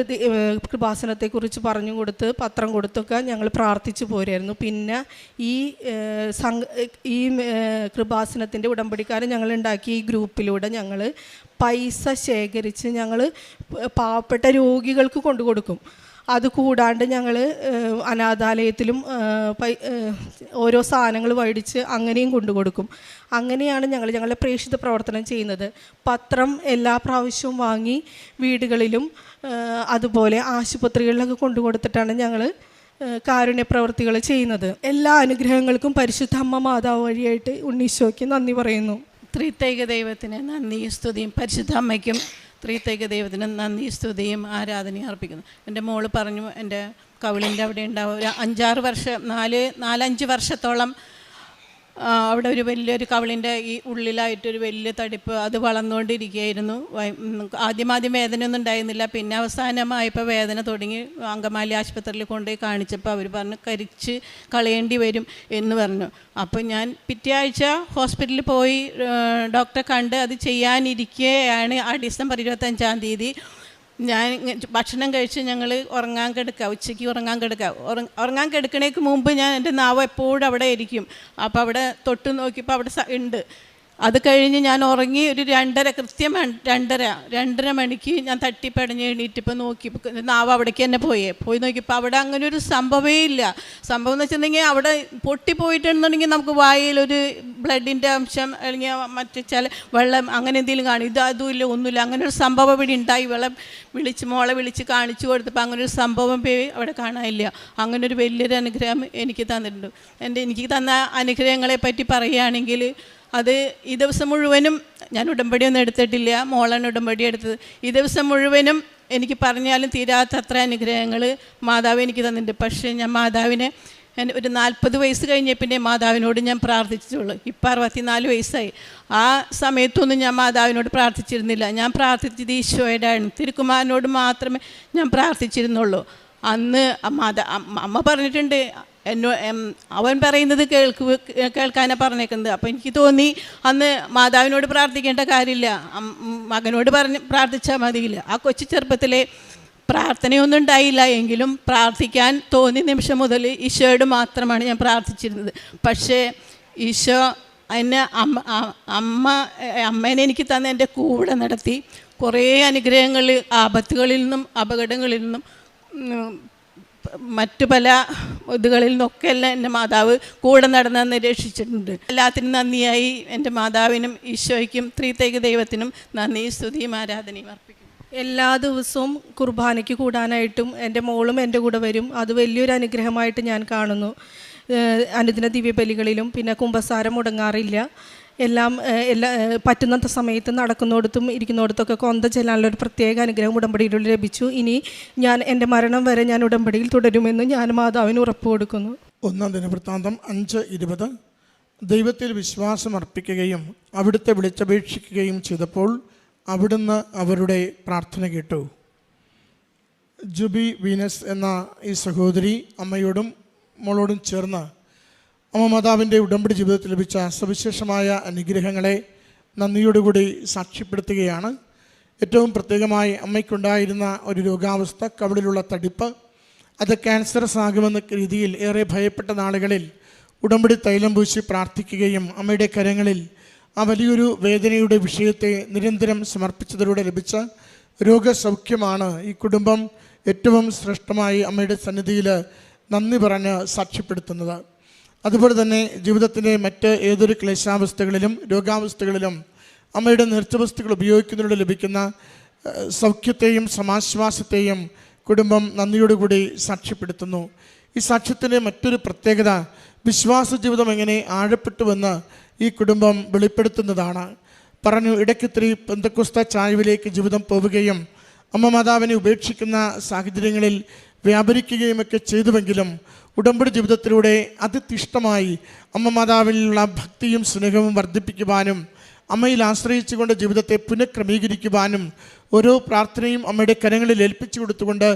കൃപാസനത്തെക്കുറിച്ച് പറഞ്ഞു കൊടുത്ത് പത്രം കൊടുത്തൊക്കെ ഞങ്ങൾ പ്രാർത്ഥിച്ചു പോരായിരുന്നു. പിന്നെ ഈ കൃപാസനത്തിൻ്റെ ഉടമ്പടിക്കാരൻ ഞങ്ങൾ ഉണ്ടാക്കിയ ഈ ഗ്രൂപ്പിലൂടെ ഞങ്ങൾ പൈസ ശേഖരിച്ച് ഞങ്ങൾ പാവപ്പെട്ട രോഗികൾക്ക് കൊണ്ടുകൊടുക്കും. അതുകൂടാണ്ട് ഞങ്ങൾ അനാഥാലയത്തിലും ഓരോ സാധനങ്ങൾ മേടിച്ച് അങ്ങനെയും കൊണ്ടുകൊടുക്കും. അങ്ങനെയാണ് ഞങ്ങളുടെ പ്രേക്ഷിത പ്രവർത്തനം ചെയ്യുന്നത്. പത്രം എല്ലാ പ്രാവശ്യവും വാങ്ങി വീടുകളിലും അതുപോലെ ആശുപത്രികളിലൊക്കെ കൊണ്ടുകൊടുത്തിട്ടാണ് ഞങ്ങൾ കാരുണ്യ പ്രവർത്തികൾ ചെയ്യുന്നത്. എല്ലാ അനുഗ്രഹങ്ങൾക്കും പരിശുദ്ധ അമ്മ മാതാവ് വഴിയായിട്ട് ഉണ്ണീശോയ്ക്ക് നന്ദി പറയുന്നു. ത്രിത്വൈക ദൈവത്തിന് നന്ദിയും സ്തുതിയും, പരിശുദ്ധ അമ്മയ്ക്കും ത്രിത്വൈക ദൈവത്തിന് നന്ദി സ്തുതിയും ആരാധനയും അർപ്പിക്കുന്നു. എൻ്റെ മോള് പറഞ്ഞു എൻ്റെ കവിളിൻ്റെ അവിടെ ഉണ്ടാവും ഒരു 4-5 വർഷത്തോളം അവിടെ ഒരു വലിയൊരു കവിളിൻ്റെ ഈ ഉള്ളിലായിട്ടൊരു വലിയ തടിപ്പ് അത് വളർന്നുകൊണ്ടിരിക്കുകയായിരുന്നു. ആദ്യം വേദനയൊന്നും ഉണ്ടായിരുന്നില്ല. പിന്നെ അവസാനമായപ്പോൾ വേദന തുടങ്ങി. അങ്കമാലി ആശുപത്രിയിൽ കൊണ്ടുപോയി കാണിച്ചപ്പോൾ അവർ പറഞ്ഞു കരിച്ച് കളയേണ്ടി വരും എന്ന് പറഞ്ഞു. അപ്പോൾ ഞാൻ പിറ്റേ ആഴ്ച ഹോസ്പിറ്റലിൽ പോയി ഡോക്ടറെ കണ്ട് അത് ചെയ്യാനിരിക്കുകയാണ്. ആ ഡിസംബർ 25-ാം തീയതി ഞാൻ ഭക്ഷണം കഴിച്ച് ഞങ്ങൾ ഉറങ്ങാൻ കിടക്കുക. ഉച്ചയ്ക്ക് ഉറങ്ങാൻ കിടക്കണേക്ക് മുമ്പ് ഞാൻ എൻ്റെ നാവ് എപ്പോഴും അവിടെ ഇരിക്കും. അപ്പോൾ അവിടെ തൊട്ട് നോക്കിയപ്പോൾ അവിടെ ഉണ്ട്. അത് കഴിഞ്ഞ് ഞാൻ ഉറങ്ങി ഒരു 2:30 കൃത്യം 2:30 മണിക്ക് ഞാൻ തട്ടിപ്പടഞ്ഞ് എണീറ്റിപ്പോൾ നോക്കിയപ്പോൾ നാവ് അവിടേക്ക് തന്നെ പോയി നോക്കിയപ്പോൾ അവിടെ അങ്ങനെ ഒരു സംഭവമേ ഇല്ല. സംഭവം എന്ന് വെച്ചിട്ടുണ്ടെങ്കിൽ അവിടെ പൊട്ടിപ്പോയിട്ടുണ്ടെന്നുണ്ടെങ്കിൽ നമുക്ക് വായിലൊരു ബ്ലഡിൻ്റെ അംശം അല്ലെങ്കിൽ മറ്റു ചില വെള്ളം അങ്ങനെ എന്തെങ്കിലും കാണും. അതുമില്ല, ഒന്നുമില്ല. അങ്ങനെ ഒരു സംഭവം ഇവിടെ ഉണ്ടായി. മോളെ വിളിച്ച് കാണിച്ചു കൊടുത്തപ്പോൾ അങ്ങനെ ഒരു സംഭവം അവിടെ കാണാനില്ല. അങ്ങനെ ഒരു വലിയൊരു അനുഗ്രഹം എനിക്ക് തന്നിട്ടുണ്ട്. എനിക്ക് തന്ന അനുഗ്രഹങ്ങളെ പറ്റി പറയുകയാണെങ്കിൽ അത് ഈ ദിവസം മുഴുവനും ഞാൻ ഉടമ്പടിയൊന്നും എടുത്തിട്ടില്ല. മോളാണ് ഉടമ്പടി എടുത്തത്. ഈ ദിവസം മുഴുവനും എനിക്ക് പറഞ്ഞാലും തീരാത്തത്ര അനുഗ്രഹങ്ങൾ മാതാവ് എനിക്ക് തന്നിട്ടുണ്ട്. പക്ഷേ ഞാൻ മാതാവിനെ ഒരു 40 വയസ്സ് കഴിഞ്ഞ പിന്നെ മാതാവിനോട് ഞാൻ പ്രാർത്ഥിച്ചിട്ടുള്ളൂ. ഇപ്പം 64 വയസ്സായി. ആ സമയത്തൊന്നും ഞാൻ മാതാവിനോട് പ്രാർത്ഥിച്ചിരുന്നില്ല. ഞാൻ പ്രാർത്ഥിച്ചത് ഈശോയോടാണ്. തിരുക്കുമാരനോട് മാത്രമേ ഞാൻ പ്രാർത്ഥിച്ചിരുന്നുള്ളൂ. അന്ന് അമ്മ പറഞ്ഞിട്ടുണ്ട്, അവൻ പറയുന്നത് കേൾക്കാനാണ് പറഞ്ഞേക്കുന്നത്. അപ്പോൾ എനിക്ക് തോന്നി അന്ന് മാതാവിനോട് പ്രാർത്ഥിക്കേണ്ട കാര്യമില്ല, മകനോട് പ്രാർത്ഥിച്ചാൽ മതിയില്ല. ആ കൊച്ചു ചെറുപ്പത്തിലെ പ്രാർത്ഥനയൊന്നും ഉണ്ടായില്ല എങ്കിലും പ്രാർത്ഥിക്കാൻ തോന്നിയ നിമിഷം മുതൽ ഈശോയോട് മാത്രമാണ് ഞാൻ പ്രാർത്ഥിച്ചിരുന്നത്. പക്ഷേ ഈശോ എന്നെ അമ്മേനെ എനിക്ക് തന്ന എൻ്റെ കൂടെ നടത്തി കുറേ അനുഗ്രഹങ്ങൾ, ആപത്തുകളിൽ നിന്നും അപകടങ്ങളിൽ നിന്നും മറ്റു പല ഇതുകളിൽ നിന്നൊക്കെ എല്ലാം എൻ്റെ മാതാവ് കൂടെ നടന്ന് രക്ഷിച്ചിട്ടുണ്ട്. എല്ലാത്തിനും നന്ദിയായി എൻ്റെ മാതാവിനും ഈശോയ്ക്കും ത്രിത്വൈക ദൈവത്തിനും നന്ദി സ്തുതിയും ആരാധനയും അർപ്പിക്കുന്നു. എല്ലാ ദിവസവും കുർബാനയ്ക്ക് കൂടാനായിട്ടും എൻ്റെ മോളും എൻ്റെ കൂടെ വരും. അത് വലിയൊരു അനുഗ്രഹമായിട്ട് ഞാൻ കാണുന്നു. അനുദിന ദിവ്യബലികളിലും പിന്നെ കുമ്പസാരം മുടങ്ങാറില്ല. എല്ലാം പറ്റുന്ന സമയത്ത് നടക്കുന്നിടത്തും ഇരിക്കുന്നിടത്തൊക്കെ കൊന്ത ചെല്ലാനുള്ള ഒരു പ്രത്യേക അനുഗ്രഹം ഉടമ്പടിയിലൂടെ ലഭിച്ചു. ഇനി ഞാൻ എൻ്റെ മരണം വരെ ഞാൻ ഉടമ്പടിയിൽ തുടരുമെന്ന് ഞാൻ മാതാവിന് ഉറപ്പ് കൊടുക്കുന്നു. 1 ദിനവൃത്താന്തം 5:20. ദൈവത്തിൽ വിശ്വാസം അർപ്പിക്കുകയും അവിടുത്തെ വിളിച്ചപേക്ഷിക്കുകയും ചെയ്തപ്പോൾ അവിടുന്ന് അവരുടെ പ്രാർത്ഥന കേട്ടു. ജുബി വീനസ് എന്ന ഈ സഹോദരി അമ്മയോടും മോളോടും ചേർന്ന് അമ്മ മാതാവിൻ്റെ ഉടമ്പടി ജീവിതത്തിൽ ലഭിച്ച സവിശേഷമായ അനുഗ്രഹങ്ങളെ നന്ദിയോടുകൂടി സാക്ഷ്യപ്പെടുത്തുകയാണ്. ഏറ്റവും പ്രത്യേകമായി അമ്മയ്ക്കുണ്ടായിരുന്ന ഒരു രോഗാവസ്ഥ, കവിളിലുള്ള തടിപ്പ്, അത് ക്യാൻസറസ് ആകുമെന്ന രീതിയിൽ ഏറെ ഭയപ്പെട്ട നാളുകളിൽ ഉടമ്പടി തൈലം പൂശി പ്രാർത്ഥിക്കുകയും അമ്മയുടെ കരങ്ങളിൽ ആ വലിയൊരു വേദനയുടെ വിഷയത്തെ നിരന്തരം സമർപ്പിച്ചതിലൂടെ ലഭിച്ച രോഗസൗഖ്യമാണ് ഈ കുടുംബം ഏറ്റവും ശ്രേഷ്ഠമായി അമ്മയുടെ സന്നിധിയിൽ നന്ദി പറഞ്ഞ് സാക്ഷ്യപ്പെടുത്തുന്നത്. അതുപോലെ തന്നെ ജീവിതത്തിൻ്റെ മറ്റ് ഏതൊരു ക്ലേശാവസ്ഥകളിലും രോഗാവസ്ഥകളിലും അമ്മയുടെ നേർച്ചവസ്തുക്കൾ ഉപയോഗിക്കുന്നതിലൂടെ ലഭിക്കുന്ന സൗഖ്യത്തെയും സമാശ്വാസത്തെയും കുടുംബം നന്ദിയോടുകൂടി സാക്ഷ്യപ്പെടുത്തുന്നു. ഈ സാക്ഷ്യത്തിൻ്റെ മറ്റൊരു പ്രത്യേകത വിശ്വാസ ജീവിതം എങ്ങനെ ആഴപ്പെട്ടുവെന്ന് ഈ കുടുംബം വെളിപ്പെടുത്തുന്നതാണ്. പറഞ്ഞു, ഇടയ്ക്കിത്തിരി പെന്തക്കോസ്ത ചായ്വിലേക്ക് ജീവിതം പോവുകയും അമ്മ മാതാവിനെ ഉപേക്ഷിക്കുന്ന സാഹചര്യങ്ങളിൽ വ്യാപരിക്കുകയുമൊക്കെ ചെയ്തുവെങ്കിലും ഉടമ്പടി ജീവിതത്തിലൂടെ അതിതിഷ്ടമായി അമ്മ മാതാവിലുള്ള ഭക്തിയും സ്നേഹവും വർദ്ധിപ്പിക്കുവാനും അമ്മയിൽ ആശ്രയിച്ചുകൊണ്ട് ജീവിതത്തെ പുനഃക്രമീകരിക്കുവാനും ഓരോ പ്രാർത്ഥനയും അമ്മയുടെ കരങ്ങളിൽ ഏൽപ്പിച്ചു കൊടുത്തുകൊണ്ട്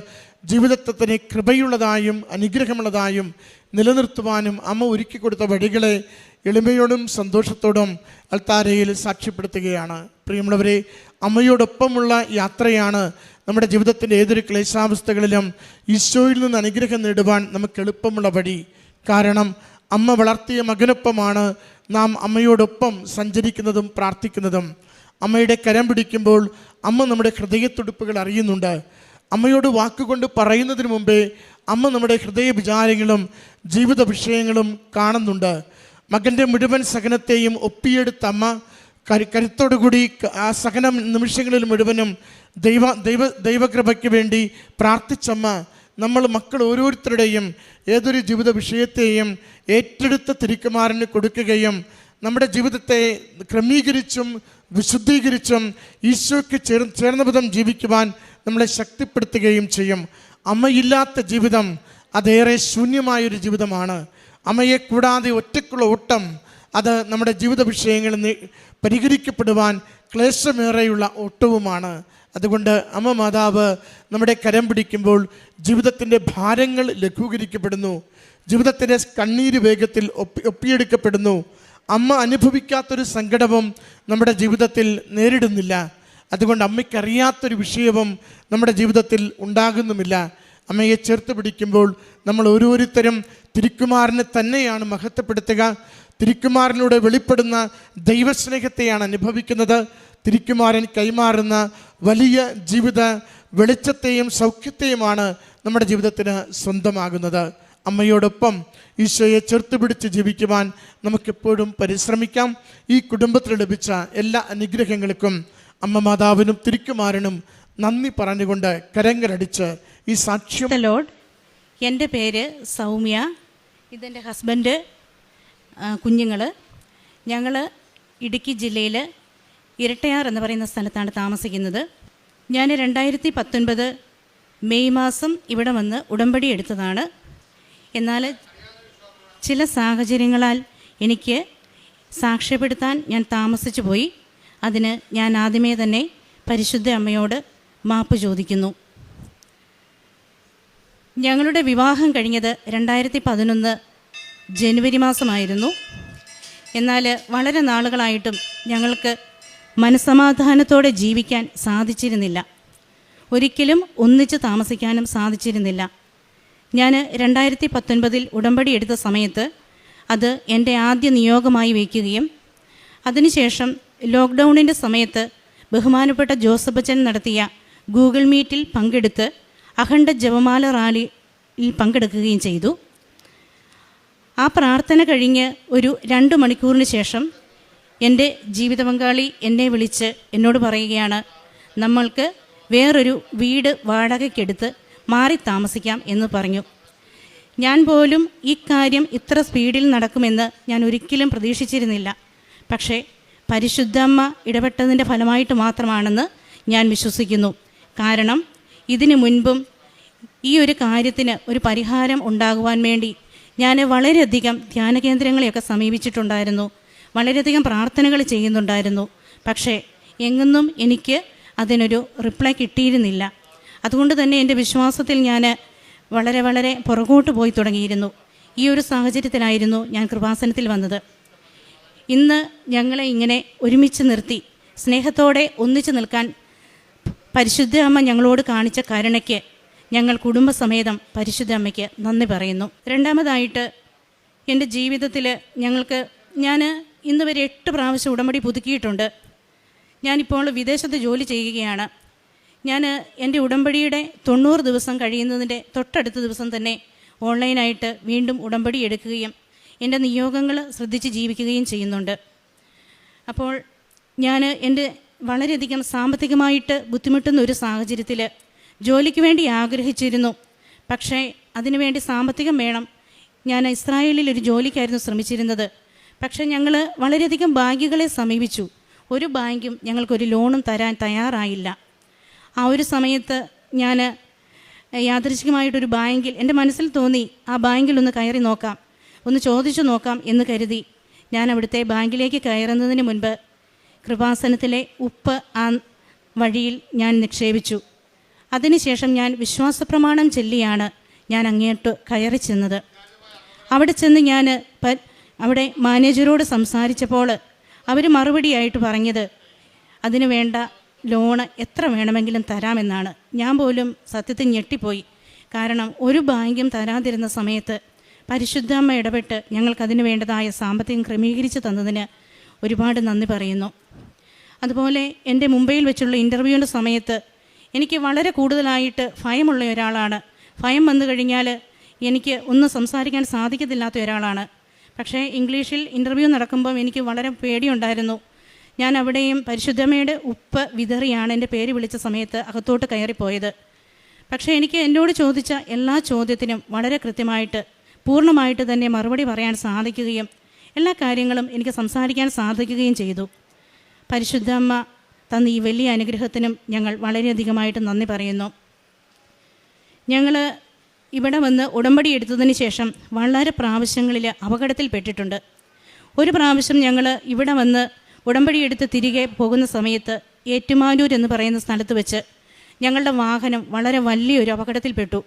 ജീവിതത്തെ തന്നെ കൃപയുള്ളതായും അനുഗ്രഹമുള്ളതായും നിലനിർത്തുവാനും അമ്മ ഒരുക്കി കൊടുത്ത വഴികളെ എളിമയോടും സന്തോഷത്തോടും അൾത്താരയിൽ സാക്ഷ്യപ്പെടുത്തുകയാണ്. പ്രിയമുള്ളവരെ, അമ്മയോടൊപ്പമുള്ള യാത്രയാണ് നമ്മുടെ ജീവിതത്തിൻ്റെ ഏതൊരു ക്ലേശാവസ്ഥകളിലും ഈശോയിൽ നിന്ന് അനുഗ്രഹം നേടുവാൻ നമുക്ക് എളുപ്പമുള്ള വഴി. കാരണം അമ്മ വളർത്തിയ മകനൊപ്പമാണ് നാം അമ്മയോടൊപ്പം സഞ്ചരിക്കുന്നതും പ്രാർത്ഥിക്കുന്നതും. അമ്മയുടെ കരം പിടിക്കുമ്പോൾ അമ്മ നമ്മുടെ ഹൃദയത്തുടിപ്പുകൾ അറിയുന്നുണ്ട്. അമ്മയോട് വാക്കുകൊണ്ട് പറയുന്നതിന് മുമ്പേ അമ്മ നമ്മുടെ ഹൃദയ വിചാരങ്ങളും ജീവിത വിഷയങ്ങളും കാണുന്നുണ്ട്. മകൻ്റെ മുഴുവൻ സഹനത്തെയും ഒപ്പിയെടുത്ത അമ്മ കരുത്തോടുകൂടി ആ സഹന നിമിഷങ്ങളിൽ മുഴുവനും ദൈവകൃപയ്ക്ക് വേണ്ടി പ്രാർത്ഥിച്ചമ്മ നമ്മൾ മക്കൾ ഓരോരുത്തരുടെയും ഏതൊരു ജീവിത വിഷയത്തെയും ഏറ്റെടുത്ത തിരുക്കുമാരന് കൊടുക്കുകയും നമ്മുടെ ജീവിതത്തെ ക്രമീകരിച്ചും വിശുദ്ധീകരിച്ചും ഈശോയ്ക്ക് ചേർന്ന വിധം ജീവിക്കുവാൻ നമ്മളെ ശക്തിപ്പെടുത്തുകയും ചെയ്യും. അമ്മയില്ലാത്ത ജീവിതം അതേറെ ശൂന്യമായൊരു ജീവിതമാണ്. അമ്മയെ കൂടാതെ ഒറ്റയ്ക്കുള്ള ഓട്ടം അത് നമ്മുടെ ജീവിത വിഷയങ്ങളിൽ പരിഹരിക്കപ്പെടുവാൻ ക്ലേശമേറെയുള്ള ഓട്ടവുമാണ്. അതുകൊണ്ട് അമ്മ മാതാവ് നമ്മുടെ കരം പിടിക്കുമ്പോൾ ജീവിതത്തിൻ്റെ ഭാരങ്ങൾ ലഘൂകരിക്കപ്പെടുന്നു, ജീവിതത്തിൻ്റെ കണ്ണീര് വേഗത്തിൽ ഒപ്പിയെടുക്കപ്പെടുന്നു. അമ്മ അനുഭവിക്കാത്തൊരു സങ്കടവും നമ്മുടെ ജീവിതത്തിൽ നേരിടുന്നില്ല. അതുകൊണ്ട് അമ്മയ്ക്കറിയാത്തൊരു വിഷയവും നമ്മുടെ ജീവിതത്തിൽ ഉണ്ടാകുന്നുമില്ല. അമ്മയെ ചേർത്ത് പിടിക്കുമ്പോൾ നമ്മൾ ഓരോരുത്തരും തിരുക്കുമാരനെ തന്നെയാണ് മഹത്വപ്പെടുത്തുക. തിരുക്കുമാരനിലൂടെ വെളിപ്പെടുന്ന ദൈവസ്നേഹത്തെയാണ് അനുഭവിക്കുന്നത്. തിരുക്കുമാരൻ കൈമാറുന്ന വലിയ ജീവിത വെളിച്ചത്തെയും സൗഖ്യത്തെയുമാണ് നമ്മുടെ ജീവിതത്തിന് സ്വന്തമാകുന്നത്. അമ്മയോടൊപ്പം ഈശോയെ ചേർത്ത് പിടിച്ച് ജീവിക്കുവാൻ നമുക്കെപ്പോഴും പരിശ്രമിക്കാം. ഈ കുടുംബത്തിൽ ലഭിച്ച എല്ലാ അനുഗ്രഹങ്ങൾക്കും അമ്മ മാതാവിനും തിരുക്കുമാരനും നന്ദി പറഞ്ഞുകൊണ്ട് കരങ്ങളടിച്ച് ഈ സാക്ഷ്യം. ലോർഡ്, എൻ്റെ പേര് സൗമ്യ, ഇതെൻ്റെ ഹസ്ബൻഡ്, കുഞ്ഞുങ്ങൾ. ഞങ്ങൾ ഇടുക്കി ജില്ലയിൽ ഇരട്ടയാർ എന്ന് പറയുന്ന സ്ഥലത്താണ് താമസിക്കുന്നത്. ഞാൻ 2019 മെയ് മാസം ഇവിടെ വന്ന് ഉടമ്പടി എടുത്തതാണ്. എന്നാൽ ചില സാഹചര്യങ്ങളാൽ എനിക്ക് സാക്ഷ്യപ്പെടുത്താൻ ഞാൻ താമസിച്ചു പോയി. അതിന് ഞാൻ ആദ്യമേ തന്നെ പരിശുദ്ധ അമ്മയോട് മാപ്പ് ചോദിക്കുന്നു. ഞങ്ങളുടെ വിവാഹം കഴിഞ്ഞത് 2011 ജനുവരി മാസമായിരുന്നു. എന്നാൽ വളരെ നാളുകളായിട്ടും ഞങ്ങൾക്ക് മനസ്സമാധാനത്തോടെ ജീവിക്കാൻ സാധിച്ചിരുന്നില്ല. ഒരിക്കലും ഒന്നിച്ച് താമസിക്കാനും സാധിച്ചിരുന്നില്ല. ഞാൻ 2019 ഉടമ്പടി എടുത്ത സമയത്ത് അത് എൻ്റെ ആദ്യ നിയോഗമായി വയ്ക്കുകയും അതിനുശേഷം ലോക്ക്ഡൗണിൻ്റെ സമയത്ത് ബഹുമാനപ്പെട്ട ജോസഫ് അച്ഛൻ നടത്തിയ ഗൂഗിൾ മീറ്റിൽ പങ്കെടുത്ത് അഖണ്ഡ ജപമാല റാലിയിൽ പങ്കെടുക്കുകയും ചെയ്തു. ആ പ്രാർത്ഥന കഴിഞ്ഞ് ഒരു 2 മണിക്കൂറിന് ശേഷം എൻ്റെ ജീവിത പങ്കാളി എന്നെ വിളിച്ച് എന്നോട് പറയുകയാണ്, നമ്മൾക്ക് വേറൊരു വീട് വാടകയ്ക്കെടുത്ത് മാറി താമസിക്കാം എന്ന് പറഞ്ഞു. ഞാൻ പോലും ഈ കാര്യം ഇത്ര സ്പീഡിൽ നടക്കുമെന്ന് ഞാൻ ഒരിക്കലും പ്രതീക്ഷിച്ചിരുന്നില്ല. പക്ഷേ പരിശുദ്ധമ്മ ഇടപെട്ടതിൻ്റെ ഫലമായിട്ട് മാത്രമാണെന്ന് ഞാൻ വിശ്വസിക്കുന്നു. കാരണം ഇതിനു മുൻപും ഈ ഒരു കാര്യത്തിന് ഒരു പരിഹാരം ഉണ്ടാകുവാൻ വേണ്ടി ഞാൻ വളരെയധികം ധ്യാന കേന്ദ്രങ്ങളെയൊക്കെ സമീപിച്ചിട്ടുണ്ടായിരുന്നു, വളരെയധികം പ്രാർത്ഥനകൾ ചെയ്യുന്നുണ്ടായിരുന്നു. പക്ഷേ എങ്ങൊന്നും എനിക്ക് അതിനൊരു റിപ്ലൈ കിട്ടിയിരുന്നില്ല. അതുകൊണ്ട് തന്നെ എൻ്റെ വിശ്വാസത്തിൽ ഞാൻ വളരെ പുറകോട്ട് പോയി തുടങ്ങിയിരുന്നു. ഈ ഒരു സാഹചര്യത്തിലായിരുന്നു ഞാൻ കൃപാസനത്തിൽ വന്നത്. ഇന്ന് ഞങ്ങളെ ഇങ്ങനെ ഒരുമിച്ച് നിർത്തി സ്നേഹത്തോടെ ഒന്നിച്ചു നിൽക്കാൻ പരിശുദ്ധ അമ്മ ഞങ്ങളോട് കാണിച്ച കരുണയ്ക്ക് ഞങ്ങൾ കുടുംബസമേതം പരിശുദ്ധ അമ്മയ്ക്ക് നന്ദി പറയുന്നു. രണ്ടാമതായിട്ട് എൻ്റെ ജീവിതത്തിൽ ഞാൻ ഇന്ന് വരെ 8 പ്രാവശ്യം ഉടമ്പടി പുതുക്കിയിട്ടുണ്ട്. ഞാനിപ്പോൾ വിദേശത്ത് ജോലി ചെയ്യുകയാണ്. ഞാൻ എൻ്റെ ഉടമ്പടിയുടെ 90 ദിവസം കഴിയുന്നതിൻ്റെ തൊട്ടടുത്ത ദിവസം തന്നെ ഓൺലൈനായിട്ട് വീണ്ടും ഉടമ്പടി എടുക്കുകയും എൻ്റെ നിയോഗങ്ങൾ ശ്രദ്ധിച്ച് ജീവിക്കുകയും ചെയ്യുന്നുണ്ട്. അപ്പോൾ ഞാൻ എൻ്റെ വളരെയധികം സാമ്പത്തികമായിട്ട് ബുദ്ധിമുട്ടുന്ന ഒരു സാഹചര്യത്തിൽ ജോലിക്ക് വേണ്ടി ആഗ്രഹിച്ചിരുന്നു. പക്ഷേ അതിനുവേണ്ടി സാമ്പത്തികം വേണം. ഞാൻ ഇസ്രായേലിൽ ഒരു ജോലിക്കായിരുന്നു ശ്രമിച്ചിരുന്നത്. പക്ഷേ ഞങ്ങൾ വളരെയധികം ബാങ്കുകളെ സമീപിച്ചു. ഒരു ബാങ്കും ഞങ്ങൾക്കൊരു ലോണും തരാൻ തയ്യാറായില്ല. ആ ഒരു സമയത്ത് ഞാൻ യാദൃച്ഛികമായിട്ടൊരു ബാങ്കിൽ എൻ്റെ മനസ്സിൽ തോന്നി, ആ ബാങ്കിലൊന്ന് കയറി നോക്കാം, ഒന്ന് ചോദിച്ചു നോക്കാം എന്ന് കരുതി ഞാൻ അവിടുത്തെ ബാങ്കിലേക്ക് കയറുന്നതിന് മുൻപ് കൃപാസനത്തിലെ ഉപ്പ് ആ വഴിയിൽ ഞാൻ നിക്ഷേപിച്ചു. അതിനുശേഷം ഞാൻ വിശ്വാസപ്രമാണം ചൊല്ലിയാണ് ഞാൻ അങ്ങോട്ട് കയറി ചെന്നത്. അവിടെ ചെന്ന് ഞാൻ അവിടെ മാനേജരോട് സംസാരിച്ചപ്പോൾ അവർ മറുപടിയായിട്ട് പറഞ്ഞത് അതിന് വേണ്ട ലോണ് എത്ര വേണമെങ്കിലും തരാമെന്നാണ്. ഞാൻ പോലും സത്യത്തിൽ ഞെട്ടിപ്പോയി. കാരണം ഒരു ബാങ്കും തരാതിരുന്ന സമയത്ത് പരിശുദ്ധമ്മ ഇടപെട്ട് ഞങ്ങൾക്കതിന് വേണ്ടതായ സാമ്പത്തികം ക്രമീകരിച്ച് തന്നതിന് ഒരുപാട് നന്ദി പറയുന്നു. അതുപോലെ എൻ്റെ മുംബൈയിൽ വെച്ചുള്ള ഇൻ്റർവ്യൂവിൻ്റെ സമയത്ത് എനിക്ക് വളരെ കൂടുതലായിട്ട് ഭയമുള്ള ഒരാളാണ്. ഭയം വന്നു കഴിഞ്ഞാൽ എനിക്ക് ഒന്നും സംസാരിക്കാൻ സാധിക്കത്തില്ലാത്ത ഒരാളാണ്. പക്ഷേ ഇംഗ്ലീഷിൽ ഇൻ്റർവ്യൂ നടക്കുമ്പം എനിക്ക് വളരെ പേടിയുണ്ടായിരുന്നു. ഞാൻ അവിടെയും പരിശുദ്ധമ്മയുടെ ഉപ്പ് വിതറിയാണ് എൻ്റെ പേര് വിളിച്ച സമയത്ത് അകത്തോട്ട് കയറിപ്പോയത്. പക്ഷേ എനിക്ക് എന്നോട് ചോദിച്ച എല്ലാ ചോദ്യത്തിനും വളരെ കൃത്യമായിട്ട് പൂർണ്ണമായിട്ട് തന്നെ മറുപടി പറയാൻ സാധിക്കുകയും എല്ലാ കാര്യങ്ങളും എനിക്ക് സംസാരിക്കാൻ സാധിക്കുകയും ചെയ്തു. പരിശുദ്ധമ്മ തന്ന ഈ വലിയ അനുഗ്രഹത്തിനും ഞങ്ങൾ വളരെയധികമായിട്ട് നന്ദി പറയുന്നു. ഞങ്ങൾ ഇവിടെ വന്ന് ഉടമ്പടി എടുത്തതിന് ശേഷം വളരെ പ്രാവശ്യങ്ങളിൽ അപകടത്തിൽപ്പെട്ടിട്ടുണ്ട്. ഒരു പ്രാവശ്യം ഞങ്ങൾ ഇവിടെ വന്ന് ഉടമ്പടി എടുത്ത് തിരികെ പോകുന്ന സമയത്ത് ഏറ്റുമാനൂർ എന്ന് പറയുന്ന സ്ഥലത്ത് വെച്ച് ഞങ്ങളുടെ വാഹനം വളരെ വലിയൊരു അപകടത്തിൽപ്പെട്ടു.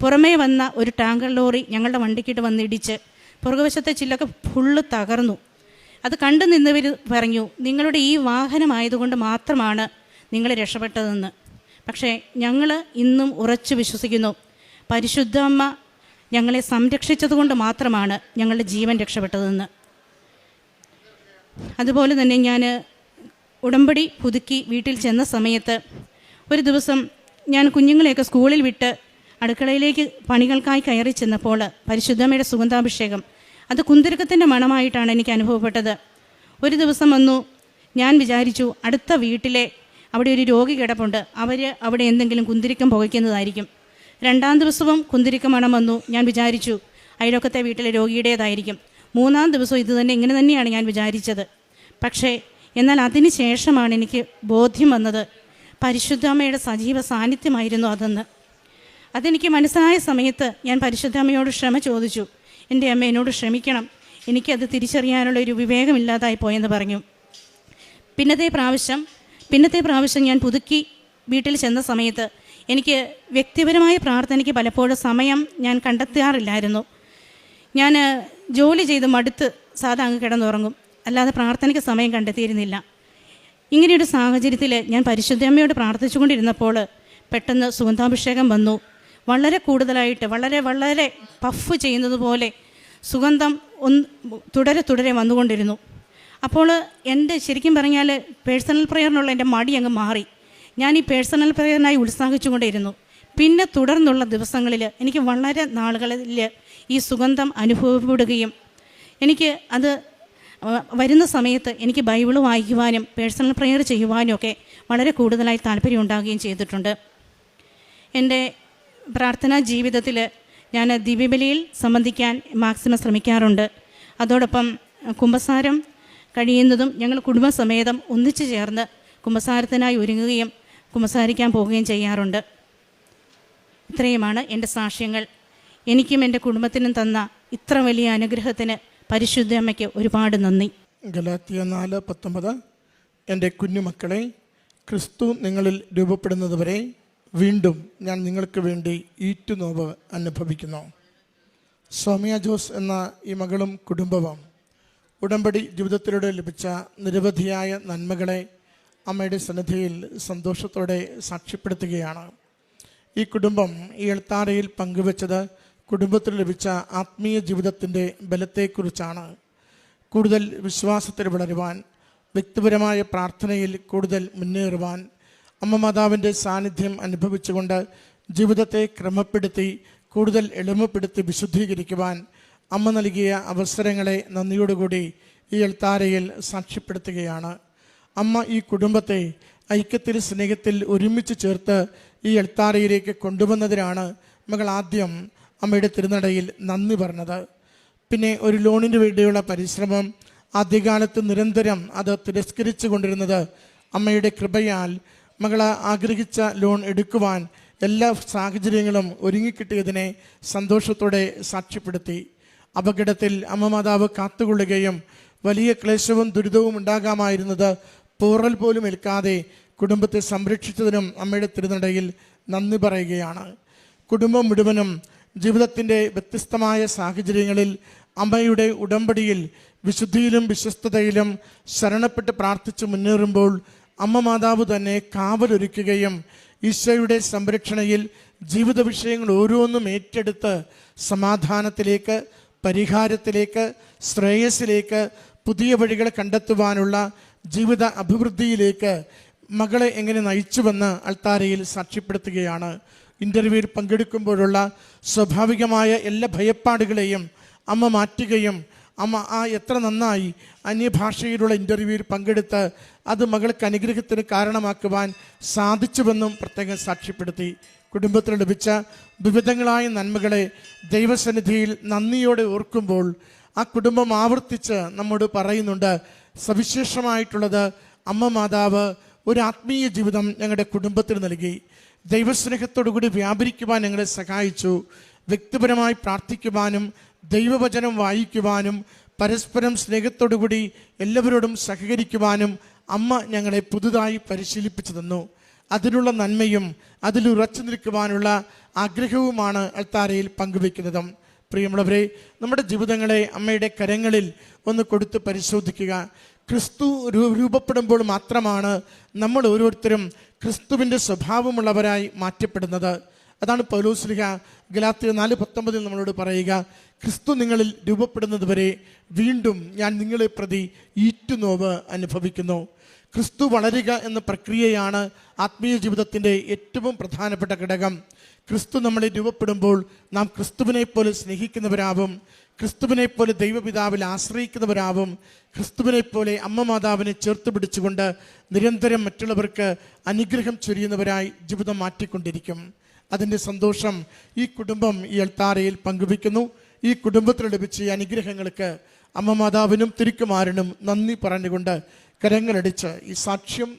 പുറമേ വന്ന ഒരു ടാങ്കർ ലോറി ഞങ്ങളുടെ വണ്ടിക്കിട്ട് വന്നിടിച്ച് പുറകുവശത്തെ ചില്ലൊക്കെ ഫുള്ള് തകർന്നു. അത് കണ്ടു നിന്നവർ പറഞ്ഞു, നിങ്ങളുടെ ഈ വാഹനമായതുകൊണ്ട് മാത്രമാണ് നിങ്ങൾ രക്ഷപ്പെട്ടതെന്ന്. പക്ഷേ ഞങ്ങൾ ഇന്നും ഉറച്ചു വിശ്വസിക്കുന്നു, പരിശുദ്ധ അമ്മ ഞങ്ങളെ സംരക്ഷിച്ചതുകൊണ്ട് മാത്രമാണ് ഞങ്ങളുടെ ജീവൻ രക്ഷപ്പെട്ടതെന്ന്. അതുപോലെ തന്നെ ഞാൻ ഉടമ്പടി പുതുക്കി വീട്ടിൽ ചെന്ന സമയത്ത് ഒരു ദിവസം ഞാൻ കുഞ്ഞുങ്ങളെയൊക്കെ സ്കൂളിൽ വിട്ട് അടുക്കളയിലേക്ക് പണികൾക്കായി കയറി ചെന്നപ്പോൾ പരിശുദ്ധമ്മയുടെ സുഗന്ധാഭിഷേകം അത് കുന്തിരുക്കത്തിൻ്റെ മണമായിട്ടാണ് എനിക്ക് അനുഭവപ്പെട്ടത്. ഒരു ദിവസം വന്നു, ഞാൻ വിചാരിച്ചു അടുത്ത വീട്ടിലെ അവിടെ ഒരു രോഗി കിടപ്പുണ്ട്, അവർ അവിടെ എന്തെങ്കിലും കുന്തിരിക്കം പുകയ്ക്കുന്നതായിരിക്കും. രണ്ടാം ദിവസവും കുന്തിരിക്ക മണം വന്നു, ഞാൻ വിചാരിച്ചു അയൽവക്കത്തെ വീട്ടിലെ രോഗിയുടേതായിരിക്കും. മൂന്നാം ദിവസവും ഇത് തന്നെ ഇങ്ങനെ തന്നെയാണ് ഞാൻ വിചാരിച്ചത്. പക്ഷേ എന്നാൽ അതിന് ശേഷമാണ് എനിക്ക് ബോധ്യം വന്നത് പരിശുദ്ധമ്മയുടെ സജീവ സാന്നിധ്യമായിരുന്നു അതെന്ന്. അതെനിക്ക് മനസ്സിലായ സമയത്ത് ഞാൻ പരിശുദ്ധമ്മയോട് ക്ഷമ ചോദിച്ചു. എൻ്റെ അമ്മ എന്നോട് ക്ഷമിക്കണം, എനിക്കത് തിരിച്ചറിയാനുള്ള ഒരു വിവേകമില്ലാതായി പോയെന്ന് പറഞ്ഞു. പിന്നത്തെ പ്രാവശ്യം ഞാൻ പുതുക്കി വീട്ടിൽ ചെന്ന സമയത്ത് എനിക്ക് വ്യക്തിപരമായ പ്രാർത്ഥനയ്ക്ക് പലപ്പോഴും സമയം ഞാൻ കണ്ടെത്താറില്ലായിരുന്നു. ഞാൻ ജോലി ചെയ്ത് മടുത്ത് സാധാ അങ്ങ് കിടന്നുറങ്ങും, അല്ലാതെ പ്രാർത്ഥനയ്ക്ക് സമയം കണ്ടെത്തിയിരുന്നില്ല. ഇങ്ങനെയൊരു സാഹചര്യത്തിൽ ഞാൻ പരിശുദ്ധമ്മയോട് പ്രാർത്ഥിച്ചുകൊണ്ടിരുന്നപ്പോൾ പെട്ടെന്ന് സുഗന്ധാഭിഷേകം വന്നു. വളരെ കൂടുതലായിട്ട് വളരെ പഫ് ചെയ്യുന്നത് പോലെ സുഗന്ധം തുടരെ വന്നുകൊണ്ടിരുന്നു. അപ്പോൾ എൻ്റെ ശരിക്കും പറഞ്ഞാൽ പേഴ്സണൽ പ്രെയറിനുള്ള എൻ്റെ മടി അങ്ങ് മാറി. ഞാൻ ഈ പേഴ്സണൽ പ്രെയറിനായി ഉത്സാഹിച്ചുകൊണ്ടിരുന്നു. പിന്നെ തുടർന്നുള്ള ദിവസങ്ങളിൽ എനിക്ക് വളരെ നാളുകളിൽ ഈ സുഗന്ധം അനുഭവപ്പെടുകയും എനിക്ക് അത് വരുന്ന സമയത്ത് എനിക്ക് ബൈബിൾ വായിക്കുവാനും പേഴ്സണൽ പ്രെയർ ചെയ്യുവാനും ഒക്കെ വളരെ കൂടുതലായി താല്പര്യം ഉണ്ടാകുകയും ചെയ്തിട്ടുണ്ട്. എൻ്റെ പ്രാർത്ഥനാ ജീവിതത്തിൽ ഞാൻ ദിവ്യബലിയിൽ സംബന്ധിക്കാൻ മാക്സിമം ശ്രമിക്കാറുണ്ട്. അതോടൊപ്പം കുമ്പസാരം കഴിയുന്നതും ഞങ്ങൾ കുടുംബസമേതം ഒന്നിച്ചു ചേർന്ന് കുമ്പസാരത്തിനായി ഒരുങ്ങുകയും കുമ്പസാരിക്കാൻ പോവുകയും ചെയ്യാറുണ്ട്. ഇത്രയുമാണ് എൻ്റെ സാക്ഷ്യങ്ങൾ. എനിക്കും എൻ്റെ കുടുംബത്തിനും തന്ന ഇത്ര വലിയ അനുഗ്രഹത്തിന് പരിശുദ്ധ അമ്മയ്ക്ക് ഒരുപാട് നന്ദി. ഗലാത്യ 4:19 എൻ്റെ കുഞ്ഞുമക്കളെ, ക്രിസ്തു നിങ്ങളിൽ രൂപപ്പെടുന്നതുവരെ വീണ്ടും ഞാൻ നിങ്ങൾക്ക് വേണ്ടി ഈറ്റുനോവ് അനുഭവിക്കുന്നു. സൗമ്യ ജോസ് എന്ന ഈ മകളും കുടുംബവും ഉടമ്പടി ജീവിതത്തിലൂടെ ലഭിച്ച നിരവധിയായ നന്മകളെ അമ്മയുടെ സന്നിധിയിൽ സന്തോഷത്തോടെ സാക്ഷ്യപ്പെടുത്തുകയാണ്. ഈ കുടുംബം ഈ എൽത്താരയിൽ പങ്കുവച്ചത് കുടുംബത്തിൽ ലഭിച്ച ആത്മീയ ജീവിതത്തിൻ്റെ ബലത്തെക്കുറിച്ചാണ്. കൂടുതൽ വിശ്വാസത്തിൽ വളരുവാൻ, വ്യക്തിപരമായ പ്രാർത്ഥനയിൽ കൂടുതൽ മുന്നേറുവാൻ, അമ്മ മാതാവിൻ്റെ സാന്നിധ്യം അനുഭവിച്ചുകൊണ്ട് ജീവിതത്തെ ക്രമപ്പെടുത്തി കൂടുതൽ എളിമപ്പെടുത്തി വിശുദ്ധീകരിക്കുവാൻ അമ്മ നൽകിയ അവസരങ്ങളെ നന്ദിയോടുകൂടി ഈ എൽത്താരയിൽ സാക്ഷ്യപ്പെടുത്തുകയാണ്. അമ്മ ഈ കുടുംബത്തെ ഐക്യത്തിൽ, സ്നേഹത്തിൽ ഒരുമിച്ച് ചേർത്ത് ഈ എൽത്താരയിലേക്ക് കൊണ്ടുവന്നതിനാണ് മകൾ ആദ്യം അമ്മയുടെ തിരുനടയിൽ നന്ദി പറഞ്ഞത്. പിന്നെ ഒരു ലോണിന് വേണ്ടിയുള്ള പരിശ്രമം ആദ്യകാലത്ത് നിരന്തരം അത് തിരസ്കരിച്ചു കൊണ്ടിരുന്നത് അമ്മയുടെ കൃപയാൽ മകൾ ആഗ്രഹിച്ച ലോൺ എടുക്കുവാൻ എല്ലാ സാഹചര്യങ്ങളും ഒരുങ്ങിക്കിട്ടിയതിനെ സന്തോഷത്തോടെ സാക്ഷ്യപ്പെടുത്തി. അപകടത്തിൽ അമ്മ മാതാവ് കാത്തുകൊള്ളുകയും വലിയ ക്ലേശവും ദുരിതവും ഉണ്ടാകാമായിരുന്നത് പോറൽ പോലും ഏൽക്കാതെ കുടുംബത്തെ സംരക്ഷിച്ചതിനും അമ്മയുടെ തിരുനടയിൽ നന്ദി പറയുകയാണ്. കുടുംബം മുഴുവനും ജീവിതത്തിൻ്റെ വ്യത്യസ്തമായ സാഹചര്യങ്ങളിൽ അമ്മയുടെ ഉടമ്പടിയിൽ വിശുദ്ധിയിലും വിശ്വസ്തതയിലും ശരണപ്പെട്ട് പ്രാർത്ഥിച്ച് മുന്നേറുമ്പോൾ അമ്മ മാതാവ് തന്നെ കാവലൊരുക്കുകയും ഈശോയുടെ സംരക്ഷണയിൽ ജീവിത വിഷയങ്ങൾ ഓരോന്നും ഏറ്റെടുത്ത് സമാധാനത്തിലേക്ക്, പരിഹാരത്തിലേക്ക്, ശ്രേയസ്സിലേക്ക്, പുതിയ വഴികൾ കണ്ടെത്തുവാനുള്ള ജീവിത അഭിവൃദ്ധിയിലേക്ക് മകളെ എങ്ങനെ നയിച്ചുവെന്ന് അൾത്താരയിൽ സാക്ഷ്യപ്പെടുത്തുകയാണ്. ഇൻ്റർവ്യൂവിൽ പങ്കെടുക്കുമ്പോഴുള്ള സ്വാഭാവികമായ എല്ലാ ഭയപ്പാടുകളെയും അമ്മ മാറ്റുകയും അമ്മ എത്ര നന്നായി അന്യഭാഷയിലുള്ള ഇൻ്റർവ്യൂവിൽ പങ്കെടുത്ത് അത് മകൾക്ക് അനുഗ്രഹത്തിന് കാരണമാക്കുവാൻ സാധിച്ചുവെന്നും പ്രത്യേകം സാക്ഷ്യപ്പെടുത്തി. കുടുംബത്തിൽ ലഭിച്ച വിവിധങ്ങളായ നന്മകളെ ദൈവസന്നിധിയിൽ നന്ദിയോടെ ഓർക്കുമ്പോൾ ആ കുടുംബം ആവർത്തിച്ച് നമ്മോട് പറയുന്നുണ്ട്, സവിശേഷമായിട്ടുള്ളത് അമ്മ മാതാവ് ഒരു ആത്മീയ ജീവിതം ഞങ്ങളുടെ കുടുംബത്തിന് നൽകി, ദൈവസ്നേഹത്തോടുകൂടി വ്യാപരിക്കുവാൻ ഞങ്ങളെ സഹായിച്ചു, വ്യക്തിപരമായി പ്രാർത്ഥിക്കുവാനും ദൈവവചനം വായിക്കുവാനും പരസ്പരം സ്നേഹത്തോടുകൂടി എല്ലാവരോടും സഹകരിക്കുവാനും അമ്മ ഞങ്ങളെ പുതുതായി പരിശീലിപ്പിച്ചു തന്നു. അതിനുള്ള നന്മയും അതിലുറച്ചു നിൽക്കുവാനുള്ള ആഗ്രഹവുമാണ് അൾത്താരയിൽ പങ്കുവെക്കുന്നതും. പ്രിയമുള്ളവരെ, നമ്മുടെ ജീവിതങ്ങളെ അമ്മയുടെ കരങ്ങളിൽ ഒന്ന് കൊടുത്ത് പരിശോധിക്കുക. ക്രിസ്തു രൂപപ്പെടുമ്പോൾ മാത്രമാണ് നമ്മൾ ഓരോരുത്തരും ക്രിസ്തുവിൻ്റെ സ്വഭാവമുള്ളവരായി മാറ്റപ്പെടുന്നത്. അതാണ് പൗലോസ്ലീഹ ഗലാത്യ 4:19 നമ്മളോട് പറയുക, ക്രിസ്തു നിങ്ങളിൽ രൂപപ്പെടുന്നത് വരെ വീണ്ടും ഞാൻ നിങ്ങളെ പ്രതി ഈറ്റുനോവ് അനുഭവിക്കുന്നു. ക്രിസ്തു വളരുക എന്ന പ്രക്രിയയാണ് ആത്മീയ ജീവിതത്തിൻ്റെ ഏറ്റവും പ്രധാനപ്പെട്ട ഘടകം. ക്രിസ്തു നമ്മളെ രൂപപ്പെടുമ്പോൾ നാം ക്രിസ്തുവിനെ പോലെ സ്നേഹിക്കുന്നവരാവും, ക്രിസ്തുവിനെ പോലെ ദൈവപിതാവിൽ ആശ്രയിക്കുന്നവരാവും, ക്രിസ്തുവിനെ പോലെ അമ്മ മാതാവിനെ ചേർത്ത് പിടിച്ചുകൊണ്ട് നിരന്തരം മറ്റുള്ളവർക്ക് അനുഗ്രഹം ചൊരിയുന്നവരായി ജീവിതം മാറ്റിക്കൊണ്ടിരിക്കും. അതിൻ്റെ സന്തോഷം ഈ കുടുംബം ഈ അൾത്താരയിൽ പങ്കുവയ്ക്കുന്നു. ഈ കുടുംബത്തിൽ ലഭിച്ച ഈ അനുഗ്രഹങ്ങൾക്ക് അമ്മ മാതാവിനും തിരുക്കുമാരനും നന്ദി പറഞ്ഞുകൊണ്ട് കരങ്ങളടിച്ച് ഈ സാക്ഷ്യം